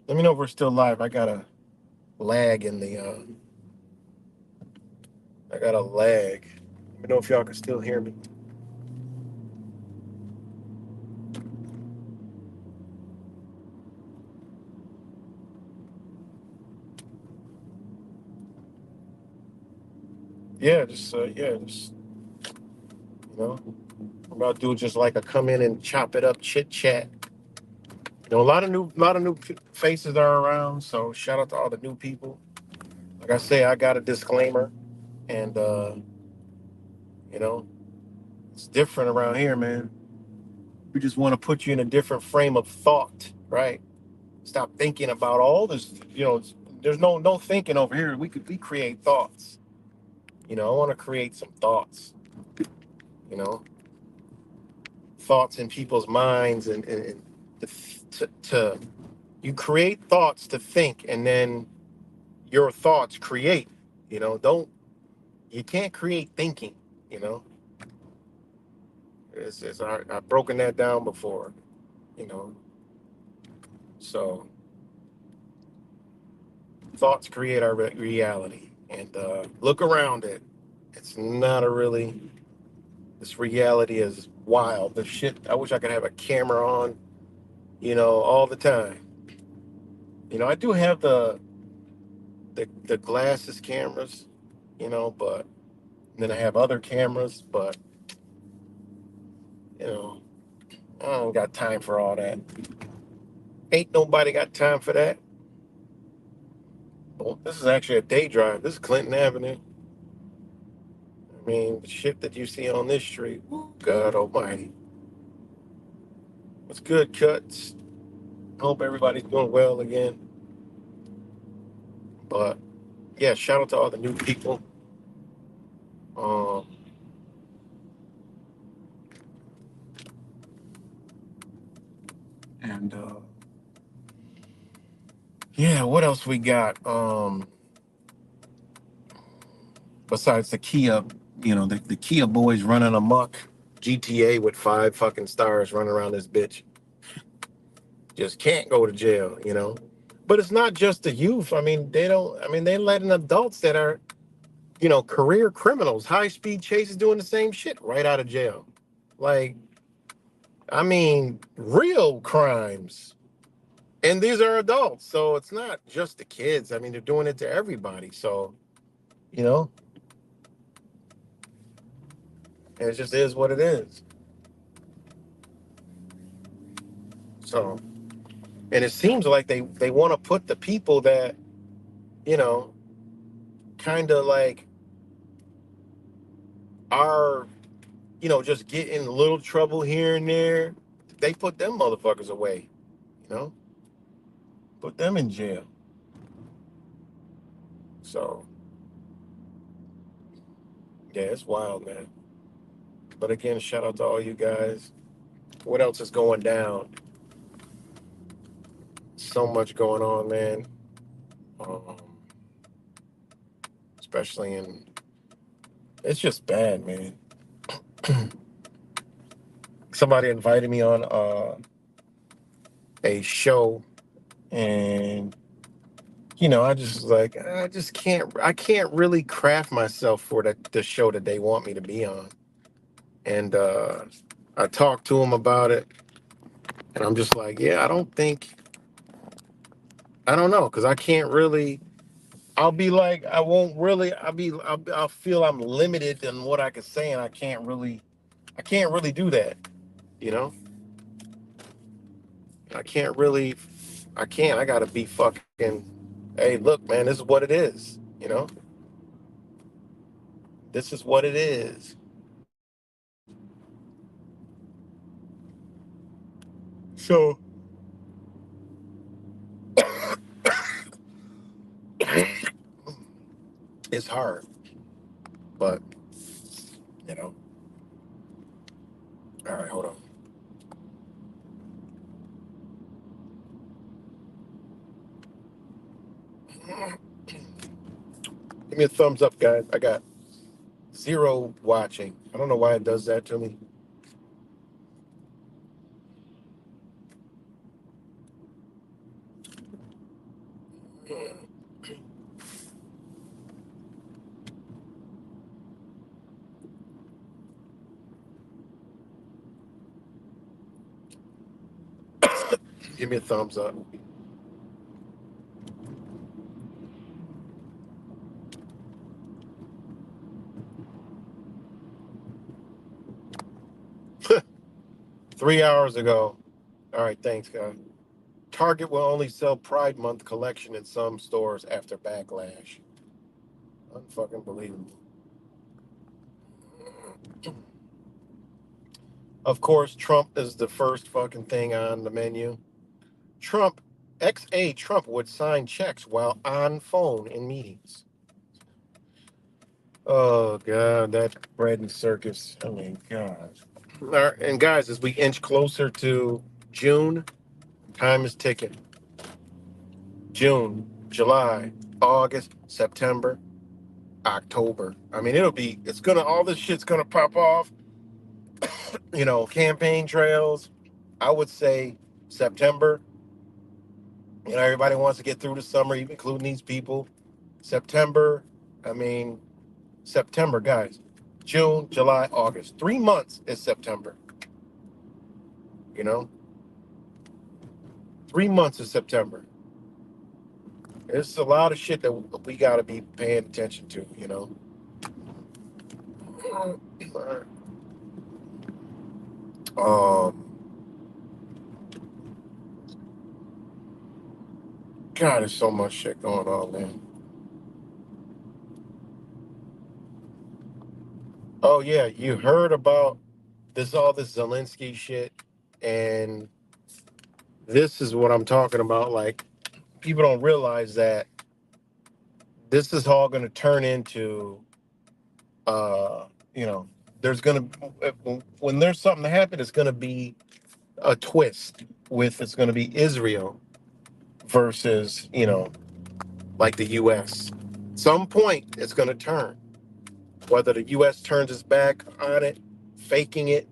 [SPEAKER 2] let me know if we're still live. I got a lag in the. I got a lag. Let me know if y'all can still hear me. Just you know, I'm about to do just like a come in and chop it up, chit chat. You know, a lot of new faces are around. So shout out to all the new people. Like I say, I got a disclaimer, and You know, it's different around here, man. We just want to put you in a different frame of thought, right? Stop thinking about all this. There's no thinking over here. We create thoughts. I want to create some thoughts. You know, thoughts in people's minds, and to you create thoughts to think, and then your thoughts create. Don't you can't create thinking. You know, I've broken that down before. You know, so thoughts create our reality, and look around it. It's not a really. This reality is wild. The shit. I wish I could have a camera on. All the time. I do have the glasses cameras. But then I have other cameras, but you know, I don't got time for all that. Ain't nobody got time for that. Well, this is actually a day drive. This is Clinton Avenue. I mean, the shit that you see on this street. God almighty. What's good, Cuts? Hope everybody's doing well again. But yeah, shout out to all the new people. Um, and yeah, what else we got? Besides the Kia, the Kia boys running amok. GTA with 5 fucking stars running around this bitch. Just can't go to jail. But it's not just the youth. I mean, they're letting adults that are, career criminals, high speed chases doing the same shit right out of jail. Like, I mean, real crimes. And these are adults. So it's not just the kids. I mean, they're doing it to everybody. So, you know, it just is what it is. So, and it seems like they want to put the people that, you know, kind of like are, just get in a little trouble here and there. They put them motherfuckers away, you know, put them in jail. So, yeah, it's wild, man. But again, shout out to all you guys. What else is going down? So much going on, man. Um, especially it's just bad, man. Somebody invited me on a show, and I just can't really craft myself for the show that they want me to be on. And I talked to him about it, and I'm just like, yeah, I don't know, because I can't really. I'll be like, I won't really. I'll feel I'm limited in what I can say, and I can't really do that. You know, I can't really, I can't. I gotta be fucking. Hey, look, man, this is what it is. This is what it is. So it's hard, but you know. All right, hold on. Give me a thumbs up, guys. I got 0 watching. I don't know why it does that to me. Give me a thumbs up. Three hours ago. All right, thanks, guys. Target will only sell Pride Month collection in some stores after backlash. Unfucking believable. Of course, Trump is the first fucking thing on the menu. Trump, ex-A Trump would sign checks while on phone in meetings. Oh God, that bread and circus. I mean, God. All right, and guys, as we inch closer to June, time is ticking. June, July, August, September, October. I mean, it's gonna, all this shit's gonna pop off. Campaign trails. I would say September. Everybody wants to get through the summer, even including these people. September. I mean, September, guys. June, July, August. 3 months is September. You know, 3 months is September. There's a lot of shit that we got to be paying attention to. Um, God, there's so much shit going on, man. Oh yeah, you heard about all this Zelensky shit, and this is what I'm talking about. Like, people don't realize that this is all going to turn into, uh, you know, there's going to, when there's something to happen, it's going to be a twist it's going to be Israel versus, like the U.S. Some point it's going to turn, whether the U.S. turns its back on it, faking it,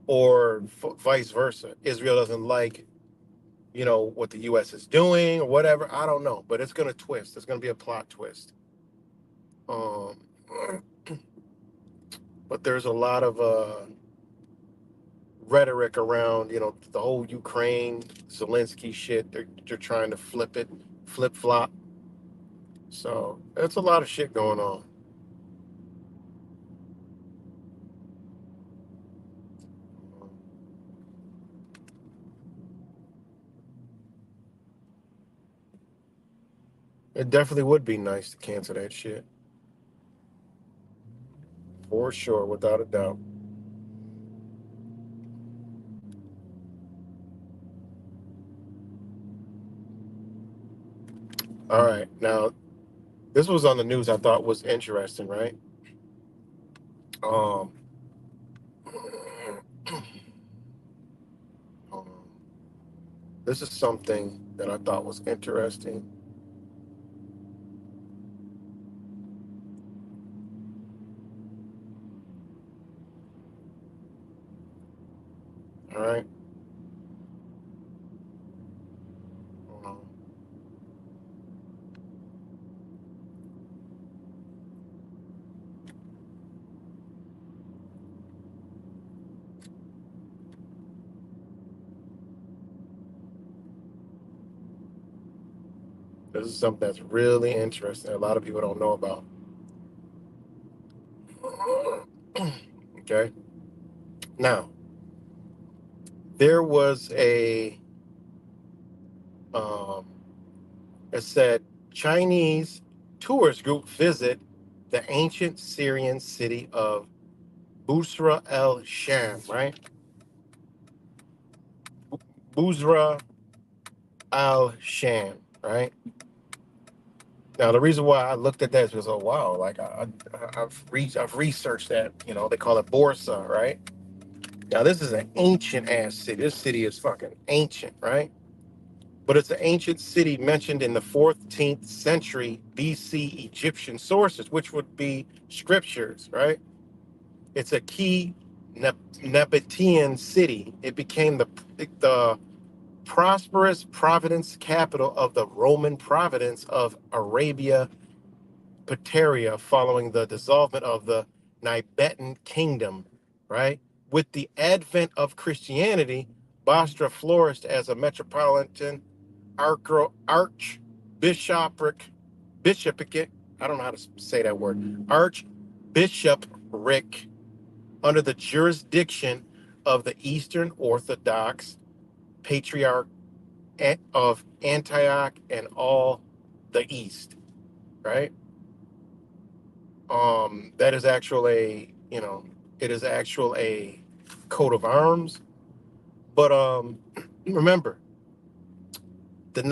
[SPEAKER 2] or vice versa. Israel doesn't like, what the U.S. is doing or whatever. I don't know, but it's going to twist. It's going to be a plot twist. Um, but there's a lot of rhetoric around, the whole Ukraine Zelensky shit. They're trying to flip flop. So it's a lot of shit going on. It definitely would be nice to cancel that shit, for sure, without a doubt. All right, now this was on the news. I thought was interesting, right? Um, um, this is something that I thought was interesting. All right. Um, This is something that's really interesting. A lot of people don't know about. Okay. Now, there was um, it said Chinese tourist group visit the ancient Syrian city of Busra el Sham, right? Busra al Sham, right? Now, the reason why I looked at that is because, oh wow, like I've researched that. They call it Borsa, right? Now, this is an ancient ass city. This city is fucking ancient, right? But it's an ancient city mentioned in the 14th century BC Egyptian sources, which would be scriptures, right? It's a key Nabatean city. It became the prosperous province capital of the Roman province of Arabia Pateria following the dissolvement of the Nibetan kingdom, right? With the advent of Christianity, Bostra flourished as a metropolitan bishopric, I don't know how to say that word, archbishopric under the jurisdiction of the Eastern Orthodox Patriarch of Antioch and all the East, right? That is actually, It is actual a coat of arms. But remember, the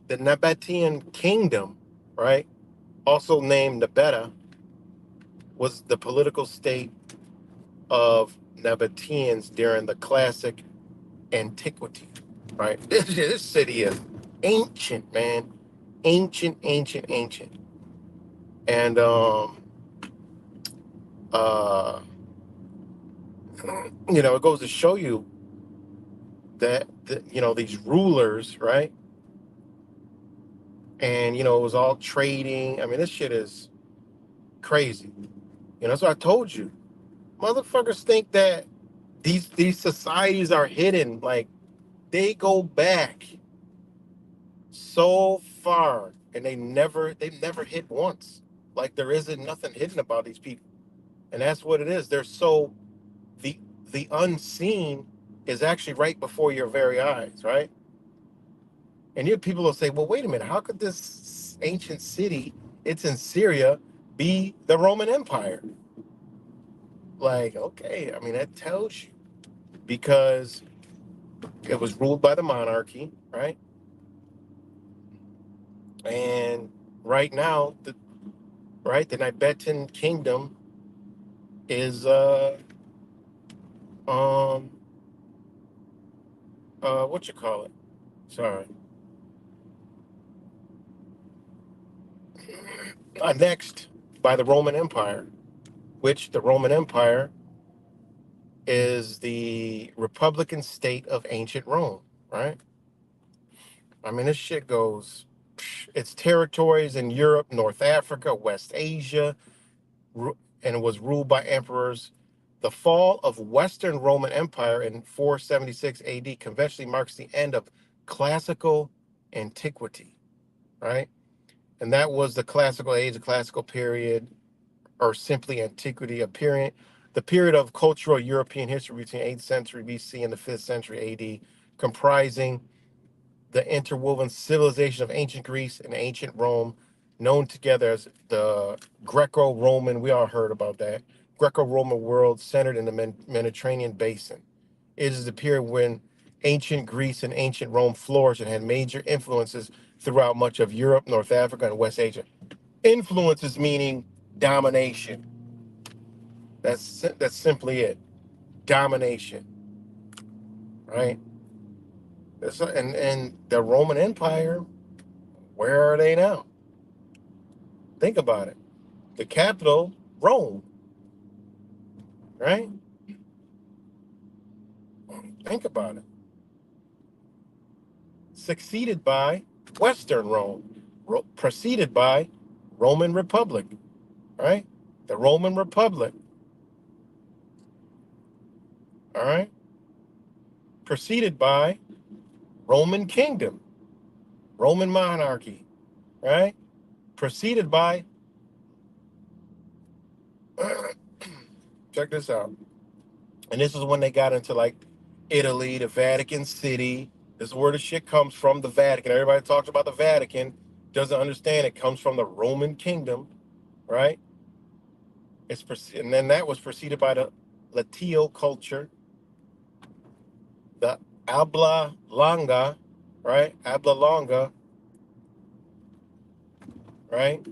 [SPEAKER 2] the Nabataean kingdom, right? Also named Nabeta, was the political state of Nabateans during the classic antiquity, right? This city is ancient, man. Ancient, ancient, ancient. And uh it goes to show you that these rulers, right? And it was all trading. I mean, this shit is crazy. That's what I told you. Motherfuckers think that these societies are hidden. Like, they go back so far, and they've never hit once. Like, there isn't nothing hidden about these people. And that's what it is. They're so the the unseen is actually right before your very eyes, right? And yet people will say, well, wait a minute, how could this ancient city, it's in Syria, be the Roman Empire? Like, okay, I mean, that tells you, because it was ruled by the monarchy, right? And right now, the Tibetan kingdom is um what you call it? Sorry, annexed by the Roman Empire, which the Roman Empire is the Republican state of ancient Rome, right? I mean, this shit goes. Its territories in Europe, North Africa, West Asia, and it was ruled by emperors. The fall of Western Roman Empire in 476 AD conventionally marks the end of classical antiquity, right? And that was the classical age, the classical period, or simply antiquity, the period of cultural European history between 8th century BC and the 5th century AD, comprising the interwoven civilization of ancient Greece and ancient Rome, known together as the Greco-Roman. We all heard about that. Greco-Roman world centered in the Mediterranean basin. It is the period when ancient Greece and ancient Rome flourished and had major influences throughout much of Europe, North Africa, and West Asia. Influences meaning domination. That's simply it. Domination, right? And the Roman Empire, where are they now? Think about it. The capital, Rome, right? Think about it. Succeeded by Western Rome, preceded by Roman Republic, right? The Roman Republic, all right? Preceded by Roman Kingdom, Roman monarchy, right? Preceded by, check this out. And this is when they got into like Italy, the Vatican City. This is where the shit comes from, the Vatican. Everybody talks about the Vatican, doesn't understand it comes from the Roman Kingdom, right? And then that was preceded by the Latino culture, the Habla Longa, right? Habla Longa, right?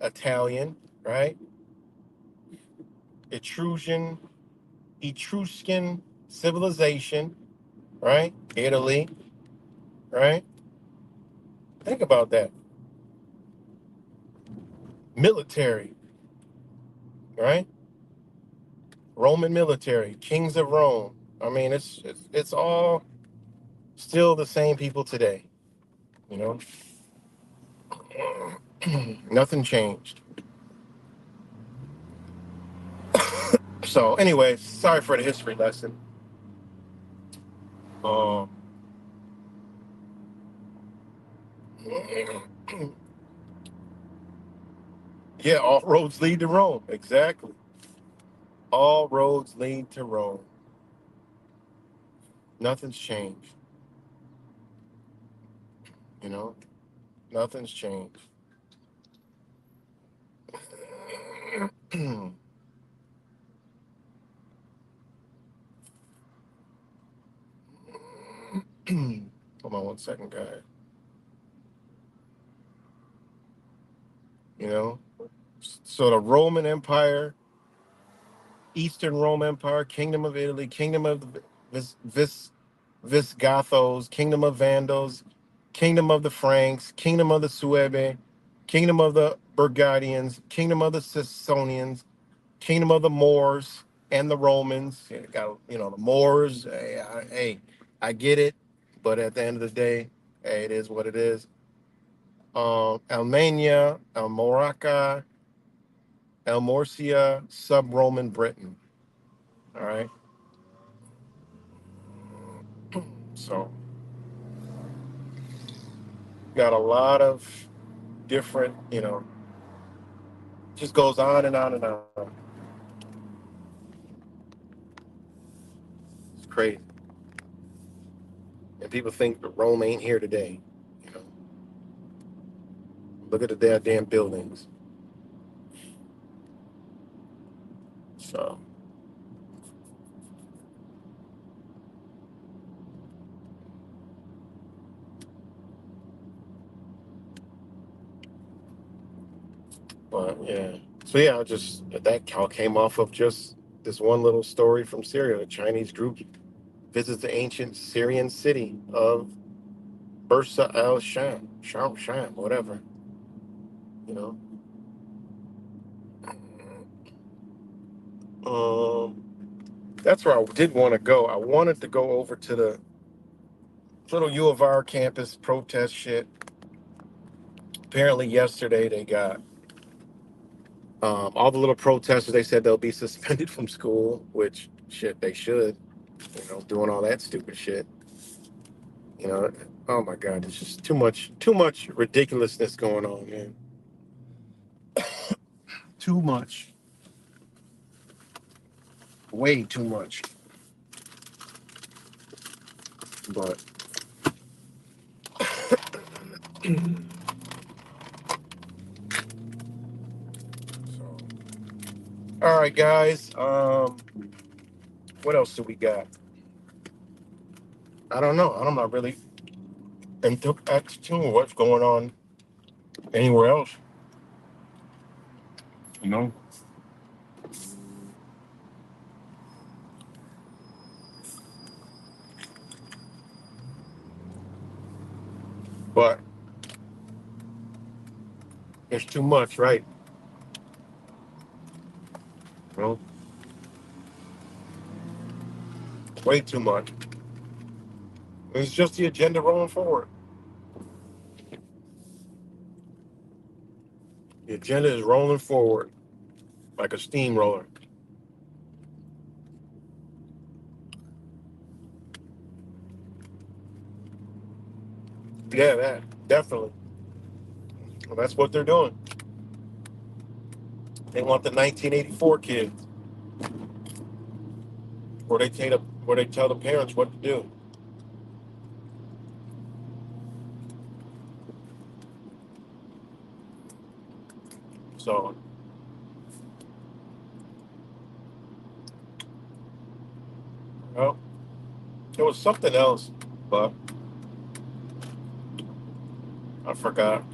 [SPEAKER 2] Italian, right? Etruscan, Etruscan civilization, right? Italy, right? Think about that. Military, right? Roman military, kings of Rome. I mean, it's all still the same people today. You know, nothing changed. So, anyway, sorry for the history lesson. Um, yeah, all roads lead to Rome. Exactly. All roads lead to Rome. Nothing's changed. You know, nothing's changed. 1 second, guys. You know, so the Roman Empire, Eastern Rome Empire, Kingdom of Italy, Kingdom of the Visigoths, Kingdom of Vandals, Kingdom of the Franks, Kingdom of the Suebi, Kingdom of the Burgundians, Kingdom of the Saxonians, Kingdom of the Moors and the Romans. Yeah, got the Moors. I get it, but at the end of the day, hey, it is what it is. Almania, Almorca, Elmorcia, sub-Roman Britain. All right. So got a lot of different, just goes on and on and on. It's crazy. And people think that Rome ain't here today. You know, look at the damn buildings. So but yeah. So yeah, that all came off of just this one little story from Syria. A Chinese group visits the ancient Syrian city of Bursa al Sham, whatever. You know. Um, that's where I did want to go. I wanted to go over to the little U of R campus protest shit. Apparently, yesterday they got all the little protesters. They said they'll be suspended from school, which shit they should. Doing all that stupid shit. You know, oh my God, it's just too much ridiculousness going on, man. Too much, way too much. But so, all right, guys. What else do we got? I don't know. I'm not really into what's going on anywhere else. You know, but it's too much, right? You know, way too much. It's just the agenda rolling forward. The agenda is rolling forward like a steamroller. Yeah, that definitely. Well, that's what they're doing. They want the 1984 kids, where they tell the parents what to do. So, well, there was something else, but I forgot.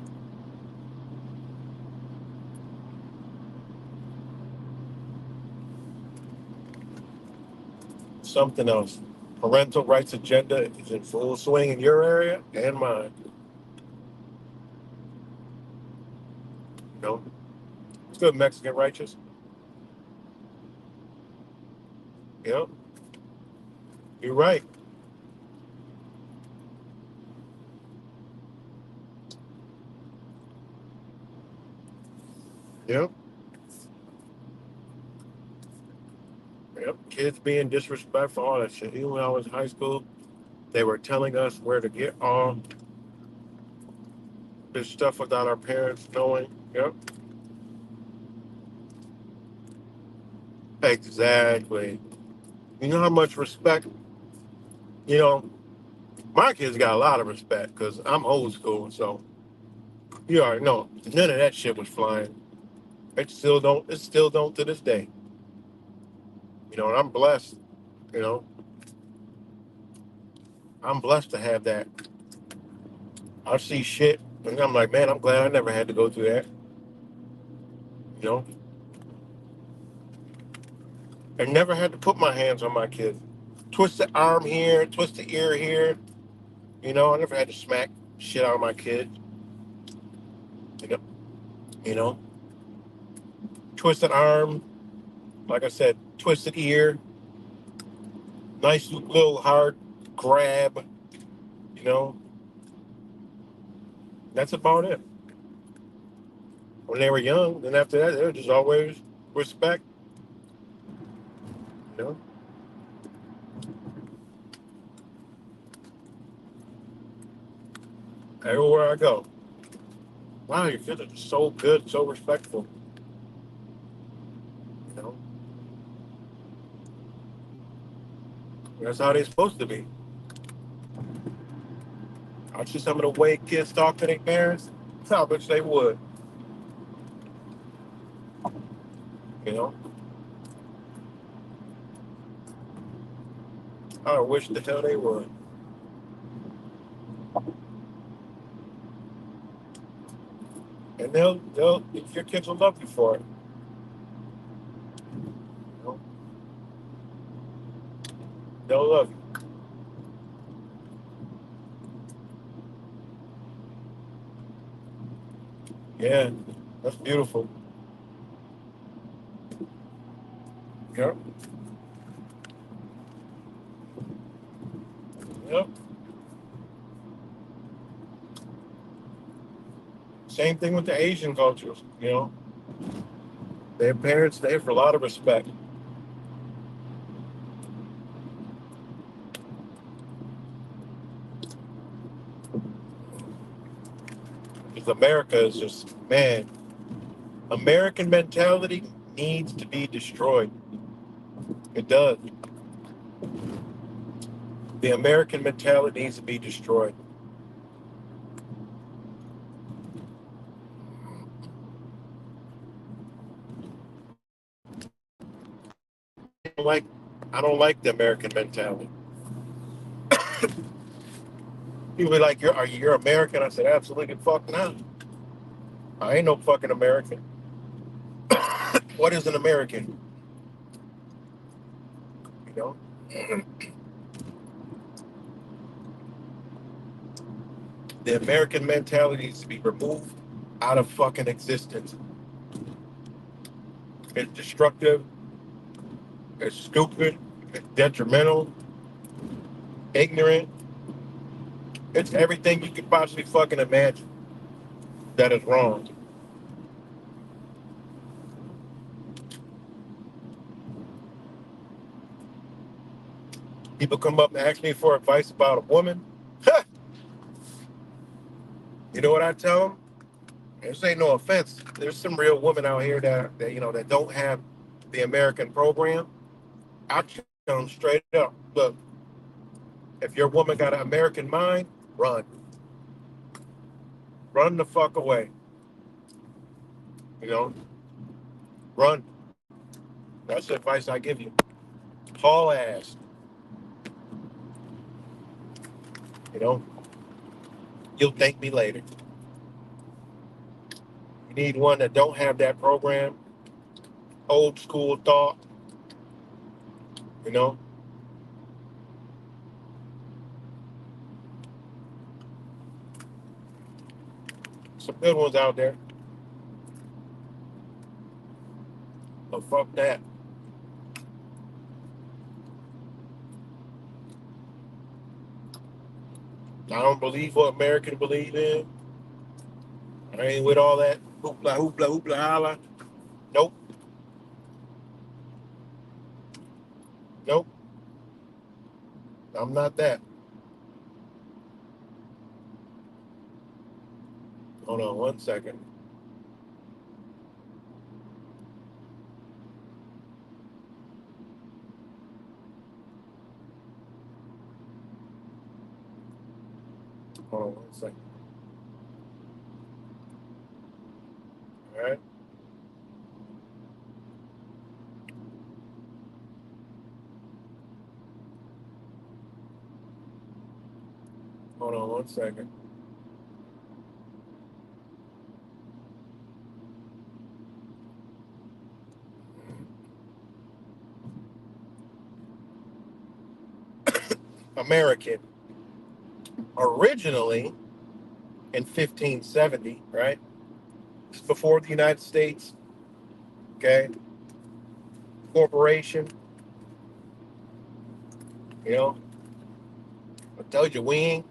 [SPEAKER 2] Something else. Parental rights agenda is in full swing in your area and mine. You know, it's good, Mexican righteous. Yeah, you're right. Yep, yep. Kids being disrespectful, all that shit. Even when I was in high school, they were telling us where to get all this stuff without our parents knowing. Yep, exactly. You know how much respect, you know, my kids got a lot of respect because I'm old school. So you already know none of that shit was flying. It still don't to this day. And I'm blessed. You know, I'm blessed to have that I see shit, and I'm like, man, I'm glad I never had to go through that. You know, I never had to put my hands on my kids. Twist the arm here, twist the ear here. You know, I never had to smack shit out of my kid. You know, you know, twisted arm, like I said, twisted ear, nice little hard grab. You know, that's about it. When they were young, then after that, they were just always respect. You know, everywhere I go. Wow, your kids are so good, so respectful. You know, that's how they're supposed to be. I see some of the way kids talk to their parents. I wish they would. You know, I wish the hell they would. And they'll, your kids will love you for it. You know, they'll love you. Yeah, that's beautiful. Yep, yep. Same thing with the Asian cultures. You know, their parents, they have a lot of respect. Because America is just, man, American mentality needs to be destroyed. It does. The American mentality needs to be destroyed. I don't like, I don't like the American mentality. People be like, you're American? I said, absolutely fuck not. I ain't no fucking American. What is an American? You know? The American mentality needs to be removed out of fucking existence. It's destructive, it's stupid, it's detrimental, ignorant. It's everything you could possibly fucking imagine that is wrong. People come up and ask me for advice about a woman. You know what I tell them? This ain't no offense. There's some real women out here that you know that don't have the American program. I tell them straight up, look, if your woman got an American mind, run. Run the fuck away. You know? Run. That's the advice I give you. Haul ass. You know? You'll thank me later. You need one that don't have that program, old school thought, you know? Some good ones out there. But fuck that. I don't believe what Americans believe in. I ain't with all that hoopla, hoopla, hoopla, holla. Nope. Nope. I'm not that. Hold on one second. Hold on one second. All right. Hold on one second. American originally in 1570, right? It's before the United States, okay, corporation. You know, I told you we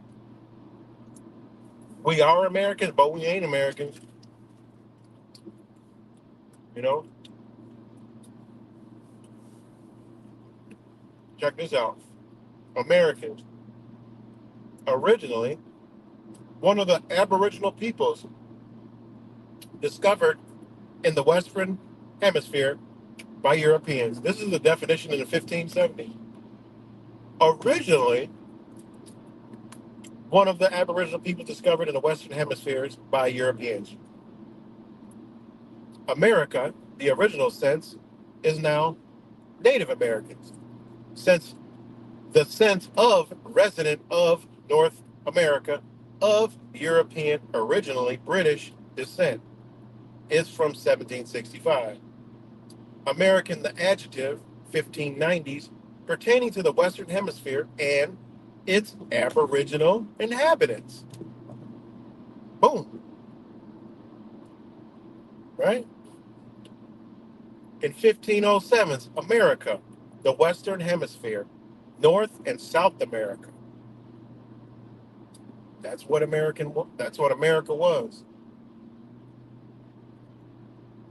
[SPEAKER 2] are Americans, but we ain't Americans. You know, check this out. Americans originally one of the Aboriginal peoples discovered in the Western Hemisphere by Europeans. This is the definition in the 1570s. Originally, one of the Aboriginal people discovered in the Western Hemispheres by Europeans. America, the original sense, is now Native Americans. Since the sense of resident of North America of European, originally British descent, is from 1765. American, the adjective, 1590s, pertaining to the Western Hemisphere and its Aboriginal inhabitants. Boom. Right? In 1507's America, the Western Hemisphere, North and South America. That's what America was.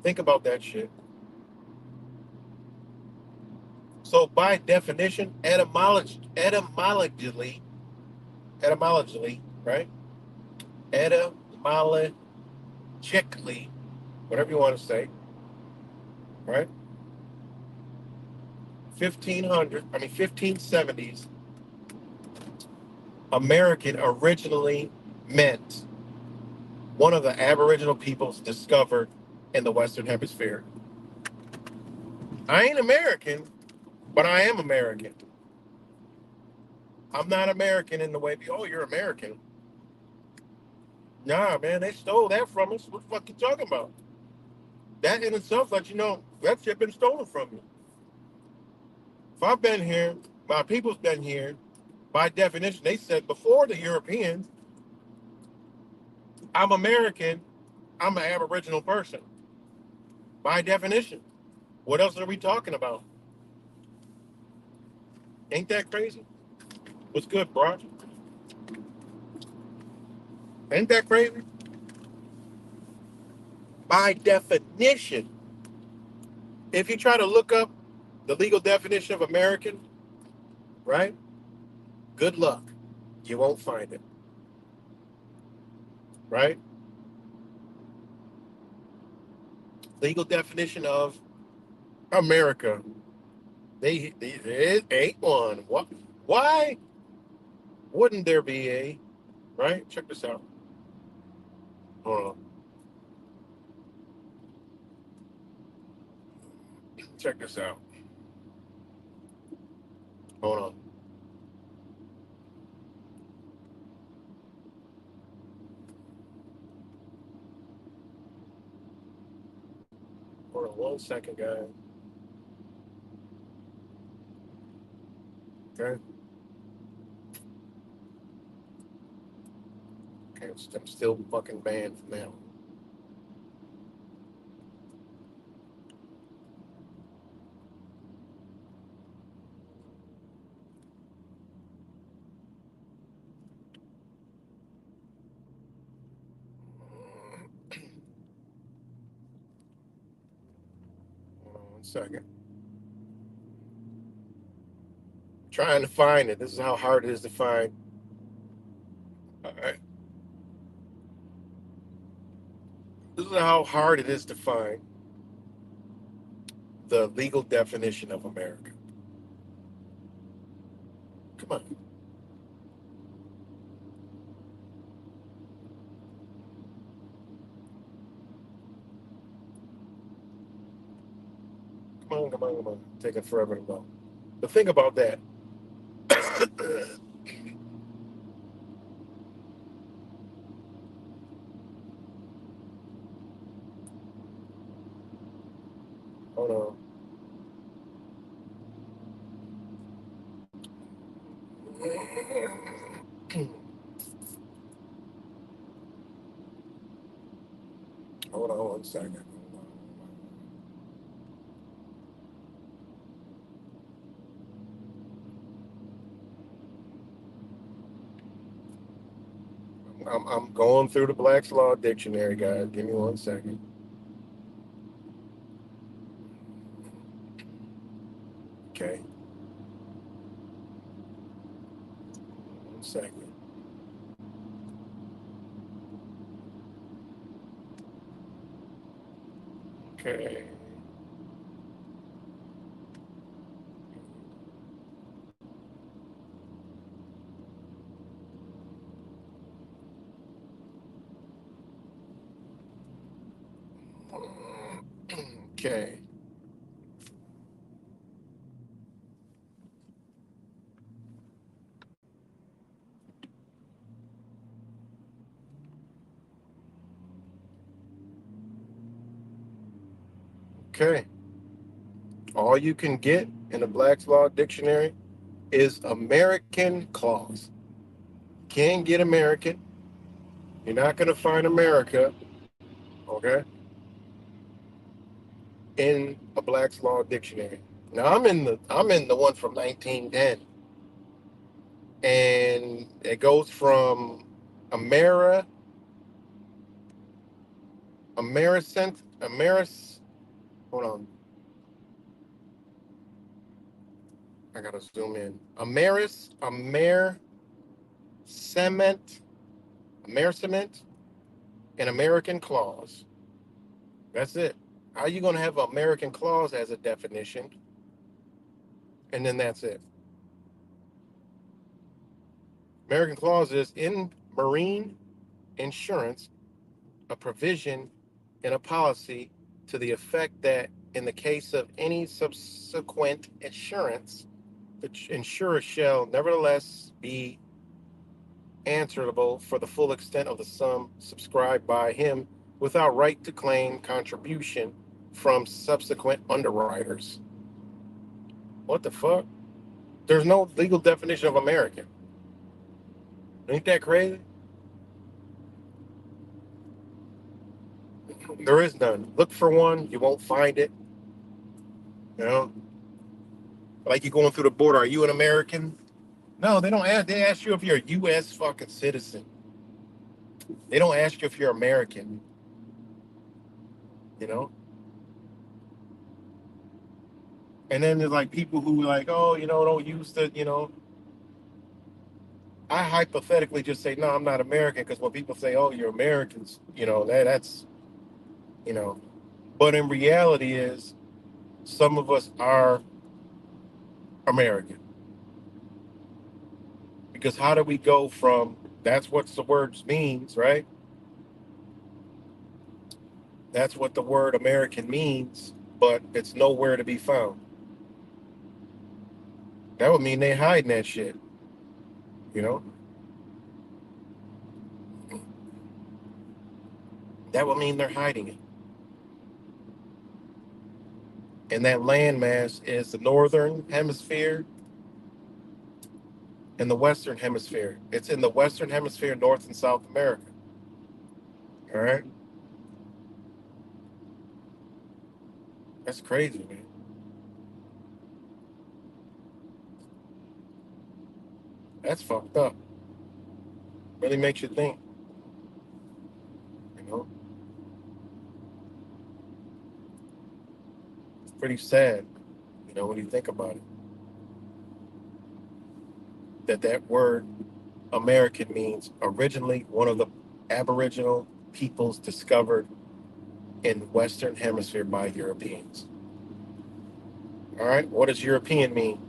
[SPEAKER 2] Think about that shit. So by definition, etymologically, right? Etymologically, whatever you want to say, right? 1570s, American originally meant one of the Aboriginal peoples discovered in the Western Hemisphere. I ain't American, but I am American. I'm not American in the way, oh, you're American. Nah, man, they stole that from us. What the fuck you talking about? That in itself lets you know that shit been stolen from you. If I've been here, my people's been here. By definition, they said before the Europeans, I'm American, I'm an Aboriginal person. By definition. What else are we talking about? Ain't that crazy? What's good, bro? Ain't that crazy? By definition. If you try to look up the legal definition of American, right? Good luck. You won't find it. Right? Legal definition of America. There ain't one. What? Why wouldn't there be a? Right? Check this out. Hold on. Check this out. Hold on. Hold on 1 second, guys. Okay. Okay, I'm still fucking banned from that. 1 second. Trying to find it. This is how hard it is to find. All right. This is how hard it is to find the legal definition of America. Come on. Come on. Taking forever to go. But think about that. Hold on. Hold on one second. I'm going through the Black's Law Dictionary, guys. Give me one second. Okay. One second. Okay. Okay. Okay. All you can get in the Black's Law Dictionary is American clause. Can't get American. You're not going to find America, okay, in a Black's Law Dictionary. Now I'm in the one from 1910, and it goes from Amera, Americent, Ameris. Hold on, I gotta zoom in. Cement, Americement, and American clause. That's it. How are you gonna have American clause as a definition, and then that's it? American clause is in marine insurance, a provision in a policy to the effect that in the case of any subsequent insurance, the insurer shall nevertheless be answerable for the full extent of the sum subscribed by him without right to claim contribution from subsequent underwriters. What the fuck? There's no legal definition of American. Ain't that crazy? There is none. Look for one, you won't find it. You know, like you going through the border. Are you an American? No, they don't ask. They ask you if you're a U.S. fucking citizen. They don't ask you if you're American. You know. And then there's like people who like, oh, don't use the, I hypothetically just say, no, I'm not American because when people say, oh, you're Americans, that's, you know. But in reality, is some of us are American because how do we go from that's what the words means, right? That's what the word American means, but it's nowhere to be found. That would mean they hiding that shit, you know? That would mean they're hiding it. And that landmass is the northern hemisphere and the western hemisphere. It's in the western hemisphere, North and South America. All right? That's crazy, man. That's fucked up. Really makes you think, you know? It's pretty sad, when you think about it. That word American means originally one of the Aboriginal peoples discovered in the Western Hemisphere by Europeans. All right, what does European mean?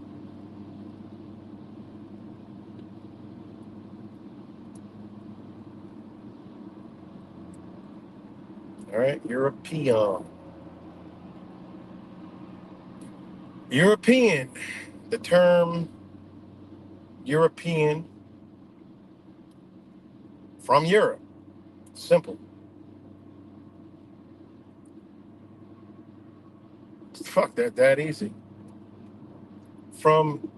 [SPEAKER 2] All right, European. European, the term European from Europe. Simple. Fuck that easy. From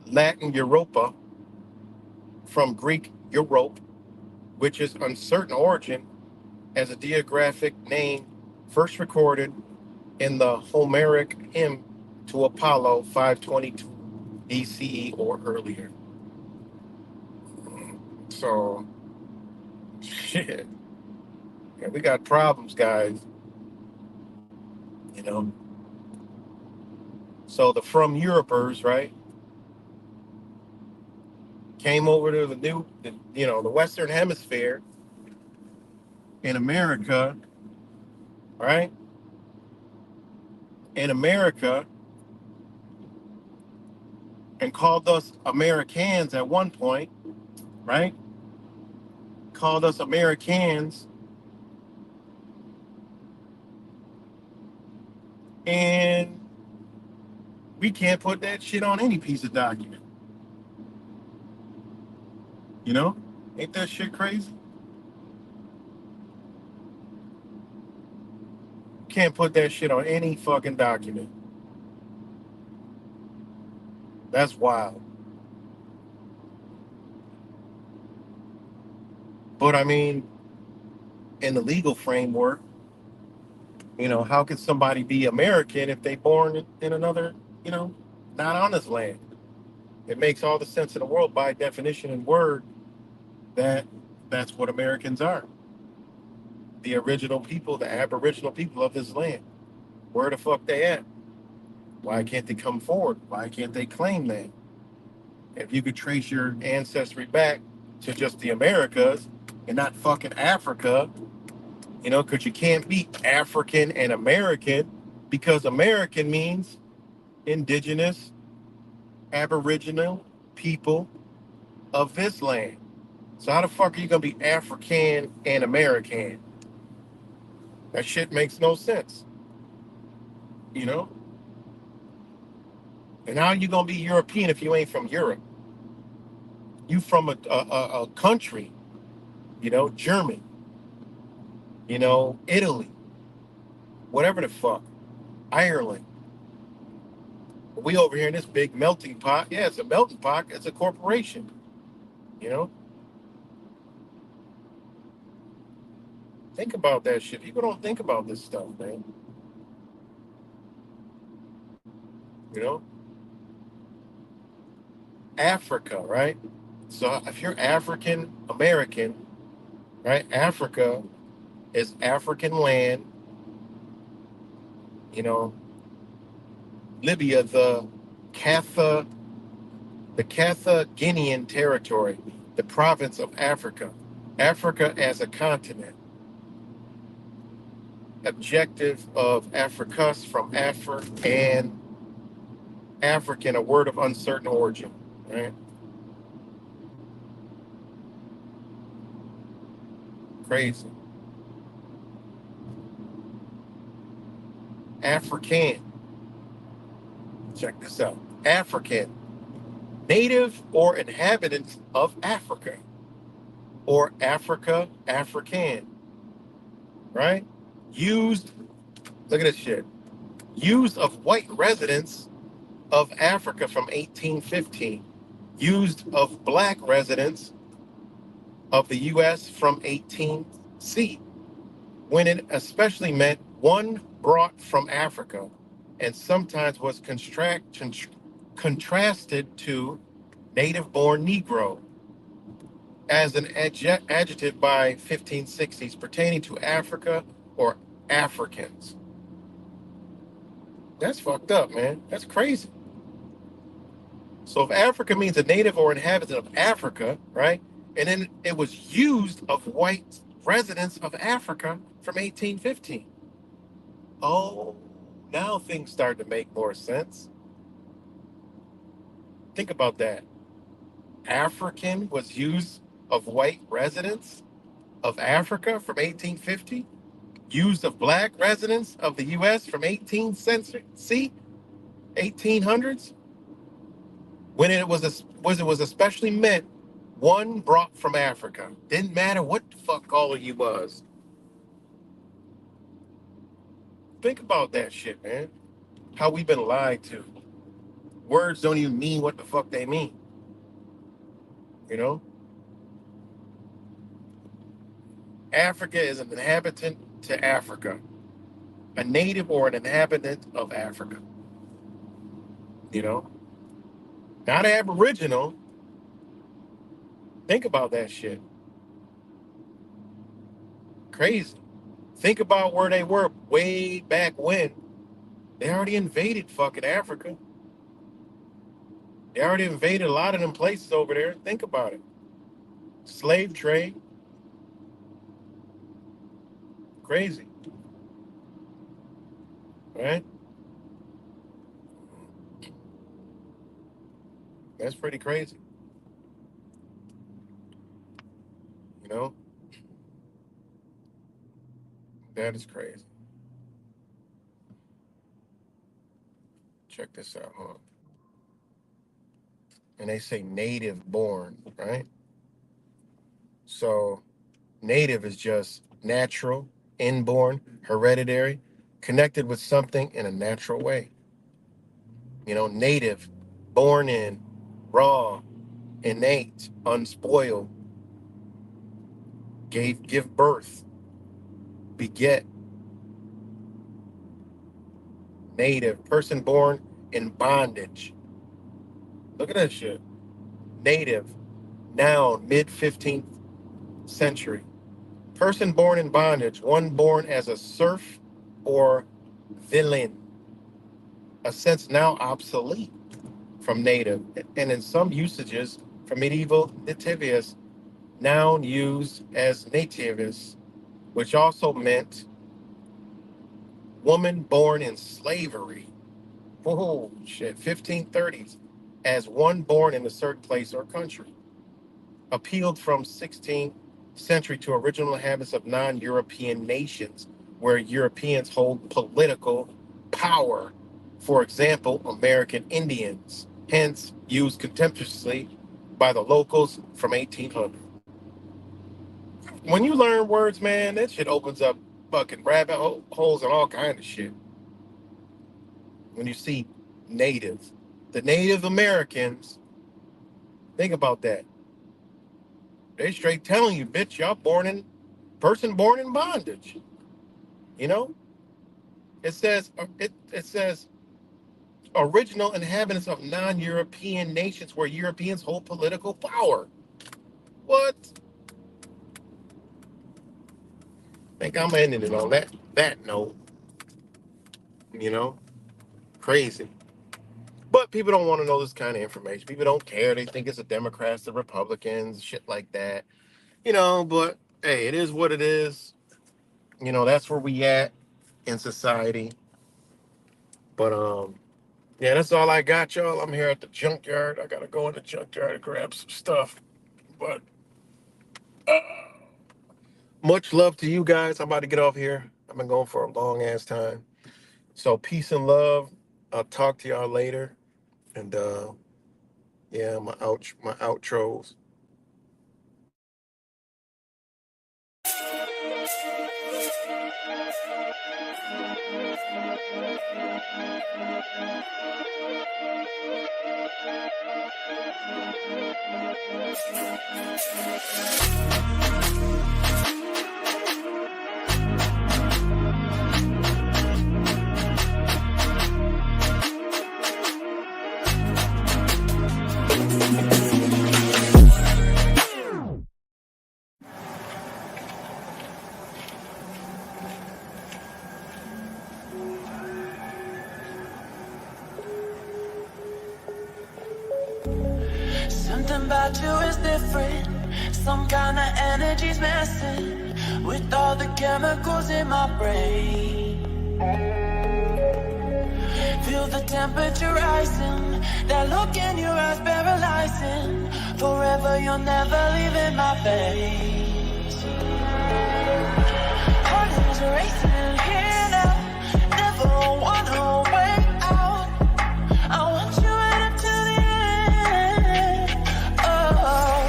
[SPEAKER 2] Latin Europa, from Greek Europe, which is uncertain origin, as a geographic name first recorded in the Homeric hymn to Apollo 522 BCE or earlier. So, shit. Yeah, we got problems, guys. You know. So the from Europers, right, came over to the Western Hemisphere in America, right? In America, and called us Americans at one point, right? Called us Americans, and we can't put that shit on any piece of document. You know? Ain't that shit crazy? Can't put that shit on any fucking document. That's wild. But I mean, in the legal framework, how could somebody be American if they born in another, not on this land? It makes all the sense in the world by definition and word that that's what Americans are. The original people, the aboriginal people of this land. Where the fuck they at? Why can't they come forward? Why can't they claim that? If you could trace your ancestry back to just the Americas and not fucking Africa, because you can't be African and American, because American means indigenous, aboriginal people of this land. So how the fuck are you gonna be African and American? That shit makes no sense, you know? And how are you gonna be European if you ain't from Europe? You from a country, German, Italy, whatever the fuck, Ireland. We over here in this big melting pot. Yeah, it's a melting pot. It's a corporation, you know? Think about that shit. People don't think about this stuff, man. You know? Africa, right? So if you're African American, right? Africa is African land, Libya, the Carthaginian territory, the province of Africa. Africa as a continent. Objective of Africus from Afri and African, a word of uncertain origin, right? Crazy. African. Check this out. African. Native or inhabitants of Africa. Or Africa, African. Right? Used, look at this shit. Used of white residents of Africa from 1815. Used of black residents of the U.S. from 18C. When it especially meant one brought from Africa, and sometimes was contrasted to native-born Negro as an adjective by 1560s pertaining to Africa or Africans. That's fucked up, man. That's crazy. So if Africa means a native or inhabitant of Africa, right? And then it was used of white residents of Africa from 1815. Oh, now things start to make more sense. Think about that. African was used of white residents of Africa from 1850, used of black residents of the U.S. from 18th century, 1800s, when it was especially meant one brought from Africa. Didn't matter what the fuck all of you was. Think about that shit, man. How we've been lied to. Words don't even mean what the fuck they mean. You know? Africa is an inhabitant to Africa, a native or an inhabitant of Africa. You know, not Aboriginal. Think about that shit. Crazy. Think about where they were way back when. They already invaded fucking Africa. They already invaded a lot of them places over there. Think about it. Slave trade. Crazy. Right? That's pretty crazy. You know? That is crazy. Check this out, huh? And they say native born, right? So native is just natural, inborn, hereditary, connected with something in a natural way. You know, native, born in, raw, innate, unspoiled, give birth, beget, native, person born in bondage. Look at that shit. Native, noun, mid 15th century. Person born in bondage, one born as a serf or villain. A sense now obsolete from native, and in some usages from medieval nativus, noun used as nativus, which also meant woman born in slavery. Oh shit, 1530s, as one born in a certain place or country. Appealed from 16th century to original habits of non-European nations, where Europeans hold political power. For example, American Indians, hence used contemptuously by the locals from 1800. When you learn words, man, that shit opens up fucking rabbit holes and all kind of shit. When you see natives, the Native Americans, think about that. They straight telling you, bitch, y'all person born in bondage. You know, it says original inhabitants of non-European nations where Europeans hold political power. What? I think I'm ending it on that note. You know, crazy. But people don't want to know this kind of information. People don't care. They think it's the Democrats, the Republicans, shit like that. You know, but hey, it is what it is. You know, that's where we at in society. But yeah, that's all I got, y'all. I'm here at the junkyard. I gotta go in the junkyard and grab some stuff. But much love to you guys. I'm about to get off here. I've been going for a long ass time. So peace and love. I'll talk to y'all later. And yeah, my outros.
[SPEAKER 1] Something about you is different. Some kind of energy's messing with all the chemicals in my brain. Feel the temperature rising. That look in your eyes paralyzing. Forever you're never leaving my face. Heart is racing here now. Never wanna wait out. I want you right up to the end. Oh,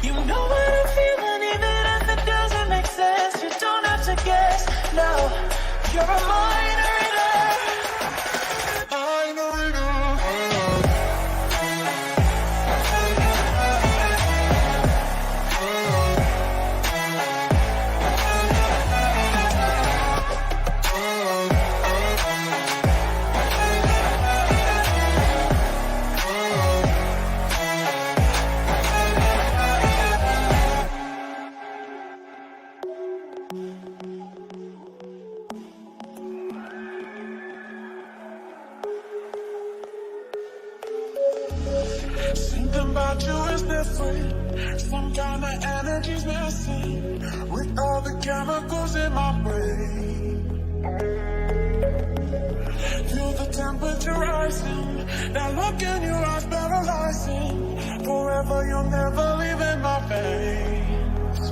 [SPEAKER 1] you know what I'm feeling, even if it doesn't make sense. You don't have to guess. No, you're a minor. Something about you is different. Some kind of energy's missing. With all the chemicals in my brain. Feel the temperature rising. That look in your eyes paralyzing. Forever you'll never leave in my veins.